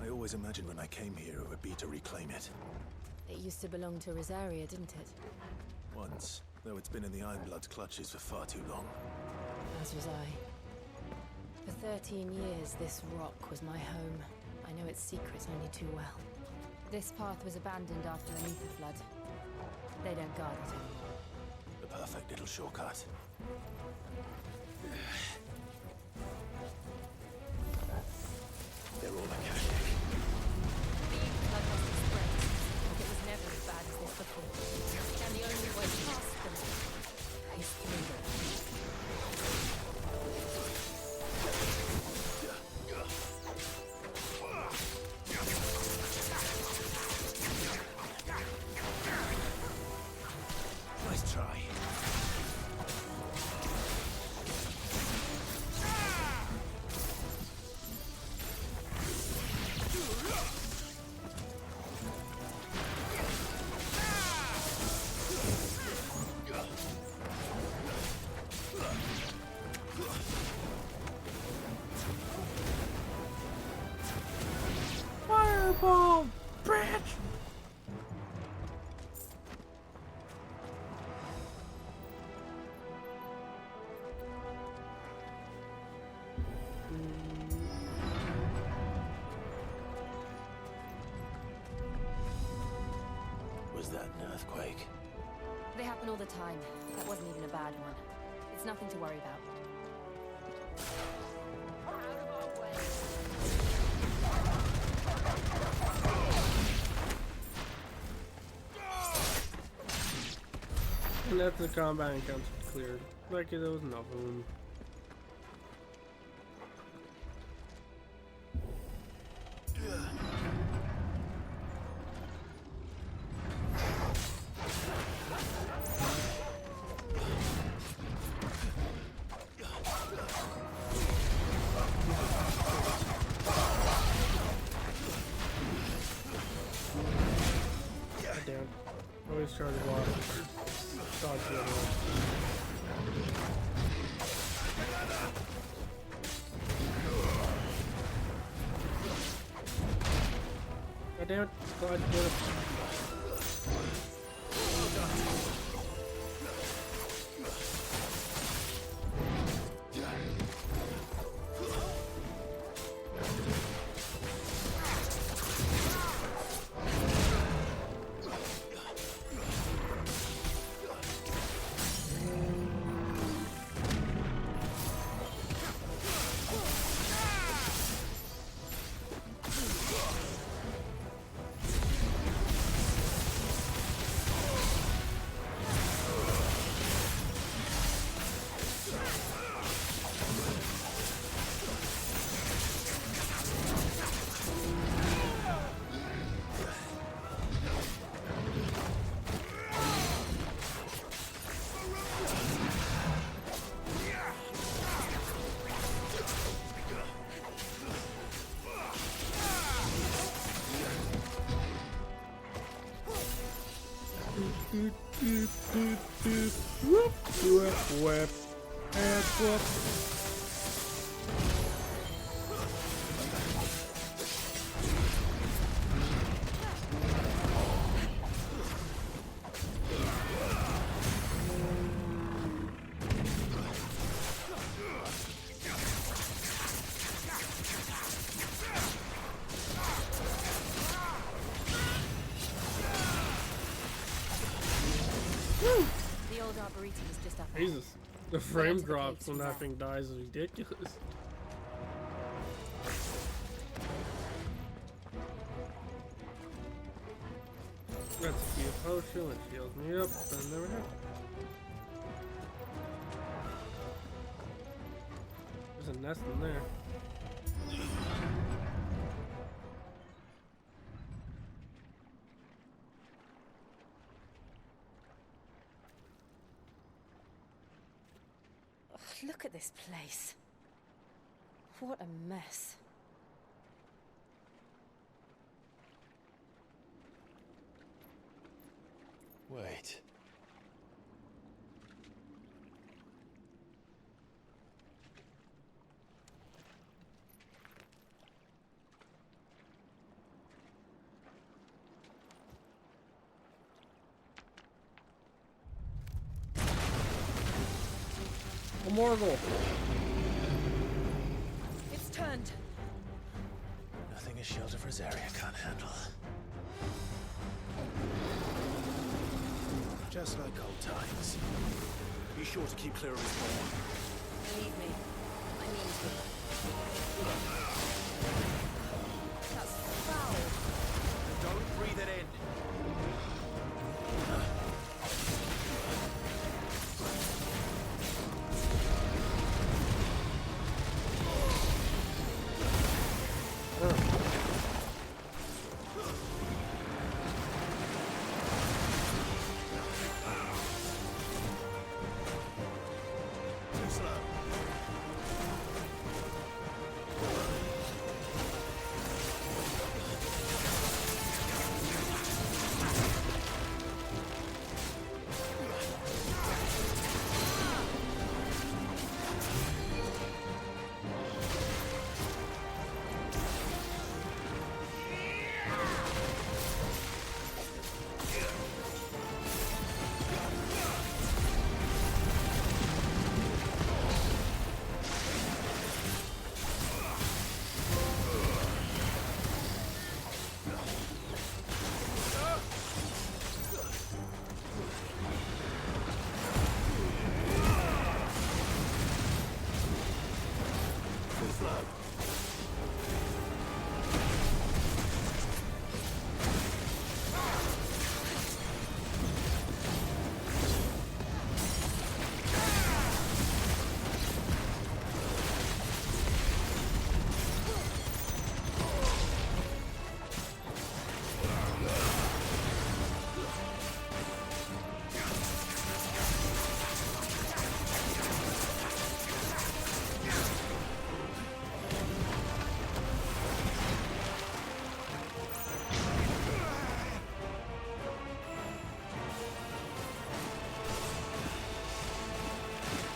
S9: I always imagined when I came here it would be to reclaim it.
S3: It used to belong to Rosaria, didn't it?
S9: Once, though it's been in the Ironblood's clutches for far too long.
S3: As was I. For 13 years, this rock was my home. I know its secrets only too well. This path was abandoned after an ether flood. They don't guard it anymore.
S9: The perfect little shortcut. They're all Akashic.
S24: The blood must have spread. It was never as bad as this before. And the only way past them is through them.
S9: Nice try.
S1: Fireball, bitch!
S9: Was that an earthquake?
S3: They happen all the time. That wasn't even a bad one. It's nothing to worry about.
S1: And that's the combat encounter cleared. Like there was nothing. Goddamn. Always try to block. Dodge the other one. God damn it. Glad you did it. Whoop, whip, whip, and whoop.
S3: The old arboretum is just up ahead.
S1: Jesus, the frame drops when that thing dies is ridiculous. Let's see a potion that heals me up. I never have. There's a nest in there.
S24: at this place. What a mess.
S21: Wait.
S1: A Morgul.
S24: It's turned.
S21: Nothing a shelter for Zarya can't handle. Just like old times. Be sure to keep clear of his hole.
S24: Believe me, I mean to. That's foul.
S21: Don't breathe it in.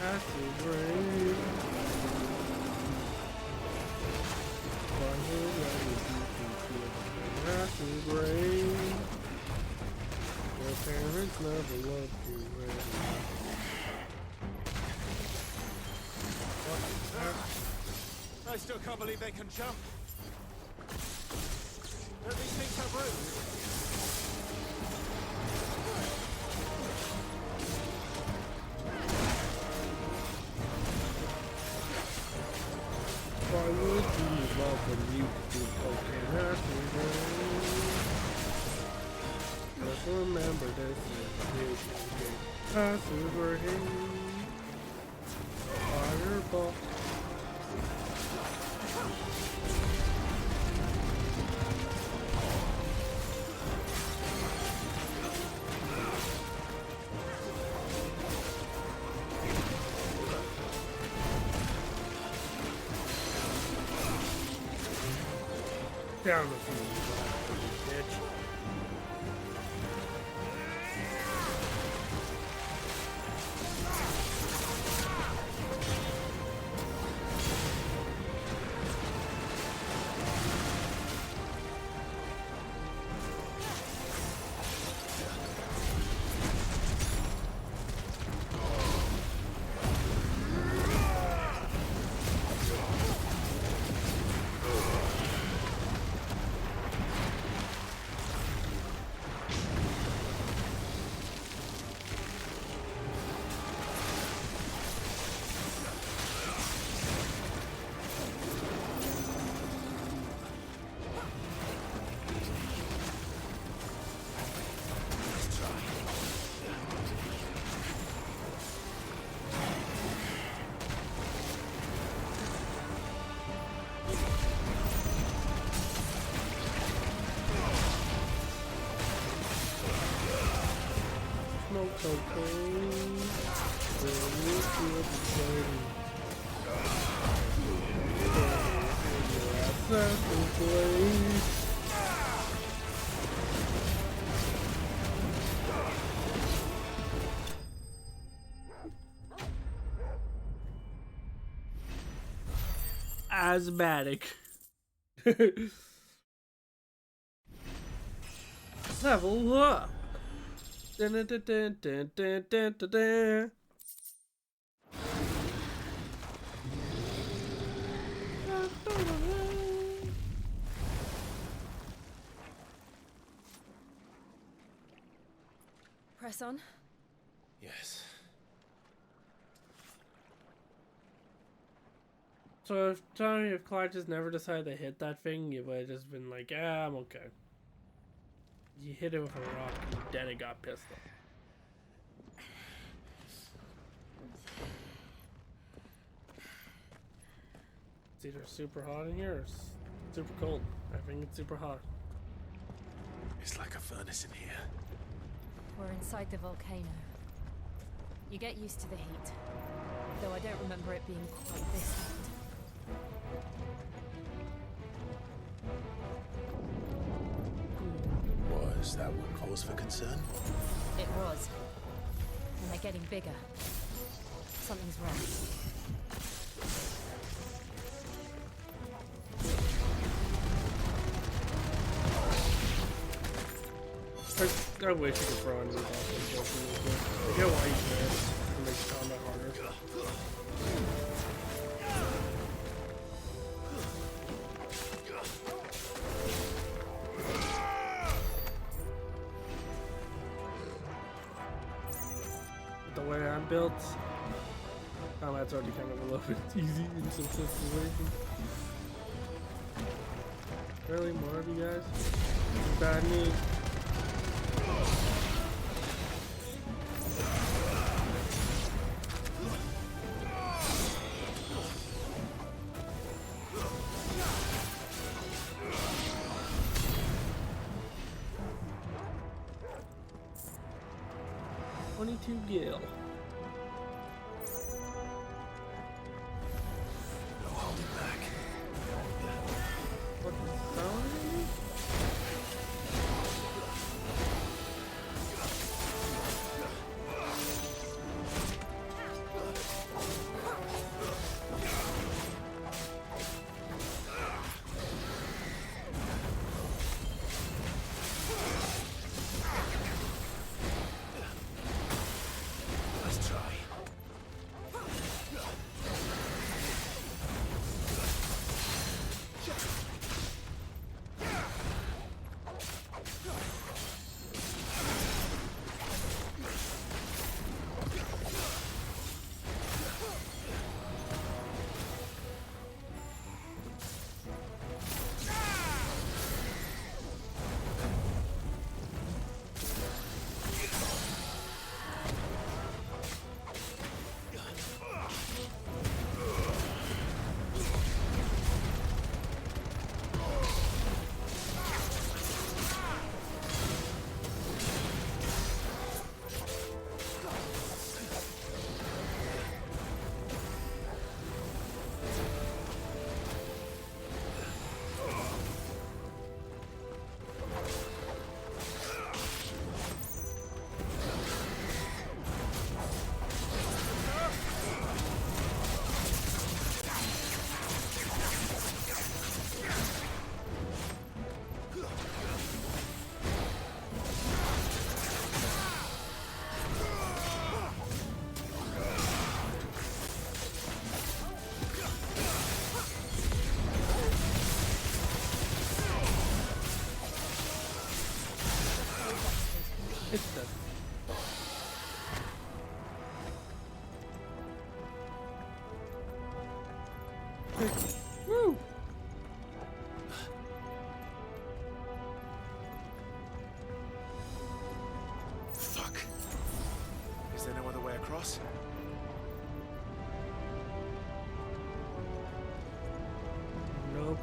S1: Acid rain. Acid rain. Your parents never loved you.
S21: I still can't believe they can jump. Don't these things have roots?
S1: Why would you love when you do okay? Acid rain. Just remember this is acid rain. Fireball. Down with you, bitch. apple place. Asthmatic. Level up. Dun, dun, dun, dun, dun, dun, dun, dun, dun.
S3: Press on.
S9: Yes.
S1: So if Clyde just never decided to hit that thing, you would have just been like, yeah, I'm okay. You hit it with a rock and then it got pissed off. It's either super hot in here or super cold. I think it's super hot.
S9: It's like a furnace in here.
S24: We're inside the volcano. You get used to the heat, though I don't remember it being quite this hot.
S9: Was that what cause for concern?
S24: It was. And they're getting bigger. Something's wrong.
S1: I wish you could throw in these off. I get why you can. It makes combat harder. The way I'm built, combat's already kind of a little bit easy in some situations. Really, more of you guys? Bad me. Gil.
S9: No holding back.
S1: What the sound? It's dead. Woo!
S9: Fuck. Is there no other way across?
S1: Nope.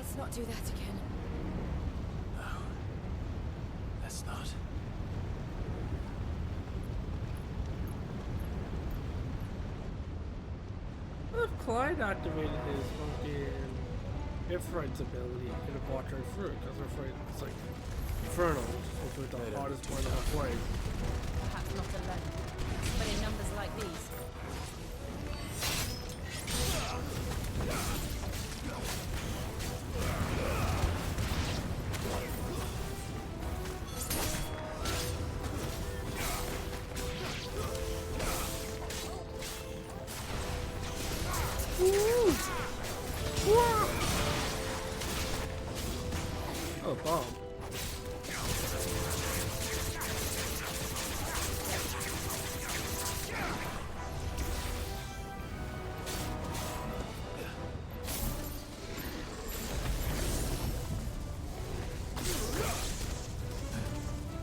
S13: Let's not do that again.
S9: No. Let's not.
S1: What if Clyde activated his fucking Ifrit's ability? He could have walked right through it, because Ifrit is like infernal, which is the hardest one in the play.
S24: Perhaps not alone, but in numbers like these.
S1: Oh, bomb.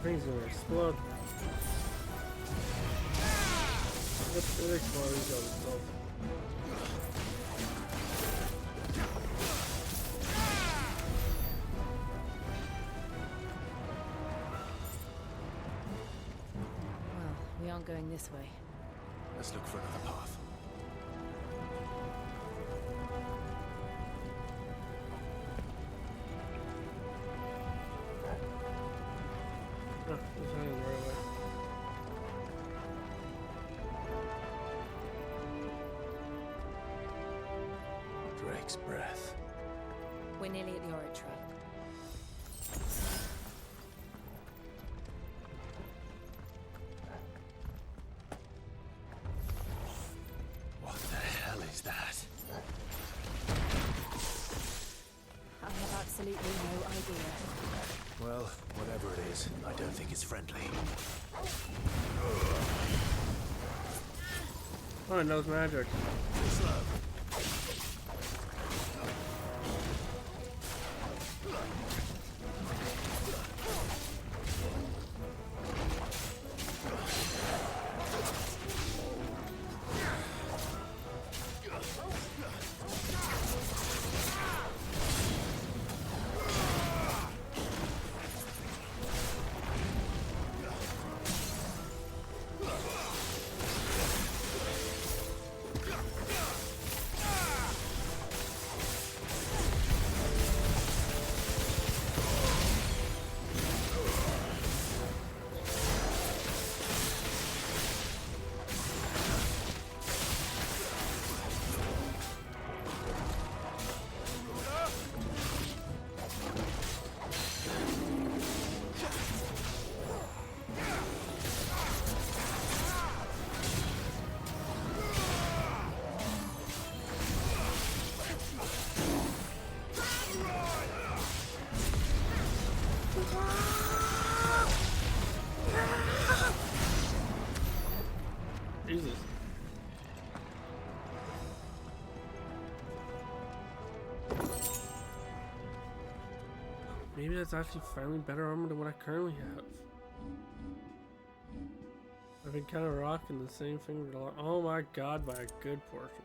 S1: Things gonna explode. It explodes on itself.
S24: Well, we aren't going this way.
S9: Let's look for another path.
S1: Oh, there's nothing right away.
S9: Drake's breath.
S24: We're nearly at the oratory.
S9: What the hell is that?
S24: I have absolutely no idea.
S9: Well, whatever it is, I don't think it's friendly.
S1: Oh, it knows magic.
S9: Slow.
S1: Jesus. Maybe that's actually finally better armor than what I currently have. I've been kind of rocking the same thing for a lot. Oh my god, by a good portion.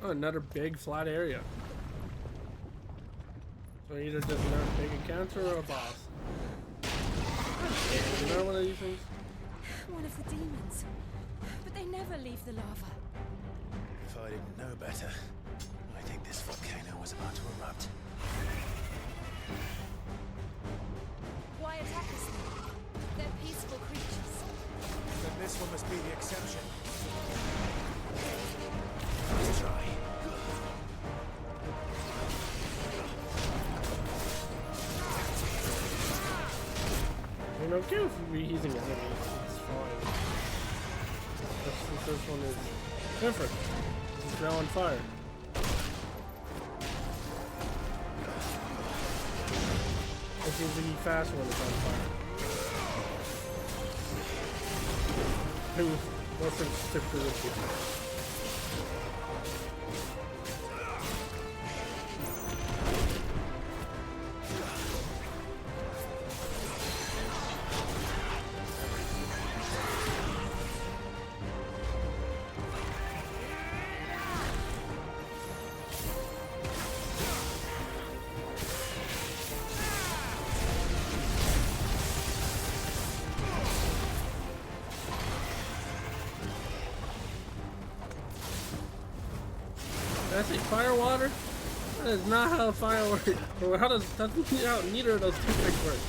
S1: Oh, another big flat area. So either just another big encounter or a boss. You know one of these things?
S24: One of the demons. But they never leave the lava.
S9: If I didn't know better, I think this volcano was about to erupt.
S24: Why attack us now? They're peaceful creatures.
S9: Then this one must be the exception. Let's try.
S1: I don't care if we're using enemies, it's fine. This one is different. It's now on fire. It seems to be fast when it's on fire. Weapons typically would be. Did I say fire water? That is not how fire works. Or how does that's how neither of those two things work.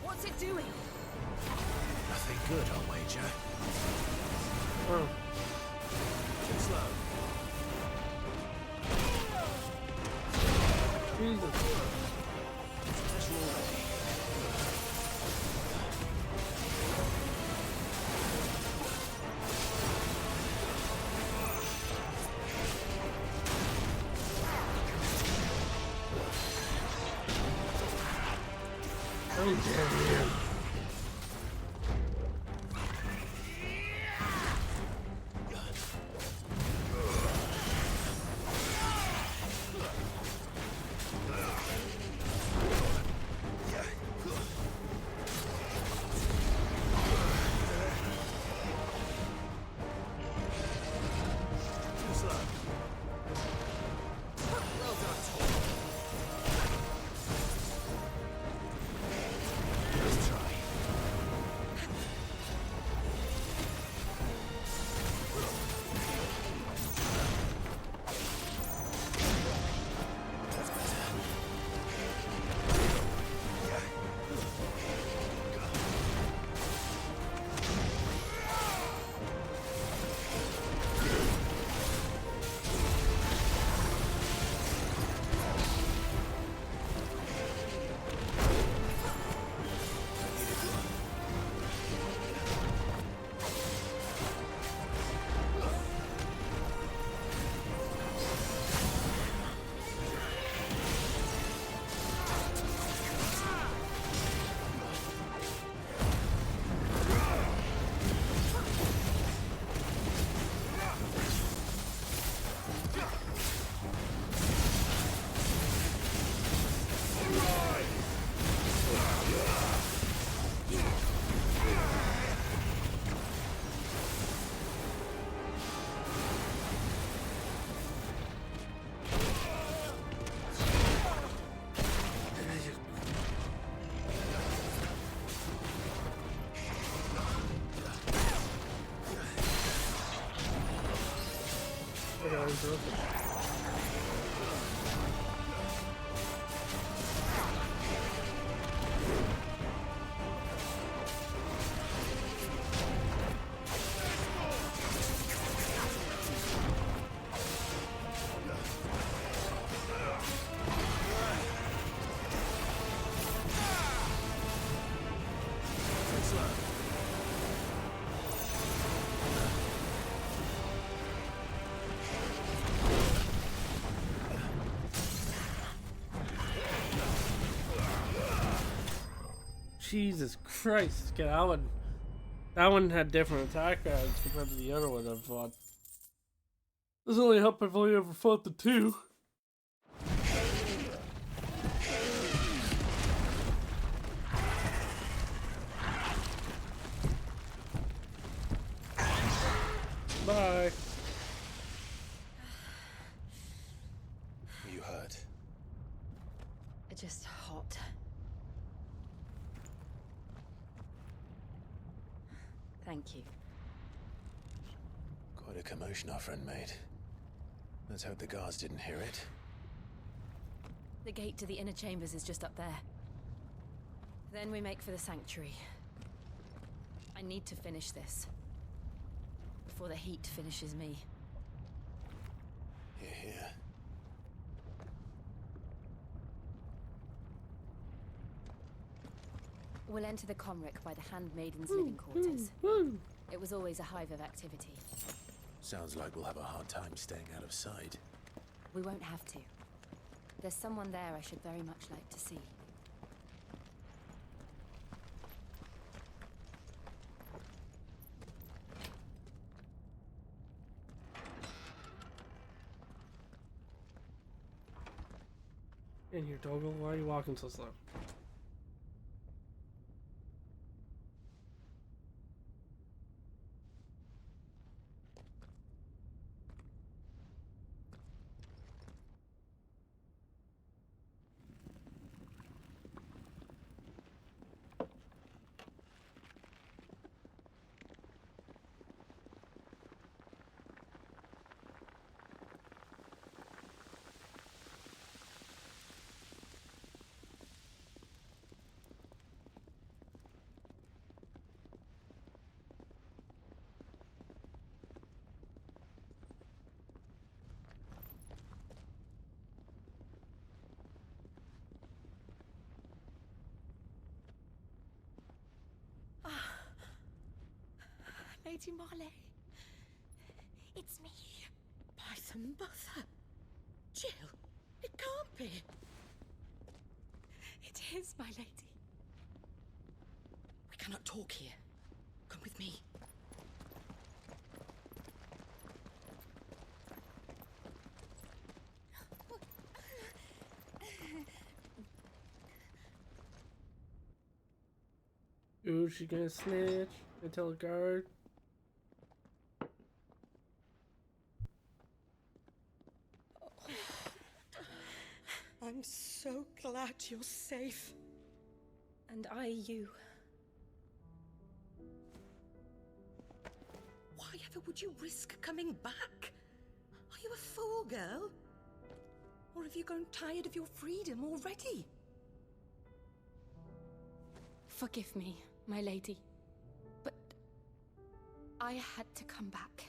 S4: What's it doing?
S21: Nothing good, I'll wager.
S1: Oh.
S21: Too slow.
S1: Jesus. Oh, damn, man.
S21: Too slow. Well done, Tom. Let's try. That's better.
S1: Jesus Christ, get that one had different attack guides compared to the other one I've fought. This only helped I've only ever fought the two. Bye.
S21: You hurt.
S3: Just hot. Thank you.
S21: Quite a commotion our friend made. Let's hope the guards didn't hear it.
S3: The gate to the inner chambers is just up there. Then we make for the sanctuary. I need to finish this. Before the heat finishes me.
S21: Hear, hear.
S3: We'll enter the Comric by the Handmaiden's living quarters. It was always a hive of activity.
S21: Sounds like we'll have a hard time staying out of sight.
S3: We won't have to. There's someone there I should very much like to see.
S1: In here, Doggle. Why are you walking so slow?
S4: Lady Marley. It's me. By the mother. Jill, it can't be. It is, my lady. We cannot talk here. Come with me.
S1: Ooh, she gonna snitch and tell a guard.
S4: I'm so glad you're safe. And I you. Why ever would you risk coming back? Are you a fool, girl? Or have you grown tired of your freedom already?
S3: Forgive me, my lady, but I had to come back.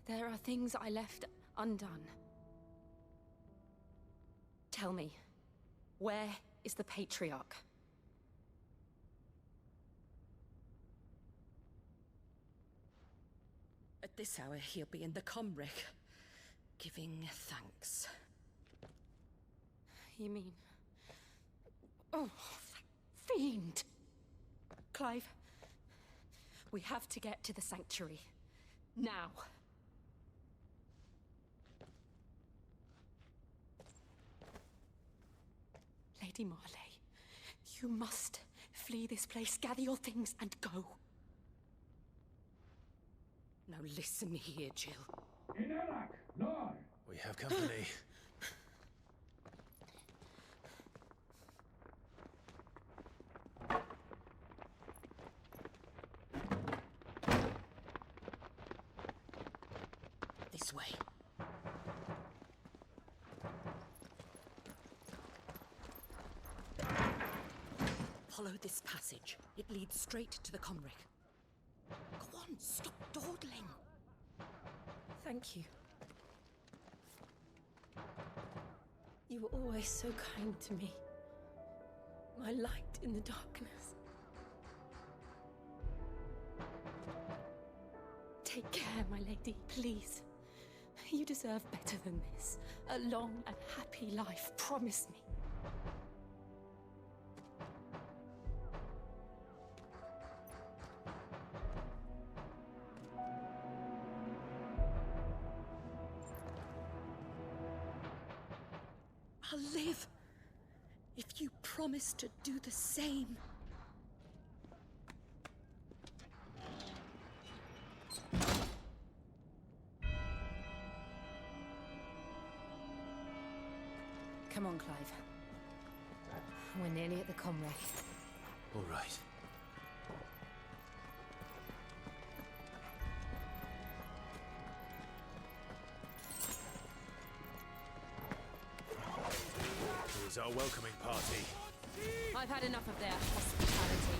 S3: There are things I left undone. Tell me, where is the Patriarch?
S4: At this hour, he'll be in the Comric, giving thanks.
S3: You mean... Oh, that fiend! Clive, we have to get to the sanctuary. Now. Lady Marley, you must flee this place, gather your things, and go.
S4: Now listen here, Jill.
S21: We have company.
S4: This way. Follow this passage. It leads straight to the Comric. Go on, stop dawdling.
S3: Thank you. You were always so kind to me. My light in the darkness. Take care, my lady, please. You deserve better than this. A long and happy life, promise me.
S4: I'll live if you promise to do the same.
S3: Come on, Clive. We're nearly at the Comric.
S21: All right. Here's our welcoming party.
S3: I've had enough of their hospitality.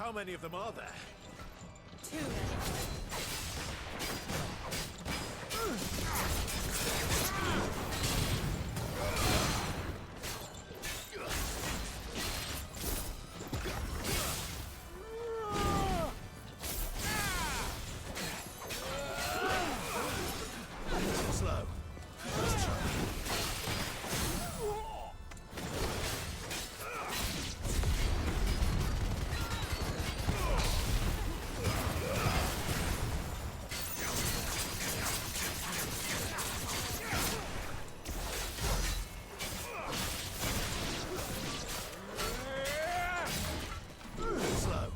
S21: How many of them are there?
S3: Too many.
S21: Slow. Let's try. Slow.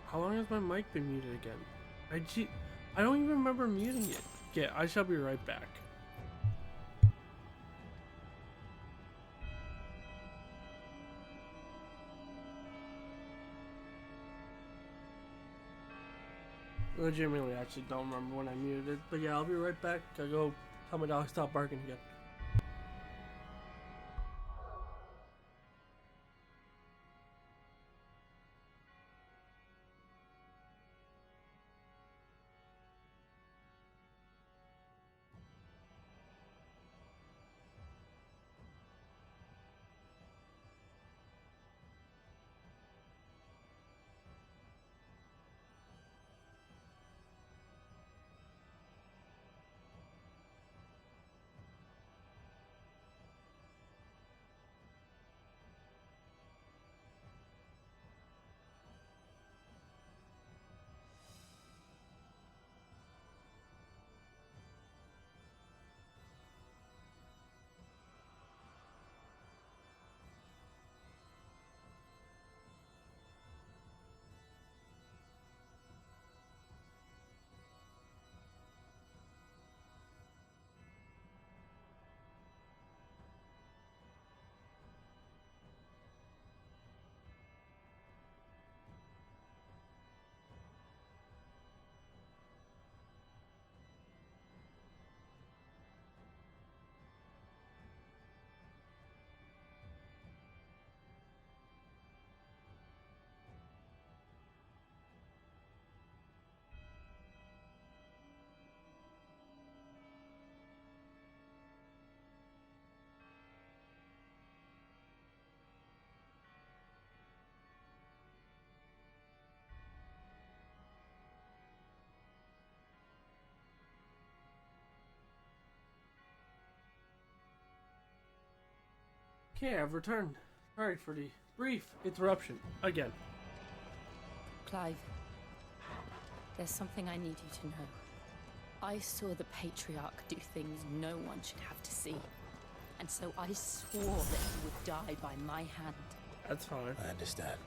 S1: How long has my mic been muted again? I don't even remember muting it. Okay, I shall be right back. Legitimately, actually don't remember when I muted it. But yeah, I'll be right back. Gotta go tell my dog stop barking again. Okay, I've returned. Sorry for the brief interruption. Again.
S3: Clive, there's something I need you to know. I saw the Patriarch do things no one should have to see. And so I swore that he would die by my hand.
S1: That's fine.
S9: I understand.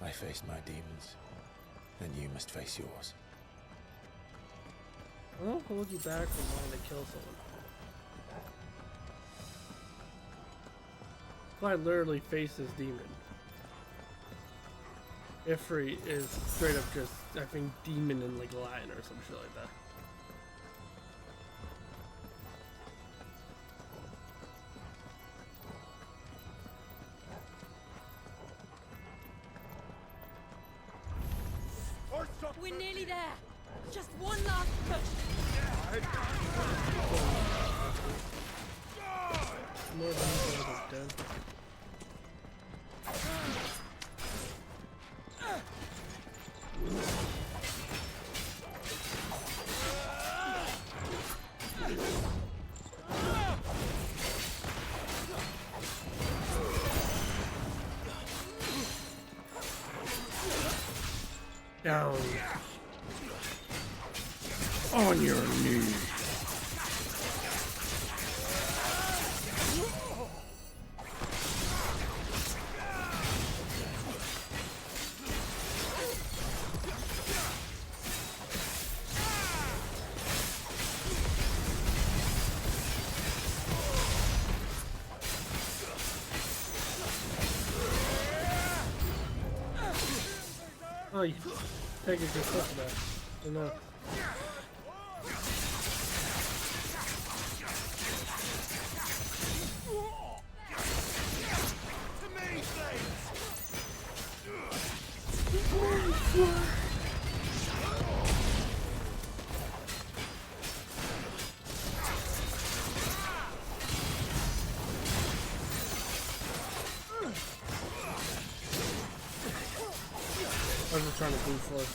S9: I faced my demons, and you must face yours.
S1: won't hold you back from wanting to kill someone. Clyde literally faces demon. Ifrit is straight up just, I think, demon in like Latin or some shit like that.
S4: We're nearly there. Just one last push.
S1: More than dead. Down. On your knees. Oh, you take it yourself back. I know. I was just trying to move forward.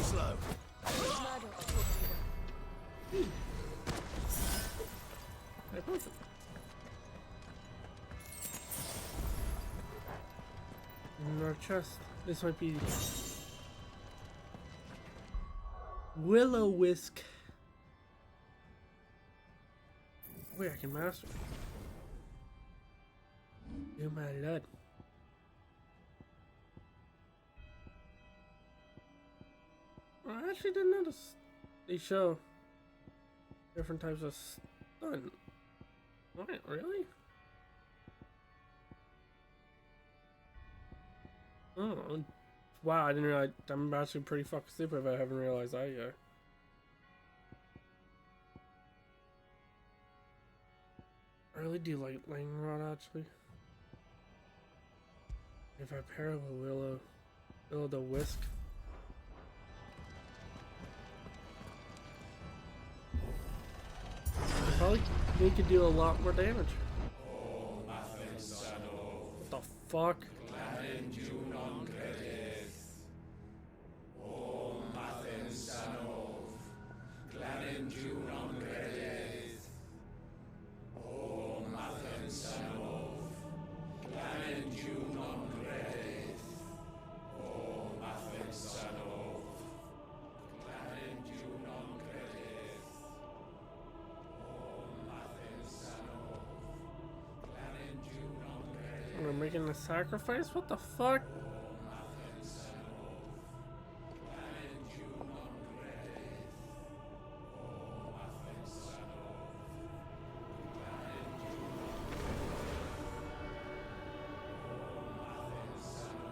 S21: Slow.
S1: Hey, perfect. In our chest. This might be Will-O-Wisp. Wait, I can master. Oh my lord. I actually didn't notice they show different types of stun. Wait, really? Oh, wow, I didn't realize. I'm actually pretty fucking stupid if I haven't realized that yet. I really do like Lightning Rod, actually. If I pair it with Will-O-Wisp. Probably they could do a lot more damage. What the fuck? We're making a sacrifice? What the fuck?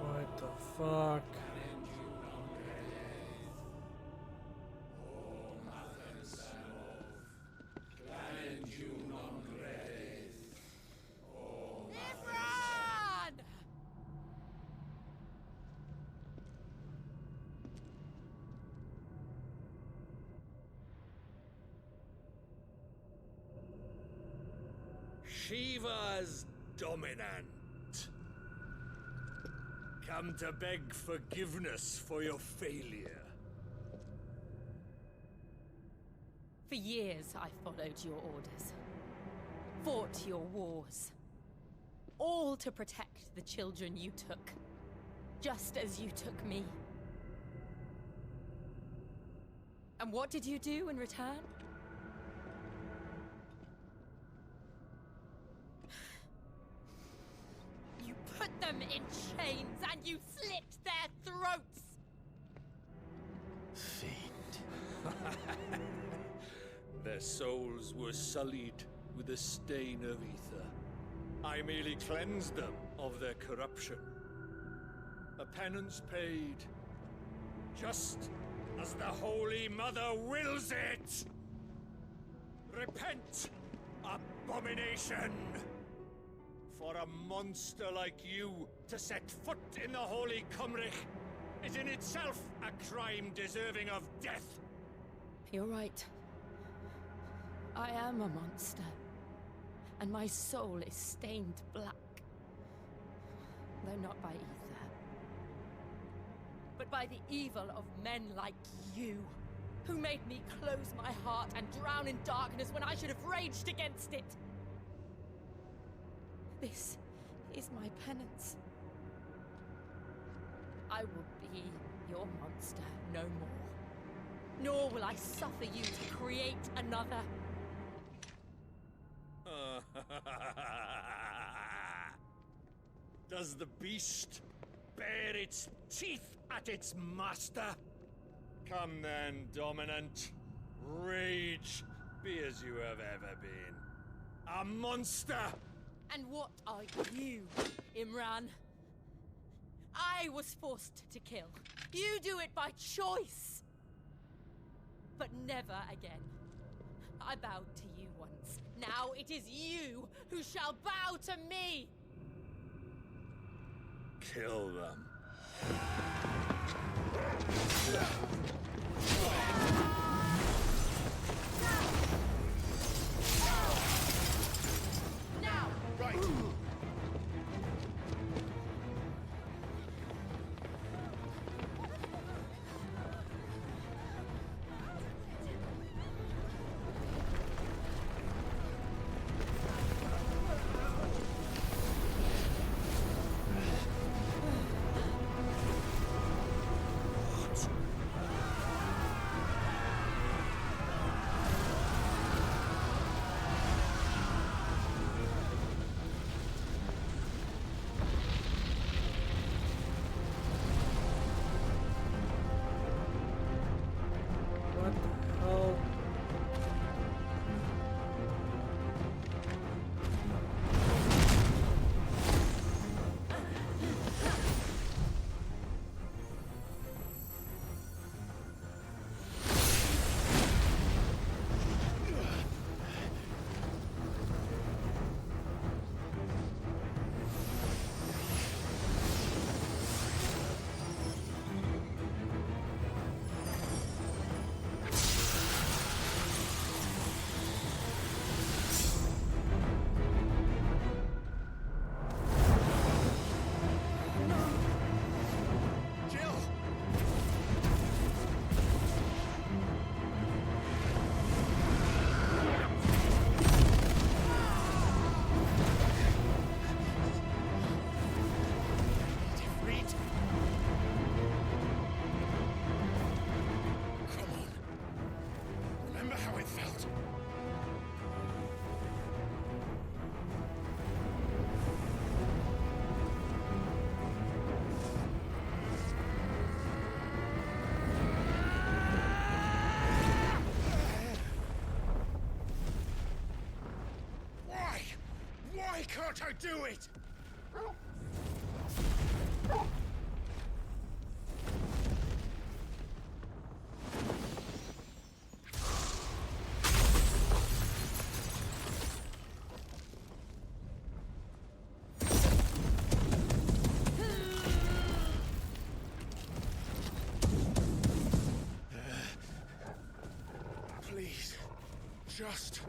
S1: What the fuck?
S14: Shiva's dominant. Come to beg forgiveness for your failure.
S4: For years, I followed your orders. Fought your wars. All to protect the children you took. Just as you took me. And what did you do in return? You put them in chains and you slit their throats!
S21: Fiend.
S14: Their souls were sullied with the stain of ether. I merely cleansed them of their corruption. A penance paid, just as the Holy Mother wills it! Repent, abomination! For a monster like you to set foot in the Holy Cymric is in itself a crime deserving of death.
S4: You're right. I am a monster. And my soul is stained black. Though not by ether. But by the evil of men like you, who made me close my heart and drown in darkness when I should have raged against it. This is my penance. I will be your monster no more. Nor will I suffer you to create another.
S14: Does the beast bare its teeth at its master? Come then, Dominant. Rage, be as you have ever been. A monster!
S4: And what are you, Imran? I was forced to kill. You do it by choice. But never again. I bowed to you once. Now it is you who shall bow to me!
S14: Kill them.
S4: Now!
S14: Right! Why can't I do it? Please, just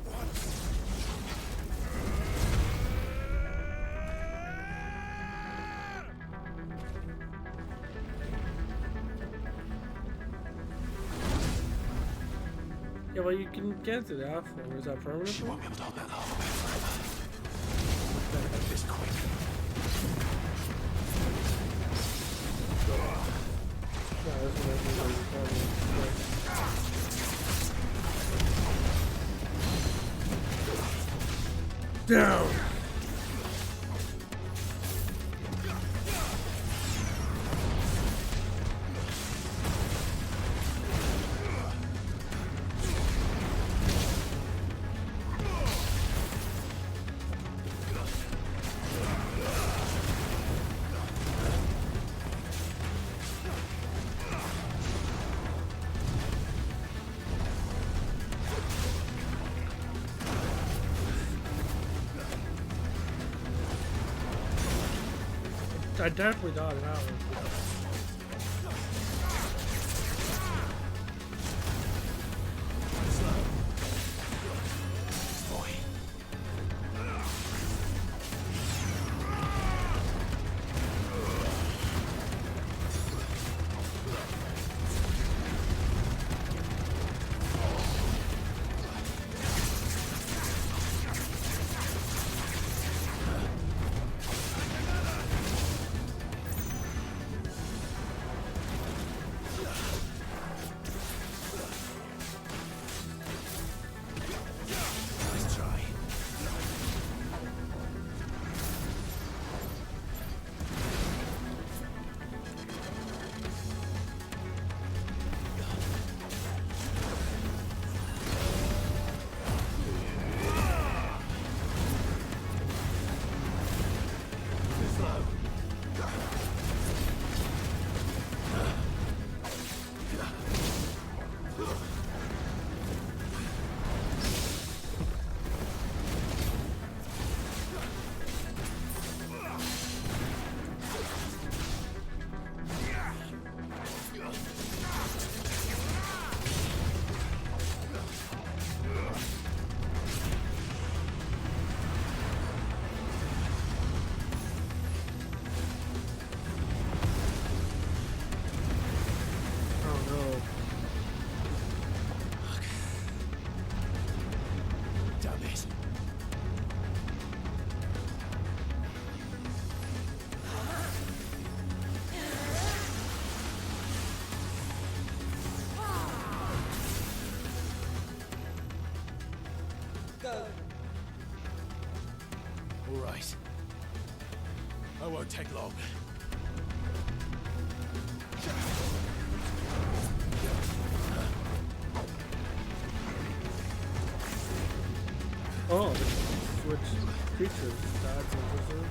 S14: once.
S1: Yeah, well, you can get it after. Is that permanent?
S2: She won't be able to hold that lava back forever. Better make this quick.
S1: Down! I definitely dodged that one.
S21: All right. I won't take long.
S1: Oh, switch creatures. That's interesting.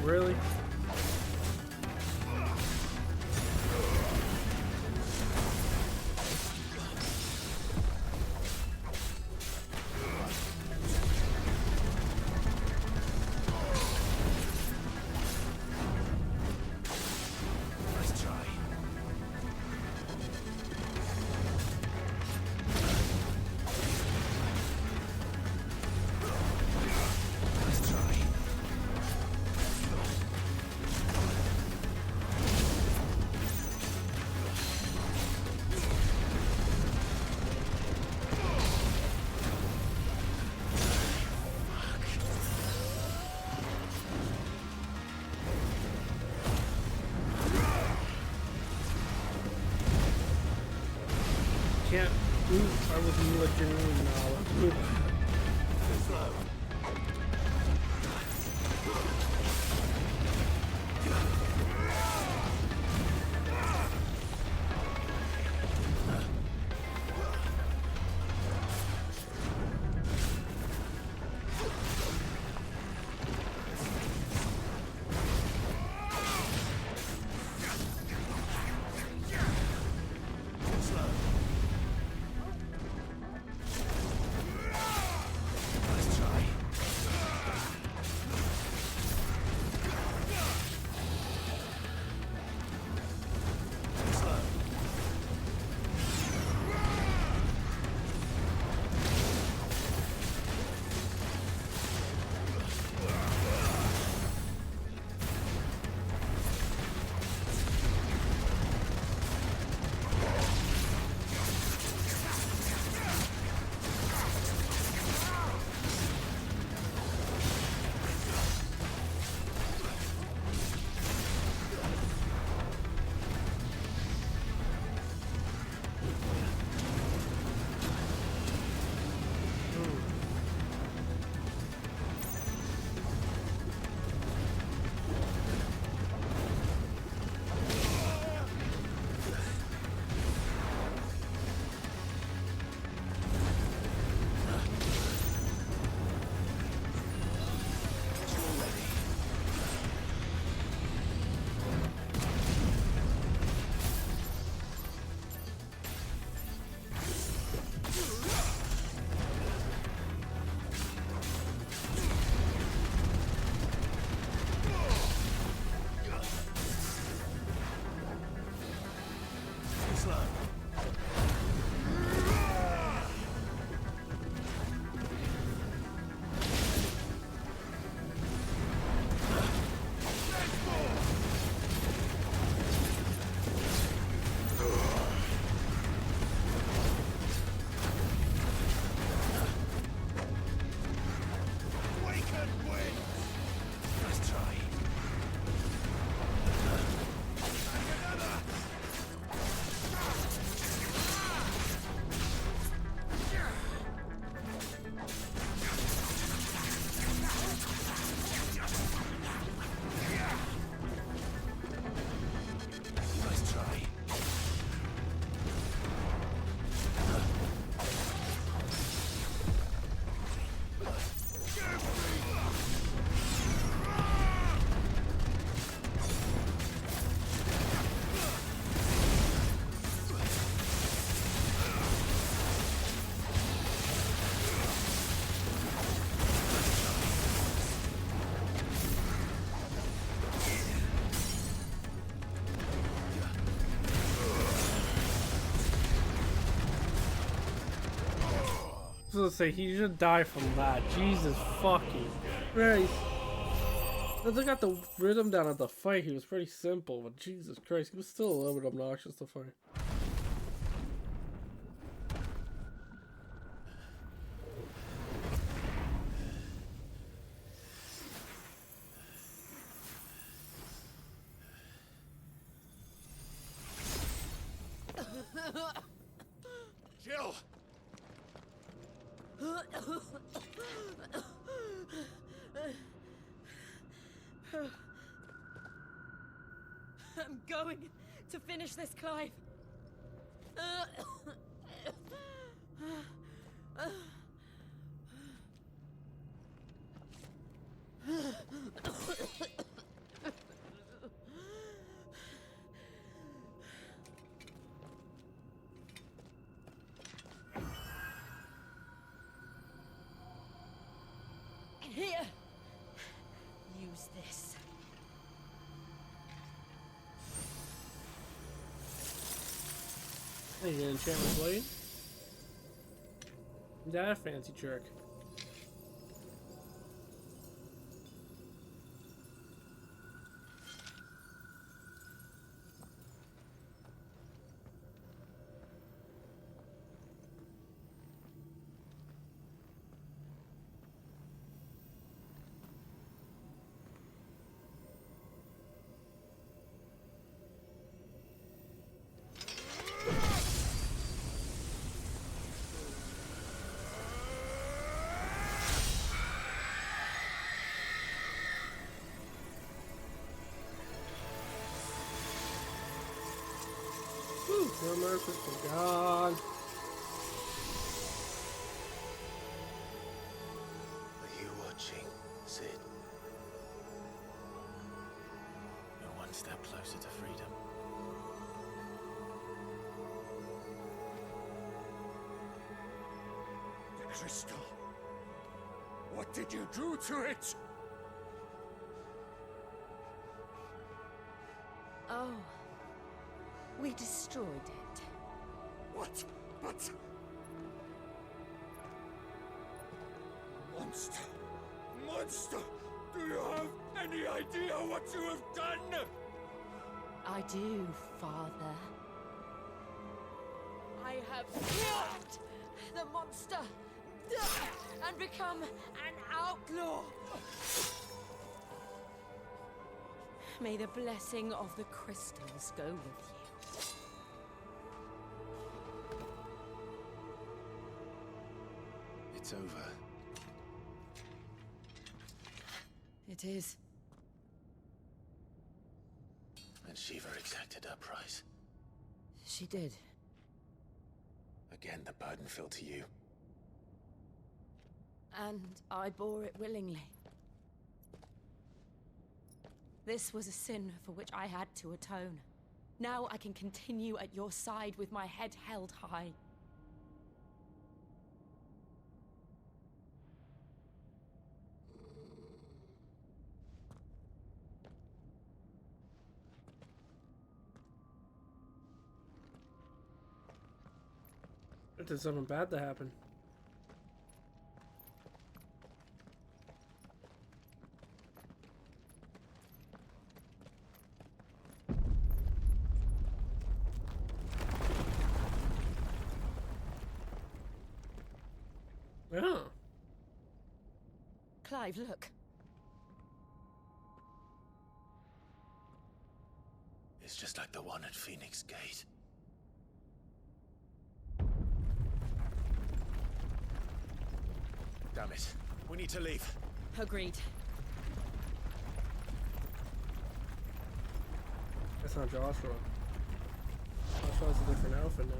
S1: Really? Can't. Ooh, I was legitimately not. gonna say he should die from that. Jesus fucking Christ. Once I got the rhythm down at the fight, he was pretty simple, but Jesus Christ, he was still a little bit obnoxious to fight.
S6: Jill!
S4: I'm going to finish this, Clive. Here. Use this.
S1: Hey, you enchantment blade? That a fancy trick. Your mercy for God.
S2: Are you watching, Sid? You're one step closer to freedom.
S14: The crystal. What did you do to it?
S24: Oh. We destroyed it.
S14: What? But... Monster! Monster! Do you have any idea what you have done?
S24: I do, Father. I have killed the monster and become an outlaw. May the blessing of the crystals go with you.
S2: It's over.
S24: It is.
S2: And Shiva exacted her price.
S24: She did.
S2: Again, the burden fell to you.
S24: And I bore it willingly. This was a sin for which I had to atone. Now I can continue at your side with my head held high.
S1: Did something bad to happen? Yeah.
S24: Clive, look.
S2: It's just like the one at Phoenix Gate. Damn it. We need to leave.
S24: Agreed.
S1: That's not Joshua. Joshua's a different outfit now.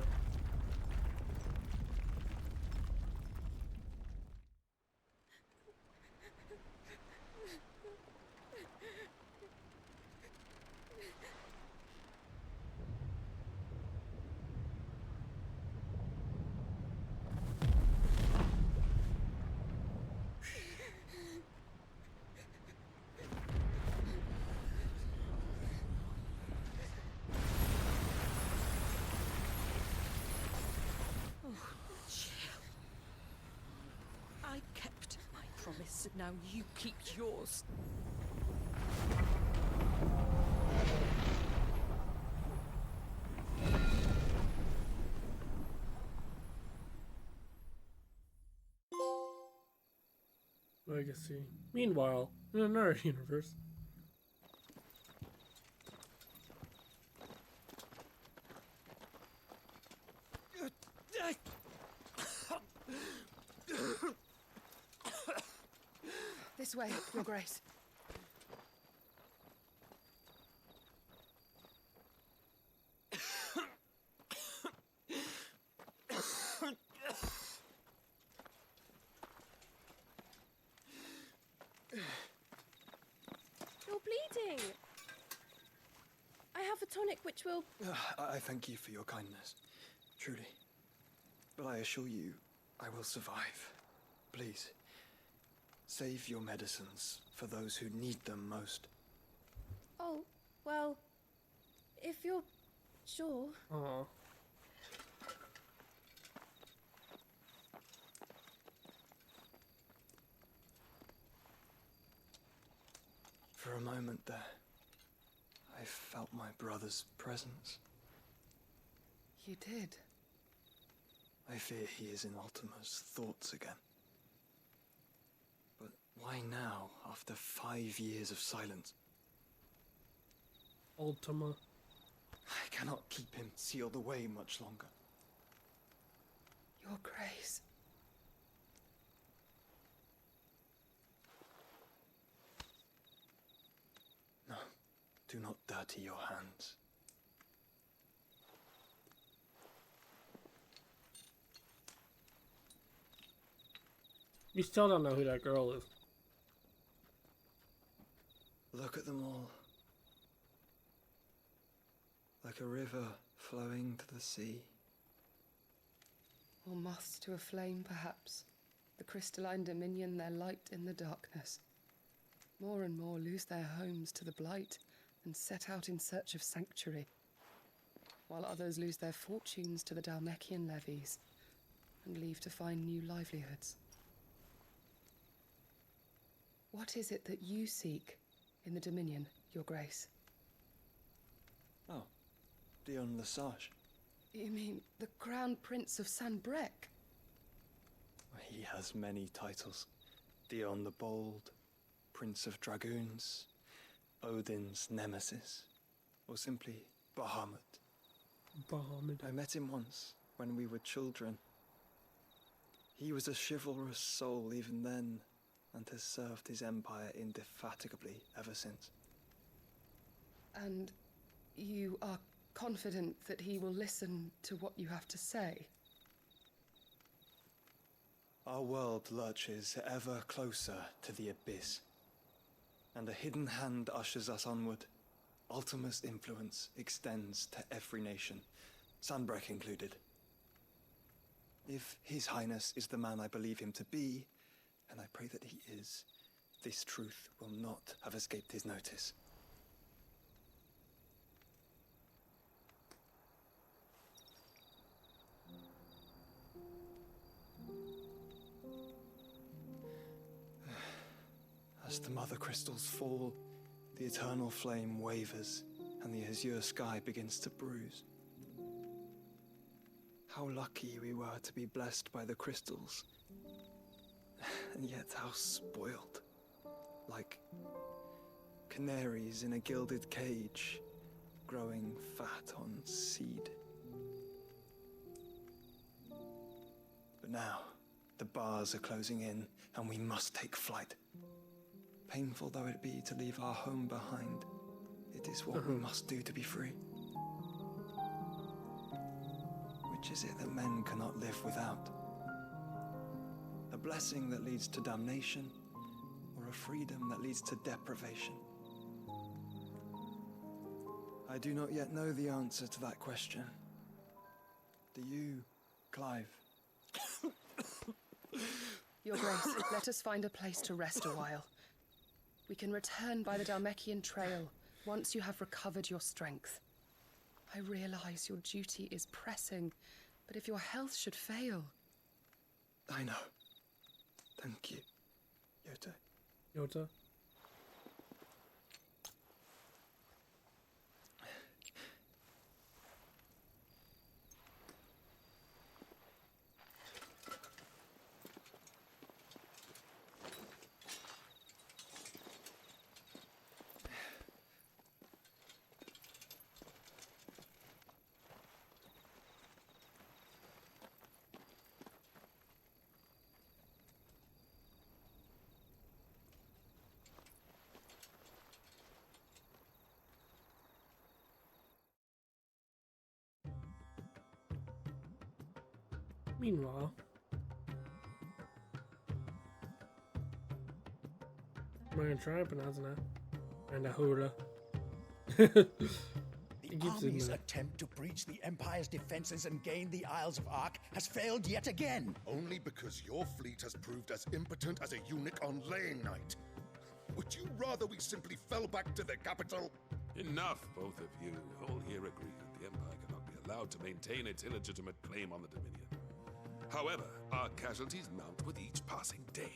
S4: Now you keep yours.
S1: Legacy. Meanwhile, in another universe.
S8: This way, Your Grace.
S12: You're bleeding. I have a tonic which will...
S18: I thank you for your kindness, truly. But I assure you, I will survive. Please, save your medicines for those who need them most.
S12: Oh, well, if you're sure.
S1: Aww.
S18: For a moment there, I felt my brother's presence.
S8: You did?
S18: I fear he is in Ultima's thoughts again. But why now, after 5 years of silence?
S1: Ultima.
S18: I cannot keep him sealed away much longer.
S8: Your Grace.
S18: No, do not dirty your hands.
S1: You still don't know who that girl is.
S18: Look at them all. Like a river flowing to the sea.
S8: Or moths to a flame, perhaps. The crystalline dominion their light in the darkness. More and more lose their homes to the blight and set out in search of sanctuary, while others lose their fortunes to the Dhalmekian levies and leave to find new livelihoods. What is it that you seek in the Dominion, Your Grace?
S18: Oh, Dion Lesage.
S8: You mean the Crown Prince of Sanbrec?
S18: He has many titles. Dion the Bold, Prince of Dragoons, Odin's Nemesis, or simply Bahamut.
S1: Bahamut.
S18: I met him once, when we were children. He was a chivalrous soul even then, and has served his empire indefatigably ever since.
S8: And you are confident that he will listen to what you have to say?
S18: Our world lurches ever closer to the abyss, and a hidden hand ushers us onward. Ultima's influence extends to every nation, Sanbrec included. If His Highness is the man I believe him to be, and I pray that he is, this truth will not have escaped his notice. As the mother crystals fall, the eternal flame wavers, and the azure sky begins to bruise. How lucky we were to be blessed by the crystals, and yet how spoiled. Like canaries in a gilded cage, growing fat on seed. But now, the bars are closing in, and we must take flight. Painful though it be to leave our home behind, it is what we must do to be free. Which is it that men cannot live without? A blessing that leads to damnation, or a freedom that leads to deprivation? I do not yet know the answer to that question. Do you, Clive?
S8: Your Grace, let us find a place to rest a while. We can return by the Dhalmekian trail once you have recovered your strength. I realize your duty is pressing, but if your health should fail...
S18: I know. Thank you, Yote.
S1: Yota. Meanwhile, I'm gonna try it, but that's not. And a hula.
S5: The army's attempt to breach the Empire's defenses and gain the Isles of Ark has failed yet again.
S16: Only because your fleet has proved as impotent as a eunuch on laying night. Would you rather we simply fell back to the capital?
S10: Enough, both of you. All here agree that the Empire cannot be allowed to maintain its illegitimate claim on the Dominion. However, our casualties mount with each passing day.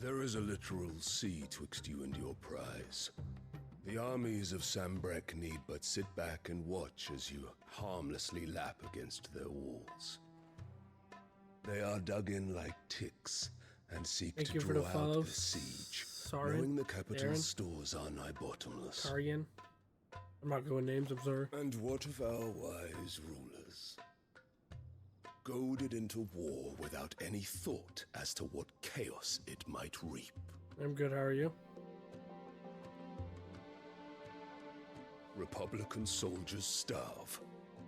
S15: There is a literal sea twixt you and your prize. The armies of Sambrek need but sit back and watch as you harmlessly lap against their walls. They are dug in like ticks and seek to draw out the siege, knowing the capital's stores are nigh bottomless.
S1: Karyan. I'm not going names, I'm sorry.
S15: And what of our wise rulers? Goaded into war without any thought as to what chaos it might reap.
S1: I'm good, how are you?
S15: Republican soldiers starve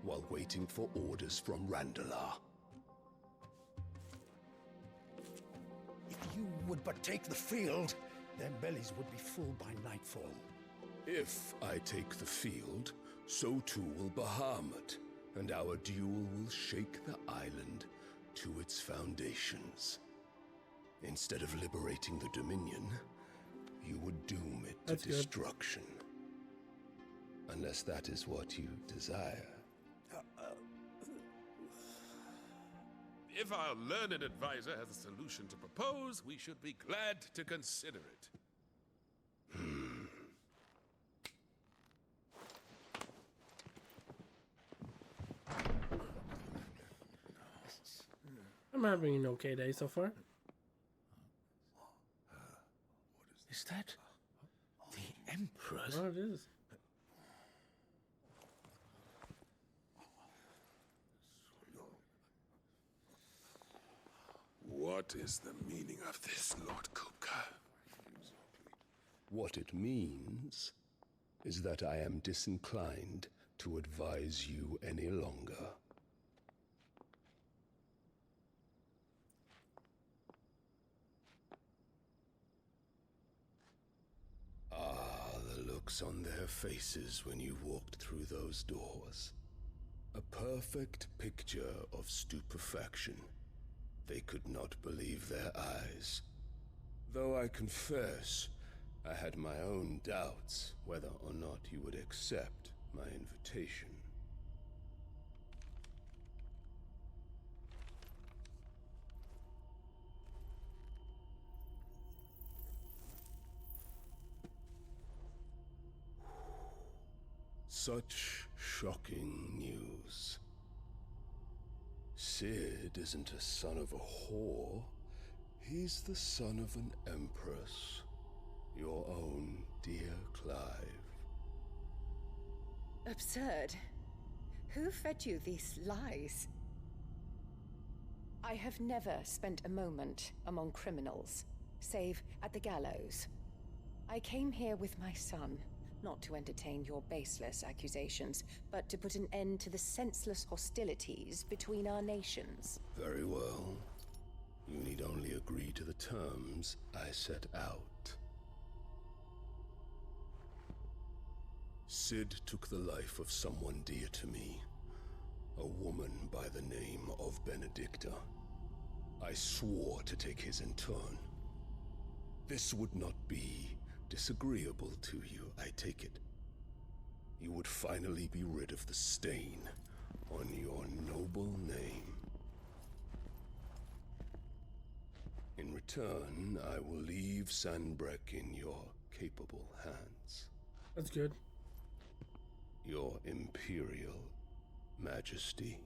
S15: while waiting for orders from Randalar.
S5: If you would but take the field, their bellies would be full by nightfall.
S15: If I take the field, so too will Bahamut, and our duel will shake the island to its foundations. Instead of liberating the Dominion, you would doom it to destruction. Unless that is what you desire.
S10: If our learned advisor has a solution to propose, we should be glad to consider it.
S1: I'm having an okay day so far.
S5: Is that the Emperor?
S1: Oh, it is.
S10: What is the meaning of this, Lord Kupka?
S15: What it means is that I am disinclined to advise you any longer. Ah, the looks on their faces when you walked through those doors. A perfect picture of stupefaction. They could not believe their eyes. Though I confess, I had my own doubts whether or not you would accept my invitation. Such shocking news. Sid isn't a son of a whore. He's the son of an empress. Your own dear Clive.
S19: Absurd. Who fed you these lies? I have never spent a moment among criminals, save at the gallows. I came here with my son, not to entertain your baseless accusations, but to put an end to the senseless hostilities between our nations.
S15: Very well. You need only agree to the terms I set out. Sid took the life of someone dear to me, a woman by the name of Benedicta. I swore to take his in turn. This would not be disagreeable to you, I take it. You would finally be rid of the stain on your noble name. In return, I will leave Sanbreque in your capable hands.
S1: That's good.
S15: Your Imperial Majesty.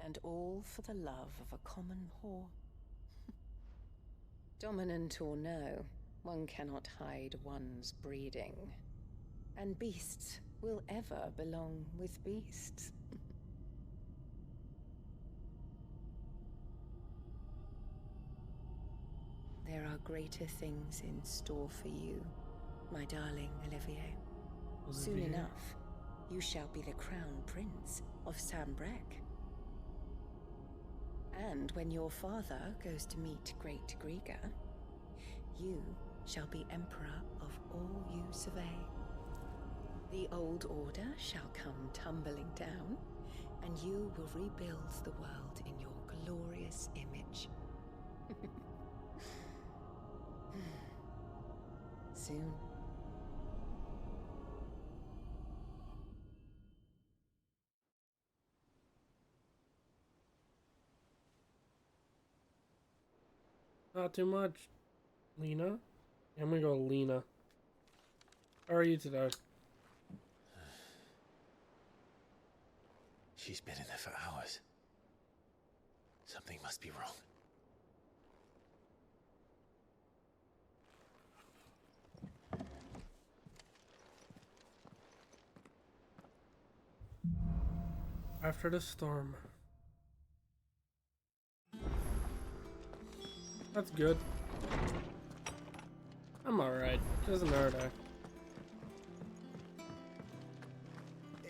S19: And all for the love of a common whore. Dominant or no, one cannot hide one's breeding. And beasts will ever belong with beasts. There are greater things in store for you, my darling Olivier. Soon enough, you shall be the crown prince of Sanbreque. And when your father goes to meet Great Griga, you shall be emperor of all you survey. The old order shall come tumbling down, and you will rebuild the world in your glorious image. Soon.
S1: Not too much. Lena? I'm gonna go Lena. How are you today?
S2: She's been in there for hours. Something must be wrong.
S1: After the storm. That's good. I'm alright. Doesn't hurt.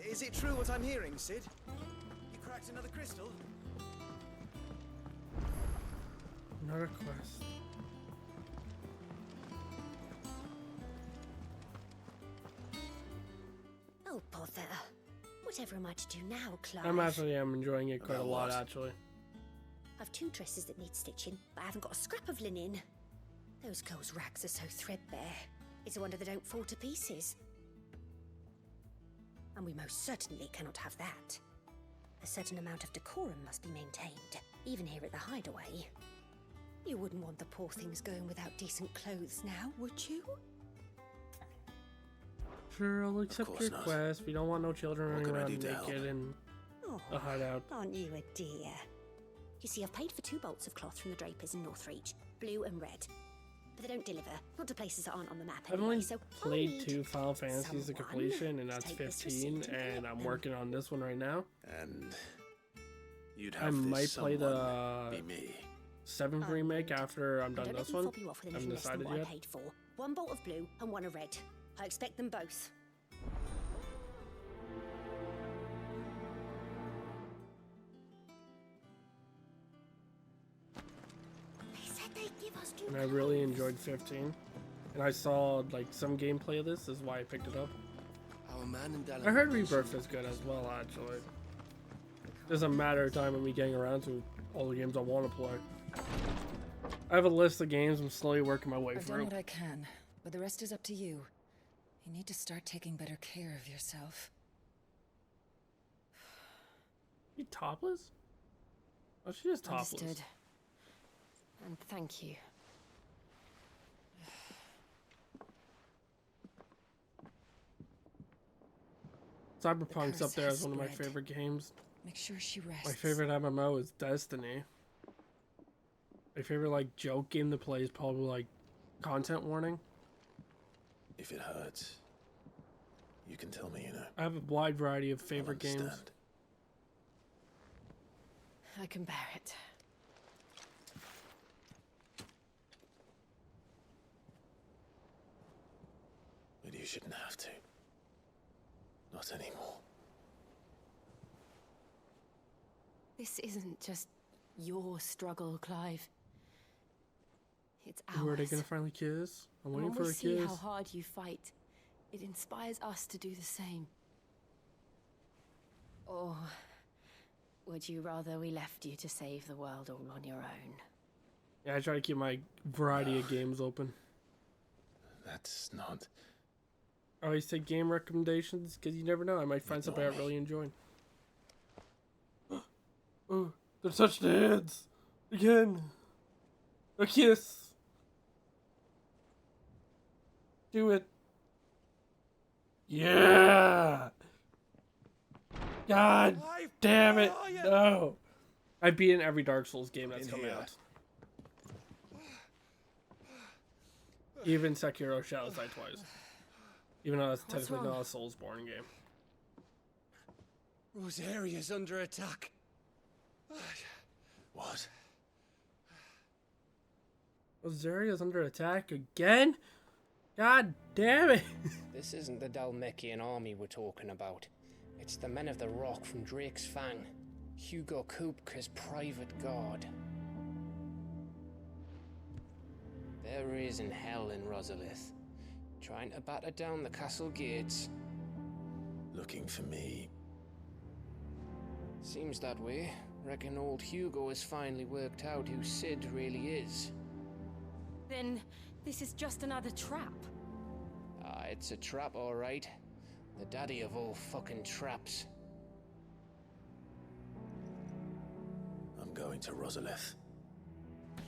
S7: Is it true what I'm hearing, Sid? You cracked another crystal?
S1: Another quest.
S11: Oh, bother. Whatever am I to do now, Clive?
S1: I'm enjoying it quite a lot, actually.
S11: I've 2 dresses that need stitching, but I haven't got a scrap of linen. Those girls' rags are so threadbare. It's a wonder they don't fall to pieces. And we most certainly cannot have that. A certain amount of decorum must be maintained, even here at the hideaway. You wouldn't want the poor things going without decent clothes now, would you?
S1: Sure, I'll accept your quest. We don't want no children running around naked in a hideout.
S11: Aren't you a dear? You see, I've paid for 2 bolts of cloth from the drapers in Northreach, blue and red. But they don't deliver, not to places that aren't on the map
S1: I've
S11: anyway,
S1: only
S11: so
S1: played 2 Final Fantasies to completion, and that's 15, and I'm working on this one right now.
S2: And you'd
S1: I
S2: have
S1: might play the
S2: be me.
S1: 7th remake after I'm done this one.
S11: Fob you off with
S1: I haven't
S11: anything less than
S1: decided
S11: what I
S1: yet.
S11: paid for. 1 bolt of blue and 1 of red. I expect them both.
S1: And I really enjoyed 15. And I saw like some gameplay of this, is why I picked it up.
S21: Our man in
S1: I heard Rebirth is good as well, actually. Doesn't matter of time of me getting around to all the games I want to play. I have a list of games I'm slowly working my way
S20: I've
S1: through.
S20: done what I can, but the rest is up to you. You need to start taking better care of yourself.
S1: You topless? Oh, she is topless.
S20: Understood. And thank you.
S1: Cyberpunk's up there as one of my
S20: spread.
S1: favorite games.
S20: Make sure she rests.
S1: My favorite MMO is Destiny. My favorite like joke game to play is probably like Content Warning.
S2: If it hurts, you can tell me, you know.
S1: I have a wide variety of favorite games.
S20: I can bear it.
S2: But you shouldn't have to. Not anymore.
S20: This isn't just your struggle, Clive.
S3: It's ours.
S1: Where are they gonna finally kiss? I'm waiting
S3: And
S1: for
S3: when
S1: a
S3: we see
S1: kiss.
S3: how hard you fight, it inspires us to do the same. Or would you rather we left you to save the world all on your own?
S1: Yeah, I try to keep my variety of games open.
S9: That's not...
S1: I always take game recommendations, because you never know, I might find something I really enjoy. Oh, they're touching hands! Again! A kiss! Do it! Yeah! God damn it! No! I beat in every Dark Souls game that's coming out. Even Sekiro Shadows Die Twice. Even though that's technically not a Soulsborne game.
S7: Rosaria's under attack.
S9: What?
S1: Rosaria's under attack again? God damn it!
S13: This isn't the Dalmekian army we're talking about. It's the Men of the Rock from Drake's Fang. Hugo Kupka's private guard. There is in hell in Rosalith, trying to batter down the castle gates.
S9: Looking for me.
S13: Seems that way. Reckon old Hugo has finally worked out who Sid really is.
S3: Then this is just another trap.
S13: Ah, it's a trap, all right. The daddy of all fucking traps.
S9: I'm going to Rosalith.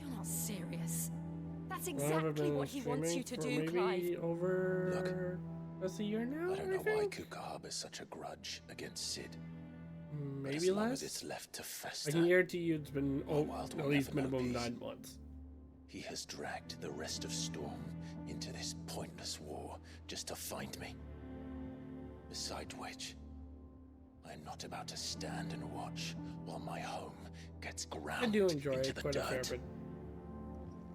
S3: You're not serious. That's
S1: Well, I've
S3: exactly
S1: been
S3: what he wants you to
S1: streaming
S3: do,
S1: for maybe
S3: Clive.
S1: over a year now,
S9: I don't know why Kuka harbors such a grudge against Sid. But
S1: Maybe
S9: as long
S1: less?
S9: as it's left to
S1: I
S9: fester,
S1: can guarantee you it's been
S9: Wild
S1: at
S9: will
S1: least
S9: never know
S1: minimum
S9: peace.
S1: 9 months.
S9: he has dragged the rest of Storm into this pointless war just to find me. Besides which, I'm not about to stand and watch while my home gets ground
S1: I do enjoy
S9: into
S1: it
S9: the
S1: quite a fair
S9: dirt.
S1: bit.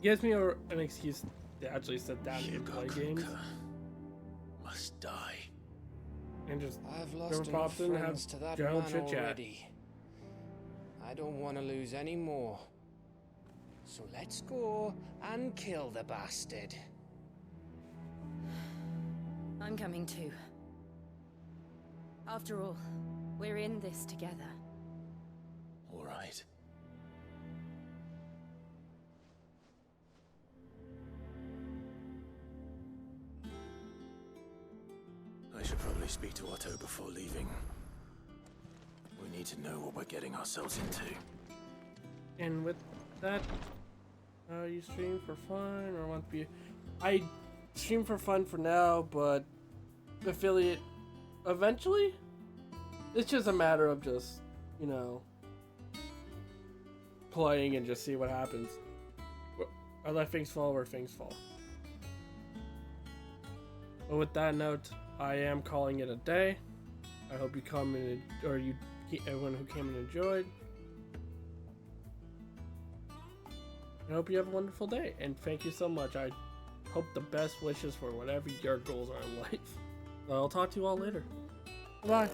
S1: Gives me an excuse to actually sit down and play games.
S9: Must die.
S1: And just
S13: I've
S1: never
S13: lost enough
S1: pops in and have
S13: friends to that
S1: general
S13: man
S1: chit chat.
S13: already. I don't want to lose any more. So let's go and kill the bastard.
S3: I'm coming too. After all, we're in this together.
S9: All right. I should probably speak to Otto before leaving. We need to know what we're getting ourselves into.
S1: And with that, you stream for fun or want to be... I stream for fun for now, but affiliate eventually? It's just a matter of just, you know, playing and just see what happens. I let things fall where things fall. But with that note, I am calling it a day. I hope you come and, or you, everyone who came and enjoyed. I hope you have a wonderful day, and thank you so much. I hope the best wishes for whatever your goals are in life. I'll talk to you all later. Bye.